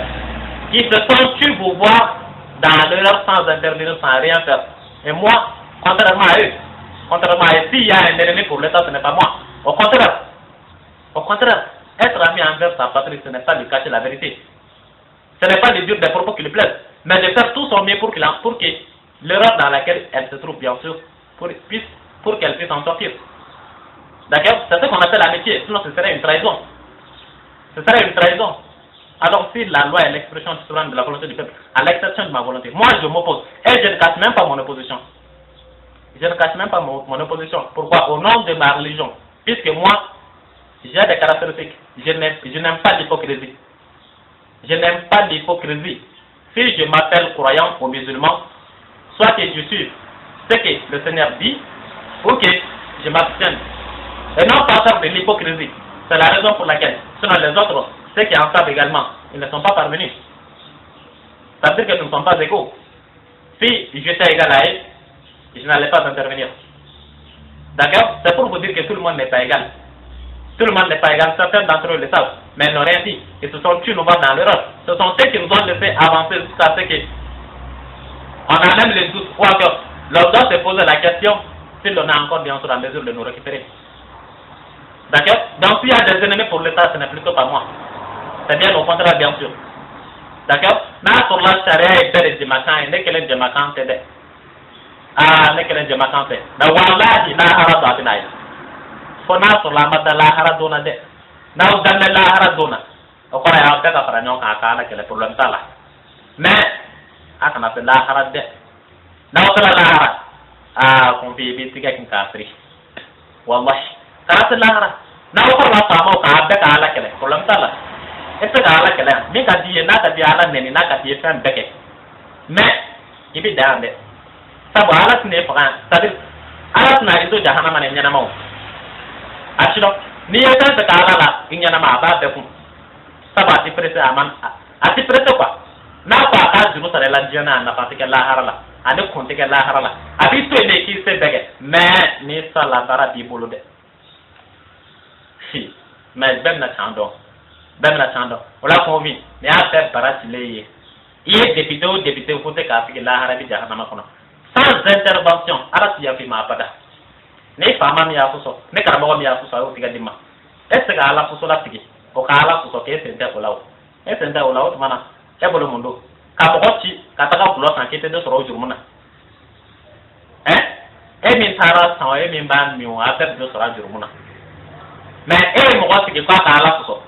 qui se sont tués pour voir dans l'erreur sans intervenir, sans rien faire. Et moi, contrairement à eux, s'il y a un ennemi pour l'État, ce n'est pas moi. Au contraire, être ami envers sa patrie, ce n'est pas lui cacher la vérité. Ce n'est pas de dire des propos qui lui plaisent, mais de faire tout son mieux pour que l'erreur dans laquelle elle se trouve, bien sûr, pour qu'elle puisse en sortir. D'accord? C'est ce qu'on appelle l'amitié, sinon ce serait une trahison. Alors si la loi est l'expression suprême de la volonté du peuple, à l'exception de ma volonté, moi je m'oppose. Et je ne cache même pas mon opposition. Pourquoi? Au nom de ma religion. Puisque moi, j'ai des caractéristiques. Je n'aime pas l'hypocrisie. Si je m'appelle croyant ou musulman, soit que je suis ce que le Seigneur dit, ou que je m'abstienne. Et non pas faire de l'hypocrisie. C'est la raison pour laquelle, sinon les autres, ceux qui en savent également, ils ne sont pas parvenus. Ça veut dire que nous ne sommes pas égaux. Si j'étais égal à eux, je n'allais pas intervenir. D'accord? C'est pour vous dire que tout le monde n'est pas égal. Tout le monde n'est pas égal. Certains d'entre eux le savent, mais ils n'ont rien dit. Et ce sont eux nous va dans l'erreur. Ce sont ceux qui nous ont laissé avancer jusqu'à ce que on a même les doutes. Ou encore, l'on doit se poser la question si l'on a encore bien sûr la mesure de nous récupérer. D'accord? Donc s'il y a des ennemis pour l'État, ce n'est plutôt pas moi. C'est bien au contraire, bien sûr. D'accord? N'a sur la charia et fait des macan et n'est que les macan c'est ah n'est que les macan c'est. Mais wallahi la hara d'abinaï. Faut n'a sur la mata la hara dona de. N'a ou dans la hara dona. Au quoi il y a peut-être à faire un yon kaka que le problème ça là. Mais à qu'on appelle la hara de. N'a ou la hara. Ah qu'on fait bien tiga qui kafri. Wallahi. Quand c'est la hara. N'a ou la femme au cas de la que le problème ça là. Est-ce que ala kala mi ka di na ka di ala neni na ka di fan beke mais ibi dande sabu ala tine fa sabi ala tna ito jahannama ne nyana maw ashilo ni yata ta ala la nyana ma ba be ku sabu ati presse aman ati presse quoi na kwa ka junu sare la jana na fa ke la harala ane konte ke la harala abi to ne ki se beke mais ni sala dara di bolo de si mais ben na chando ben la chando wala ko mi ne a fait barati leye il est député ou député faut te kasi la harabi jahannama kono sans intervention ala ti yafi ma pada ne fama mi ya fuso ne karamo mi ya fuso o tiga dimma est ce que ala fuso la tigi o ka ala fuso ke se nda olaw e se nda olaw mana e bolo mundo ka bokoti ka taka kulo san kete do soro jurmuna e min tara san e min ban mi o affaire do soro jurmuna mais e mo ko tigi ka ala fuso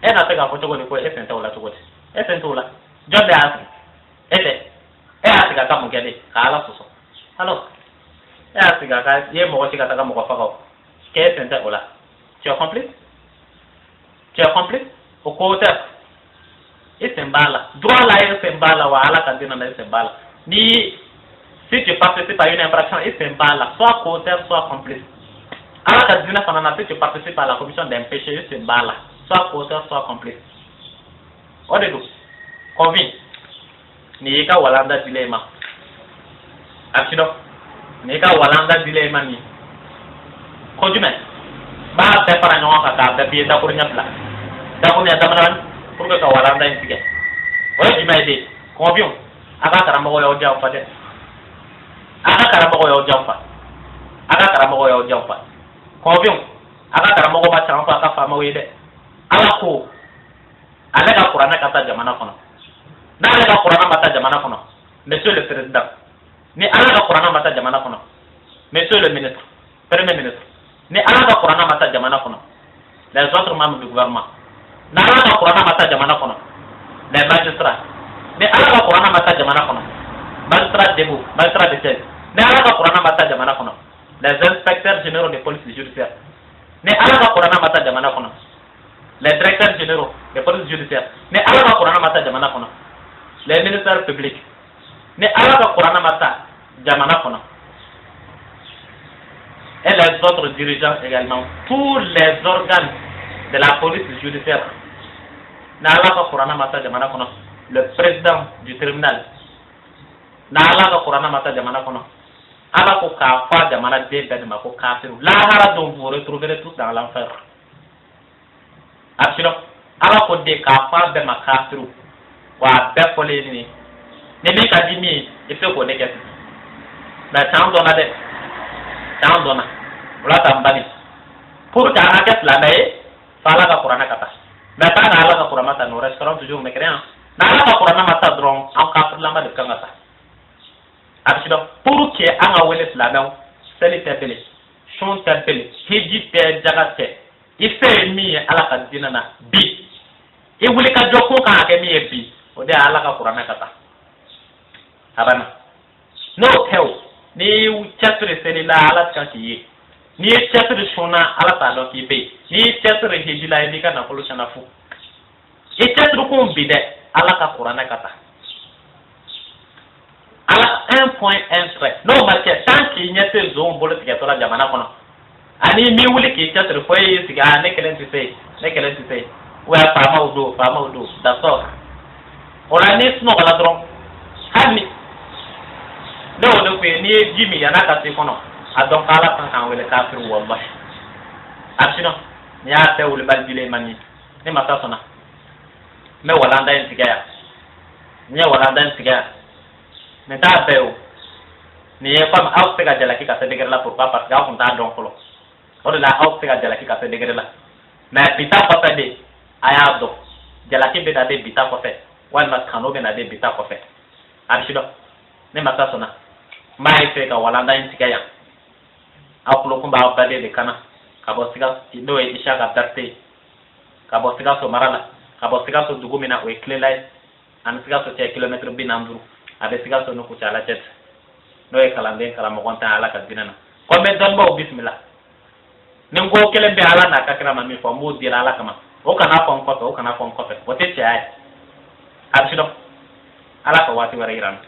e na tega ko togo ni ko e senta wala togo e senta wala jode asi ete e asi ga kamu gede ka ala fuso alors e asi ga ka ye mo ko tiga taga mo ko fako ke senta wala tu as compris au côté et sembala droit là et sembala wa ala kadina na sembala ni si tu participes à une infraction et sembala soit côté soit complice ala kadina fanana si tu participes à la commission d'un péché et sembala soit auteur, soit complice. On est tous. Convient. Ni ka walanda dilema. Achido. Ni ka walanda dilema ni. Kojume. Ba te para nyon ka da bi da ko nyapla. Da ko nya tamran pour que ka walanda insige. Oye jima ide. Convient. Aka karamo yo jaw fa de. Aka karamo yo jaw fa. Aka karamo yo jaw fa. Convient. Aka karamo ko ba champa ka fa ma we de. Ala ko ale ka Qur'ana kata jamana kono na ale ka Qur'ana mata jamana kono monsieur le président ni ala ka Qur'ana mata jamana kono monsieur le ministre premier ministre ni ala ka Qur'ana mata jamana kono les autres membres du gouvernement na ala ka Qur'ana mata jamana kono les magistrats ni ala ka Qur'ana mata jamana kono magistrat debout magistrat de siège ni ala ka Qur'ana mata jamana kono les inspecteurs généraux de police judiciaire ni ala ka Qur'ana mata jamana kono les directeurs généraux des polices judiciaires ne ala ka Qur'ana mata jamana kono les ministères publics ne ala ka Qur'ana mata jamana kono et les autres dirigeants également tous les organes de la police judiciaire ne ala ka Qur'ana mata jamana kono le président du tribunal ne ala ka Qur'ana mata jamana kono ala ko ka fa jamana de ma ko kafiru la hara donc vous retrouverez tous dans l'enfer. Absolument. Alors qu'on dit qu'à part de ma castrou, ou à Bercolé, ni même qu'à dimi, il faut qu'on ait quelque chose. Mais tant d'on a des. Tant d'on a. Voilà, t'as mbani. Pour qu'à la caisse la baie, fala ka Qur'ana kata. Mais pas à la Qur'ana mata, nous resterons toujours mes créants. N'a la Qur'ana mata drone, en capre la main de Kangata. Absolument. Pour qu'il y ait un awele la main, c'est les tépélés. Chon tépélés. Hiji te jagate. Il fait mi ala ka dinana bi e wuli ka joko ka ke mi bi o de ala ka Qur'ana kata abana no tew ni chatre selila ala ka ki ni chatre shona ala ta do ki be ni chatre hejila e ka na kolo chana fu e chatre ko bi de ala ka Qur'ana kata ala un point un trait no ma ke tant ki nyete zo mbolo ti to la jamana kono ani mi wuli ki chatre foye siga ne kelen ti sei wa fama udo d'accord ola ni sno wala dron hani ne o do pe ni jimi yana ka se kono adon kala kan wele kafir wallahi absino ni ya te wule balbile mani ni mata sona me wala ndan tigaya ni wala ndan tigaya ne ta beo ni ye fam aw pega jala ki ka se degere la pour pas parce que on ta don kolo o de la aw pega jala ki ka se degere la mais bita ko fe de aya do jala ki be da de bita ko fe wal ma kano be na de bita ko fe absino ni mata sona mai fe ka wala ndan tigaya akulo kumba abade de kana kabo siga do e isha ka darte kabo siga so marala kabo siga so dugumina o eklelai an siga so 10 km binanduru abe siga so no ku chala jet no e kalande kala mo konta ala ka dinana ko be don bo bismillah nim go kele be ala na kakra mami fo mo dira ala kama o kana kon ko o te chai absido ala ko wati wara iran